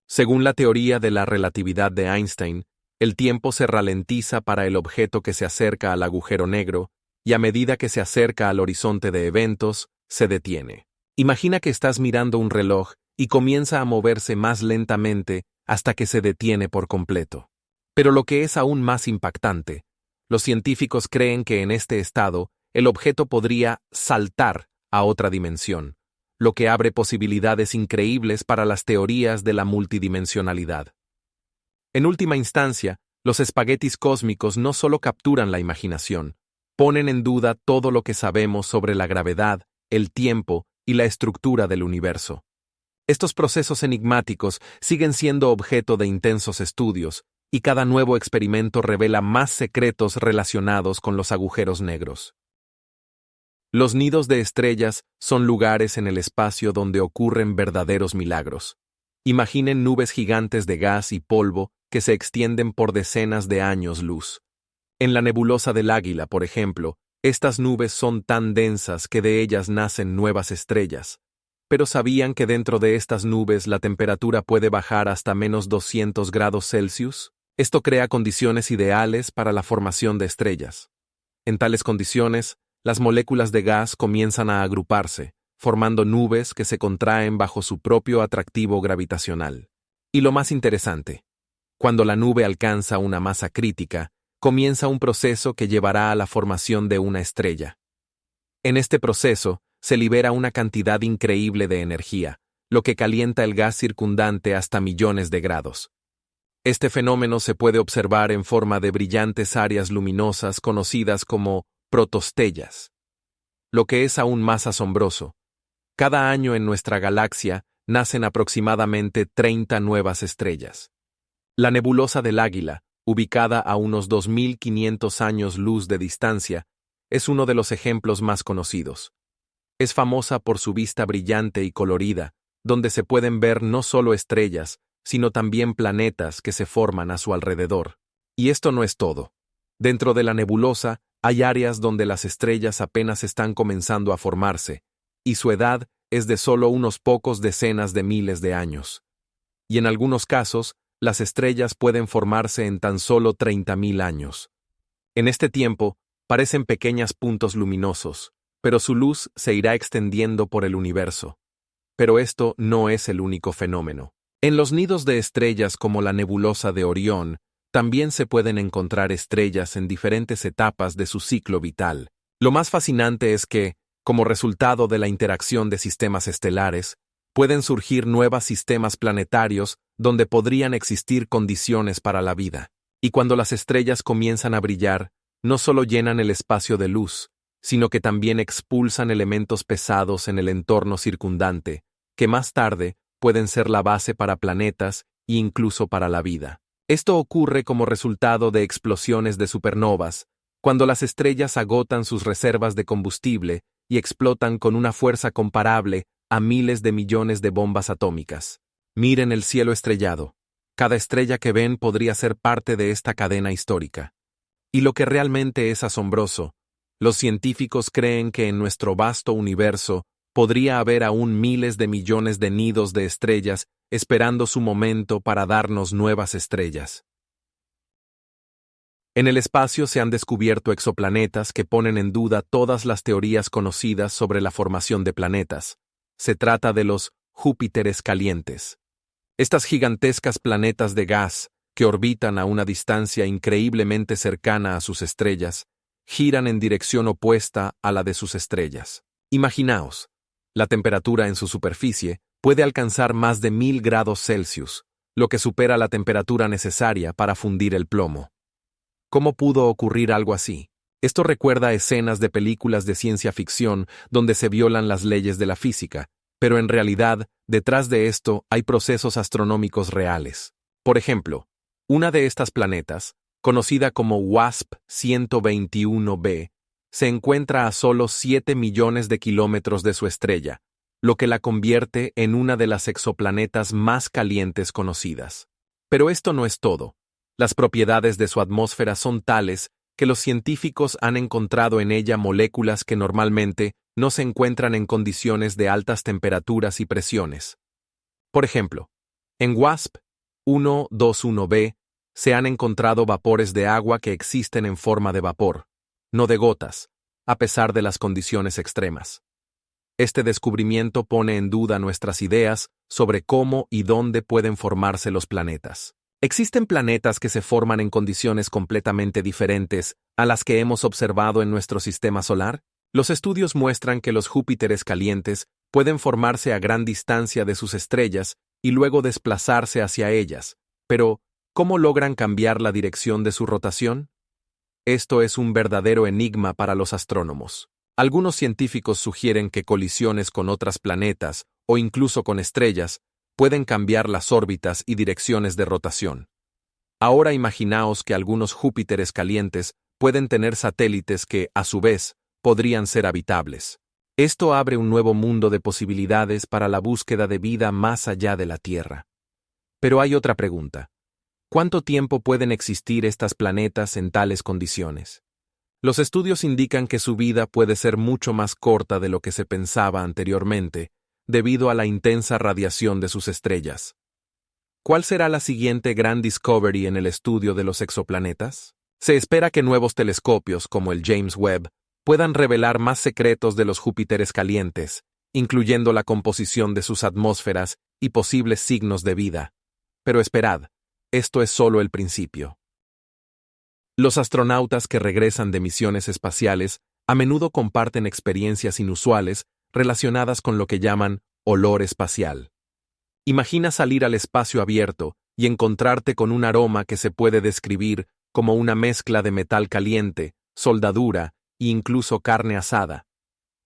Según la teoría de la relatividad de Einstein, el tiempo se ralentiza para el objeto que se acerca al agujero negro, y a medida que se acerca al horizonte de eventos, se detiene. Imagina que estás mirando un reloj y comienza a moverse más lentamente hasta que se detiene por completo. Pero lo que es aún más impactante, los científicos creen que en este estado, el objeto podría saltar a otra dimensión, lo que abre posibilidades increíbles para las teorías de la multidimensionalidad. En última instancia, los espaguetis cósmicos no solo capturan la imaginación, ponen en duda todo lo que sabemos sobre la gravedad, el tiempo y la estructura del universo. Estos procesos enigmáticos siguen siendo objeto de intensos estudios, y cada nuevo experimento revela más secretos relacionados con los agujeros negros. Los nidos de estrellas son lugares en el espacio donde ocurren verdaderos milagros. Imaginen nubes gigantes de gas y polvo que se extienden por decenas de años luz. En la nebulosa del Águila, por ejemplo, estas nubes son tan densas que de ellas nacen nuevas estrellas. Pero ¿sabían que dentro de estas nubes la temperatura puede bajar hasta menos 200 grados Celsius? Esto crea condiciones ideales para la formación de estrellas. En tales condiciones, las moléculas de gas comienzan a agruparse, formando nubes que se contraen bajo su propio atractivo gravitacional. Y lo más interesante, cuando la nube alcanza una masa crítica, comienza un proceso que llevará a la formación de una estrella. En este proceso, se libera una cantidad increíble de energía, lo que calienta el gas circundante hasta millones de grados. Este fenómeno se puede observar en forma de brillantes áreas luminosas conocidas como protostellas. Lo que es aún más asombroso, cada año en nuestra galaxia nacen aproximadamente 30 nuevas estrellas. La nebulosa del Águila, ubicada a unos 2500 años luz de distancia, es uno de los ejemplos más conocidos. Es famosa por su vista brillante y colorida, donde se pueden ver no solo estrellas, sino también planetas que se forman a su alrededor. Y esto no es todo. Dentro de la nebulosa Hay áreas donde las estrellas apenas están comenzando a formarse, y su edad es de solo unos pocos decenas de miles de años. Y en algunos casos, las estrellas pueden formarse en tan solo 30.000 años. En este tiempo, parecen pequeños puntos luminosos, pero su luz se irá extendiendo por el universo. Pero esto no es el único fenómeno. En los nidos de estrellas como la nebulosa de Orión, también se pueden encontrar estrellas en diferentes etapas de su ciclo vital. Lo más fascinante es que, como resultado de la interacción de sistemas estelares, pueden surgir nuevos sistemas planetarios donde podrían existir condiciones para la vida. Y cuando las estrellas comienzan a brillar, no solo llenan el espacio de luz, sino que también expulsan elementos pesados en el entorno circundante, que más tarde pueden ser la base para planetas e incluso para la vida. Esto ocurre como resultado de explosiones de supernovas, cuando las estrellas agotan sus reservas de combustible y explotan con una fuerza comparable a miles de millones de bombas atómicas. Miren el cielo estrellado. Cada estrella que ven podría ser parte de esta cadena histórica. Y lo que realmente es asombroso, los científicos creen que en nuestro vasto universo podría haber aún miles de millones de nidos de estrellas esperando su momento para darnos nuevas estrellas. En el espacio se han descubierto exoplanetas que ponen en duda todas las teorías conocidas sobre la formación de planetas. Se trata de los Júpiteres calientes. Estas gigantescas planetas de gas, que orbitan a una distancia increíblemente cercana a sus estrellas, giran en dirección opuesta a la de sus estrellas. Imaginaos, la temperatura en su superficie puede alcanzar más de 1000 grados Celsius, lo que supera la temperatura necesaria para fundir el plomo. ¿Cómo pudo ocurrir algo así? Esto recuerda escenas de películas de ciencia ficción donde se violan las leyes de la física, pero en realidad, detrás de esto hay procesos astronómicos reales. Por ejemplo, una de estas planetas, conocida como WASP-121b, se encuentra a solo 7 millones de kilómetros de su estrella, lo que la convierte en una de las exoplanetas más calientes conocidas. Pero esto no es todo. Las propiedades de su atmósfera son tales que los científicos han encontrado en ella moléculas que normalmente no se encuentran en condiciones de altas temperaturas y presiones. Por ejemplo, en WASP-121b se han encontrado vapores de agua que existen en forma de vapor, no de gotas, a pesar de las condiciones extremas. Este descubrimiento pone en duda nuestras ideas sobre cómo y dónde pueden formarse los planetas. ¿Existen planetas que se forman en condiciones completamente diferentes a las que hemos observado en nuestro sistema solar? Los estudios muestran que los Júpiteres calientes pueden formarse a gran distancia de sus estrellas y luego desplazarse hacia ellas, pero ¿cómo logran cambiar la dirección de su rotación? Esto es un verdadero enigma para los astrónomos. Algunos científicos sugieren que colisiones con otros planetas, o incluso con estrellas, pueden cambiar las órbitas y direcciones de rotación. Ahora imaginaos que algunos Júpiteres calientes pueden tener satélites que, a su vez, podrían ser habitables. Esto abre un nuevo mundo de posibilidades para la búsqueda de vida más allá de la Tierra. Pero hay otra pregunta. ¿Cuánto tiempo pueden existir estos planetas en tales condiciones? Los estudios indican que su vida puede ser mucho más corta de lo que se pensaba anteriormente, debido a la intensa radiación de sus estrellas. ¿Cuál será la siguiente gran discovery en el estudio de los exoplanetas? Se espera que nuevos telescopios, como el James Webb, puedan revelar más secretos de los Júpiteres calientes, incluyendo la composición de sus atmósferas y posibles signos de vida. Pero esperad, esto es solo el principio. Los astronautas que regresan de misiones espaciales a menudo comparten experiencias inusuales relacionadas con lo que llaman olor espacial. Imagina salir al espacio abierto y encontrarte con un aroma que se puede describir como una mezcla de metal caliente, soldadura e incluso carne asada.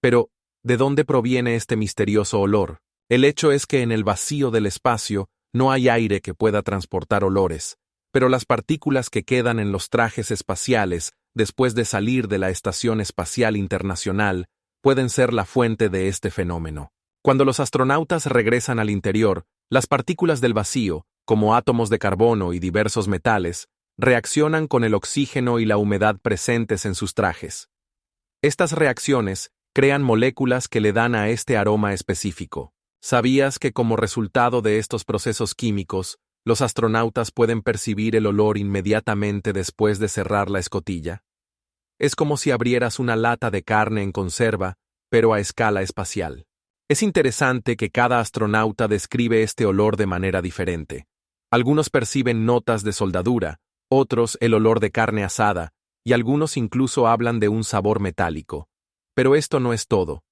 Pero, ¿de dónde proviene este misterioso olor? El hecho es que en el vacío del espacio no hay aire que pueda transportar olores, pero las partículas que quedan en los trajes espaciales después de salir de la Estación Espacial Internacional pueden ser la fuente de este fenómeno. Cuando los astronautas regresan al interior, las partículas del vacío, como átomos de carbono y diversos metales, reaccionan con el oxígeno y la humedad presentes en sus trajes. Estas reacciones crean moléculas que le dan a este aroma específico. ¿Sabías que como resultado de estos procesos químicos, los astronautas pueden percibir el olor inmediatamente después de cerrar la escotilla? Es como si abrieras una lata de carne en conserva, pero a escala espacial. Es interesante que cada astronauta describe este olor de manera diferente. Algunos perciben notas de soldadura, otros el olor de carne asada, y algunos incluso hablan de un sabor metálico. Pero esto no es todo.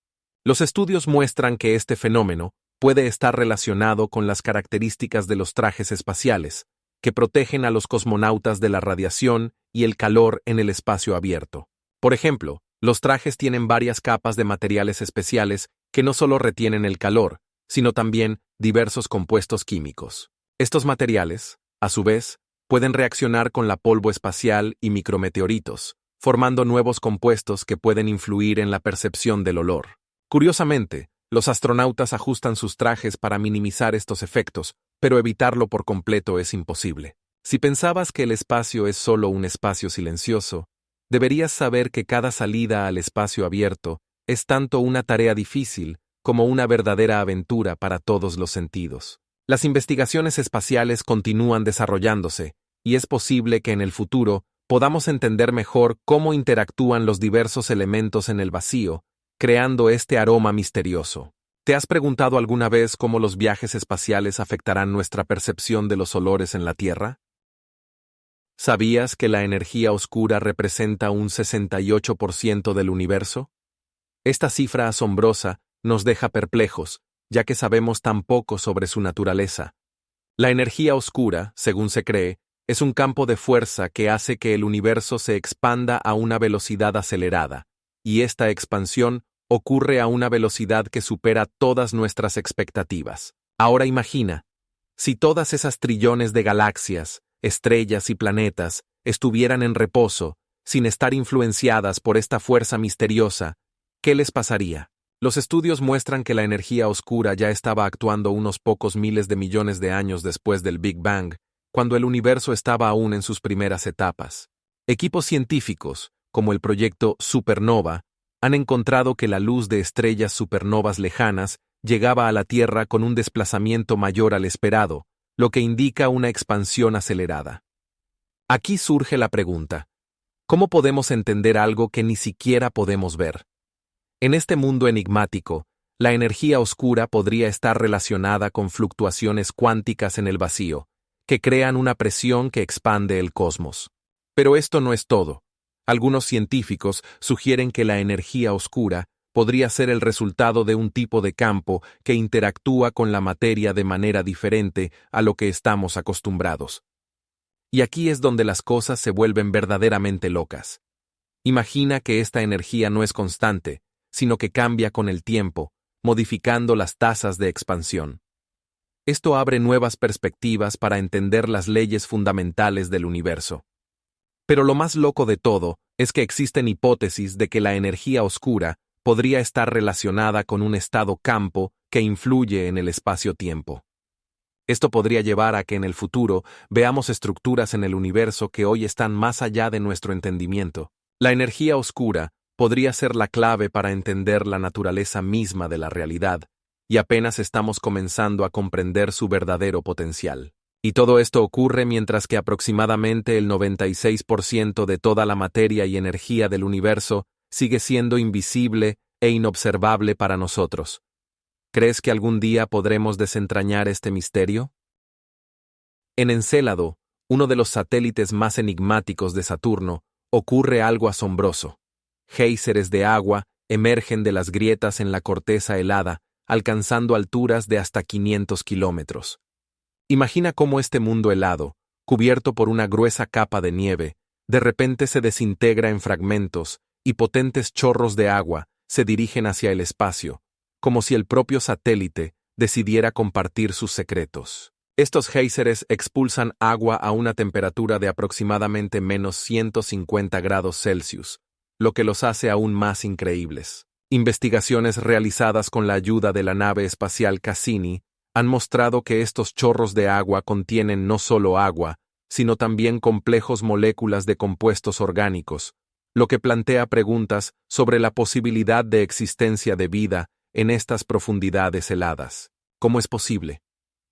Los estudios muestran que este fenómeno puede estar relacionado con las características de los trajes espaciales, que protegen a los cosmonautas de la radiación y el calor en el espacio abierto. Por ejemplo, los trajes tienen varias capas de materiales especiales que no solo retienen el calor, sino también diversos compuestos químicos. Estos materiales, a su vez, pueden reaccionar con la polvo espacial y micrometeoritos, formando nuevos compuestos que pueden influir en la percepción del olor. Curiosamente, los astronautas ajustan sus trajes para minimizar estos efectos, pero evitarlo por completo es imposible. Si pensabas que el espacio es solo un espacio silencioso, deberías saber que cada salida al espacio abierto es tanto una tarea difícil como una verdadera aventura para todos los sentidos. Las investigaciones espaciales continúan desarrollándose, y es posible que en el futuro podamos entender mejor cómo interactúan los diversos elementos en el vacío, creando este aroma misterioso. ¿Te has preguntado alguna vez cómo los viajes espaciales afectarán nuestra percepción de los olores en la Tierra? ¿Sabías que la energía oscura representa un 68% del universo? Esta cifra asombrosa nos deja perplejos, ya que sabemos tan poco sobre su naturaleza. La energía oscura, según se cree, es un campo de fuerza que hace que el universo se expanda a una velocidad acelerada, y esta expansión ocurre a una velocidad que supera todas nuestras expectativas. Ahora imagina, si todas esas trillones de galaxias, estrellas y planetas estuvieran en reposo, sin estar influenciadas por esta fuerza misteriosa, ¿qué les pasaría? Los estudios muestran que la energía oscura ya estaba actuando unos pocos miles de millones de años después del Big Bang, cuando el universo estaba aún en sus primeras etapas. Equipos científicos, como el proyecto Supernova, han encontrado que la luz de estrellas supernovas lejanas llegaba a la Tierra con un desplazamiento mayor al esperado, lo que indica una expansión acelerada. Aquí surge la pregunta: ¿cómo podemos entender algo que ni siquiera podemos ver? En este mundo enigmático, la energía oscura podría estar relacionada con fluctuaciones cuánticas en el vacío, que crean una presión que expande el cosmos. Pero esto no es todo. Algunos científicos sugieren que la energía oscura podría ser el resultado de un tipo de campo que interactúa con la materia de manera diferente a lo que estamos acostumbrados. Y aquí es donde las cosas se vuelven verdaderamente locas. Imagina que esta energía no es constante, sino que cambia con el tiempo, modificando las tasas de expansión. Esto abre nuevas perspectivas para entender las leyes fundamentales del universo. Pero lo más loco de todo es que existen hipótesis de que la energía oscura podría estar relacionada con un estado campo que influye en el espacio-tiempo. Esto podría llevar a que en el futuro veamos estructuras en el universo que hoy están más allá de nuestro entendimiento. La energía oscura podría ser la clave para entender la naturaleza misma de la realidad, y apenas estamos comenzando a comprender su verdadero potencial. Y todo esto ocurre mientras que aproximadamente el 96% de toda la materia y energía del universo sigue siendo invisible e inobservable para nosotros. ¿Crees que algún día podremos desentrañar este misterio? En Encélado, uno de los satélites más enigmáticos de Saturno, ocurre algo asombroso. Géiseres de agua emergen de las grietas en la corteza helada, alcanzando alturas de hasta 500 kilómetros. Imagina cómo este mundo helado, cubierto por una gruesa capa de nieve, de repente se desintegra en fragmentos y potentes chorros de agua se dirigen hacia el espacio, como si el propio satélite decidiera compartir sus secretos. Estos géiseres expulsan agua a una temperatura de aproximadamente menos 150 grados Celsius, lo que los hace aún más increíbles. Investigaciones realizadas con la ayuda de la nave espacial Cassini han mostrado que estos chorros de agua contienen no solo agua, sino también complejos moléculas de compuestos orgánicos, lo que plantea preguntas sobre la posibilidad de existencia de vida en estas profundidades heladas. ¿Cómo es posible?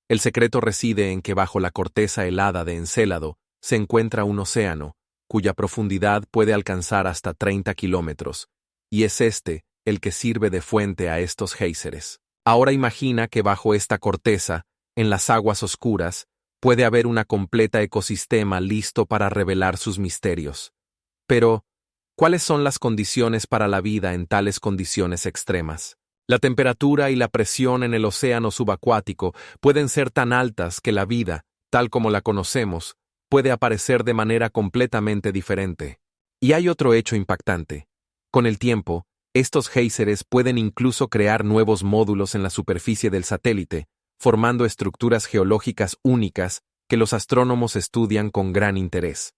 El secreto reside en que bajo la corteza helada de Encélado se encuentra un océano, cuya profundidad puede alcanzar hasta 30 kilómetros, y es este el que sirve de fuente a estos géiseres. Ahora imagina que bajo esta corteza, en las aguas oscuras, puede haber una completa ecosistema listo para revelar sus misterios. Pero, ¿cuáles son las condiciones para la vida en tales condiciones extremas? La temperatura y la presión en el océano subacuático pueden ser tan altas que la vida, tal como la conocemos, puede aparecer de manera completamente diferente. Y hay otro hecho impactante. Con el tiempo, estos géiseres pueden incluso crear nuevos módulos en la superficie del satélite, formando estructuras geológicas únicas que los astrónomos estudian con gran interés.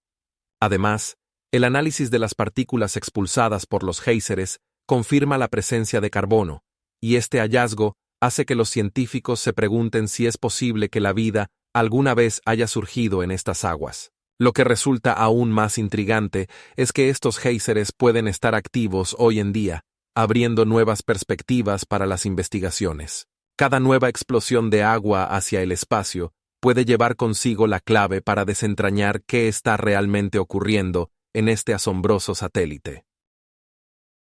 Además, el análisis de las partículas expulsadas por los géiseres confirma la presencia de carbono, y este hallazgo hace que los científicos se pregunten si es posible que la vida alguna vez haya surgido en estas aguas. Lo que resulta aún más intrigante es que estos géiseres pueden estar activos hoy en día, abriendo nuevas perspectivas para las investigaciones. Cada nueva explosión de agua hacia el espacio puede llevar consigo la clave para desentrañar qué está realmente ocurriendo en este asombroso satélite.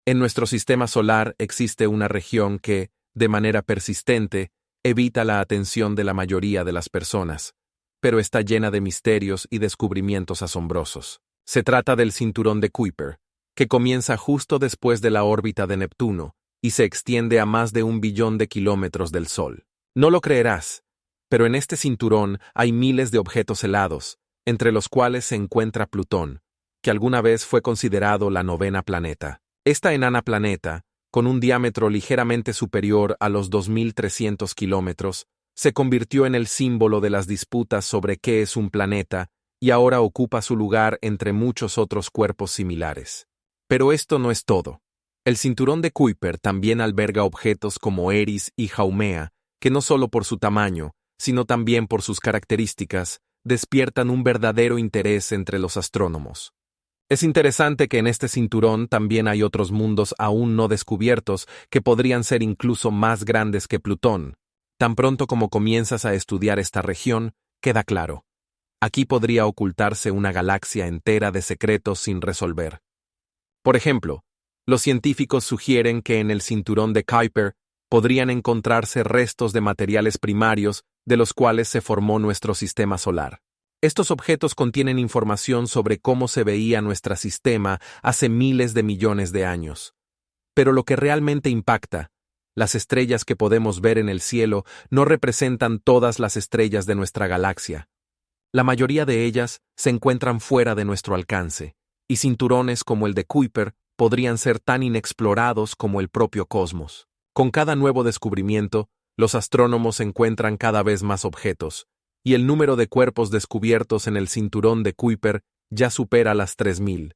En nuestro sistema solar existe una región que, de manera persistente, evita la atención de la mayoría de las personas, pero está llena de misterios y descubrimientos asombrosos. Se trata del cinturón de Kuiper, que comienza justo después de la órbita de Neptuno y se extiende a más de 1 billón de kilómetros del Sol. No lo creerás, pero en este cinturón hay miles de objetos helados, entre los cuales se encuentra Plutón, que alguna vez fue considerado la 9º planeta. Esta enana planeta, con un diámetro ligeramente superior a los 2.300 kilómetros, se convirtió en el símbolo de las disputas sobre qué es un planeta y ahora ocupa su lugar entre muchos otros cuerpos similares. Pero esto no es todo. El cinturón de Kuiper también alberga objetos como Eris y Haumea, que no solo por su tamaño, sino también por sus características, despiertan un verdadero interés entre los astrónomos. Es interesante que en este cinturón también hay otros mundos aún no descubiertos que podrían ser incluso más grandes que Plutón. Tan pronto como comienzas a estudiar esta región, queda claro. Aquí podría ocultarse una galaxia entera de secretos sin resolver. Por ejemplo, los científicos sugieren que en el cinturón de Kuiper podrían encontrarse restos de materiales primarios de los cuales se formó nuestro sistema solar. Estos objetos contienen información sobre cómo se veía nuestro sistema hace miles de millones de años. Pero lo que realmente impacta, las estrellas que podemos ver en el cielo no representan todas las estrellas de nuestra galaxia. La mayoría de ellas se encuentran fuera de nuestro alcance, y cinturones como el de Kuiper podrían ser tan inexplorados como el propio cosmos. Con cada nuevo descubrimiento, los astrónomos encuentran cada vez más objetos, y el número de cuerpos descubiertos en el cinturón de Kuiper ya supera las 3.000.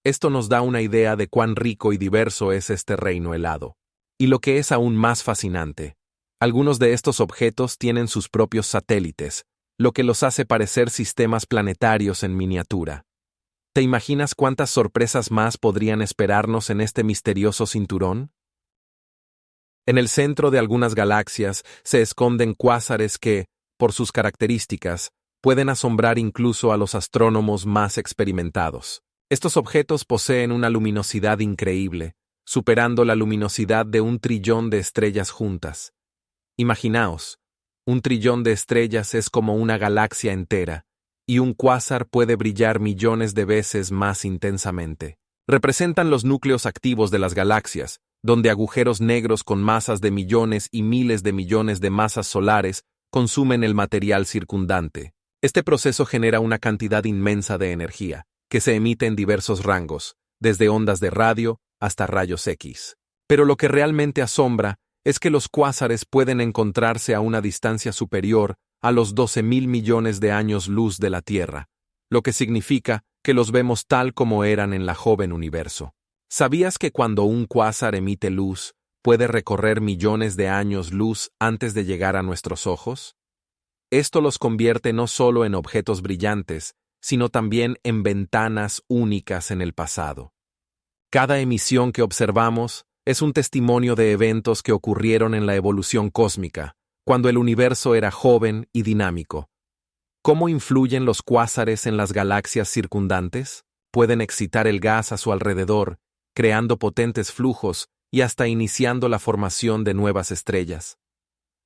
Esto nos da una idea de cuán rico y diverso es este reino helado. Y lo que es aún más fascinante, algunos de estos objetos tienen sus propios satélites, lo que los hace parecer sistemas planetarios en miniatura. ¿Te imaginas cuántas sorpresas más podrían esperarnos en este misterioso cinturón? En el centro de algunas galaxias se esconden cuásares que, por sus características, pueden asombrar incluso a los astrónomos más experimentados. Estos objetos poseen una luminosidad increíble, superando la luminosidad de 1 trillón de estrellas juntas. Imaginaos, 1 trillón de estrellas es como una galaxia entera, y un cuásar puede brillar millones de veces más intensamente. Representan los núcleos activos de las galaxias, donde agujeros negros con masas de millones y miles de millones de masas solares consumen el material circundante. Este proceso genera una cantidad inmensa de energía, que se emite en diversos rangos, desde ondas de radio hasta rayos X. Pero lo que realmente asombra es que los cuásares pueden encontrarse a una distancia superior a los 12.000 millones de años luz de la Tierra, lo que significa que los vemos tal como eran en la joven universo. ¿Sabías que cuando un cuásar emite luz, puede recorrer millones de años luz antes de llegar a nuestros ojos? Esto los convierte no solo en objetos brillantes, sino también en ventanas únicas en el pasado. Cada emisión que observamos es un testimonio de eventos que ocurrieron en la evolución cósmica, cuando el universo era joven y dinámico. ¿Cómo influyen los cuásares en las galaxias circundantes? Pueden excitar el gas a su alrededor, creando potentes flujos y hasta iniciando la formación de nuevas estrellas.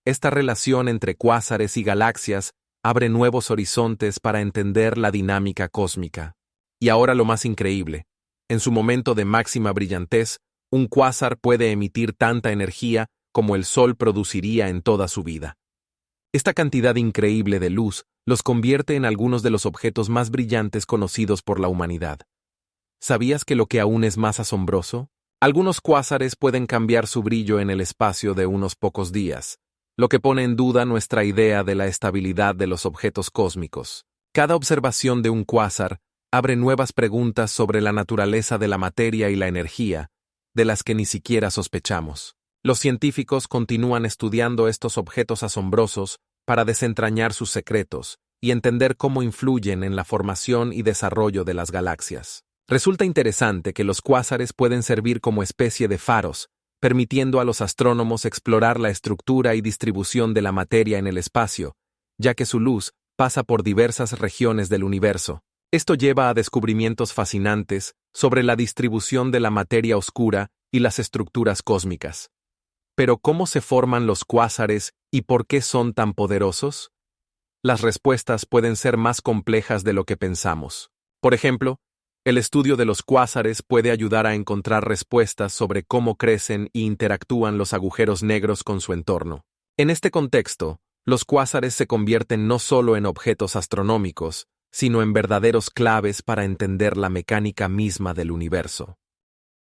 Esta relación entre cuásares y galaxias abre nuevos horizontes para entender la dinámica cósmica. Y ahora lo más increíble, en su momento de máxima brillantez, un cuásar puede emitir tanta energía como el Sol produciría en toda su vida. Esta cantidad increíble de luz los convierte en algunos de los objetos más brillantes conocidos por la humanidad. ¿Sabías que lo que aún es más asombroso? Algunos cuásares pueden cambiar su brillo en el espacio de unos pocos días, lo que pone en duda nuestra idea de la estabilidad de los objetos cósmicos. Cada observación de un cuásar abre nuevas preguntas sobre la naturaleza de la materia y la energía, de las que ni siquiera sospechamos. Los científicos continúan estudiando estos objetos asombrosos para desentrañar sus secretos y entender cómo influyen en la formación y desarrollo de las galaxias. Resulta interesante que los cuásares pueden servir como especie de faros, permitiendo a los astrónomos explorar la estructura y distribución de la materia en el espacio, ya que su luz pasa por diversas regiones del universo. Esto lleva a descubrimientos fascinantes sobre la distribución de la materia oscura y las estructuras cósmicas. Pero ¿cómo se forman los cuásares y por qué son tan poderosos? Las respuestas pueden ser más complejas de lo que pensamos. Por ejemplo, el estudio de los cuásares puede ayudar a encontrar respuestas sobre cómo crecen y interactúan los agujeros negros con su entorno. En este contexto, los cuásares se convierten no solo en objetos astronómicos, sino en verdaderos claves para entender la mecánica misma del universo.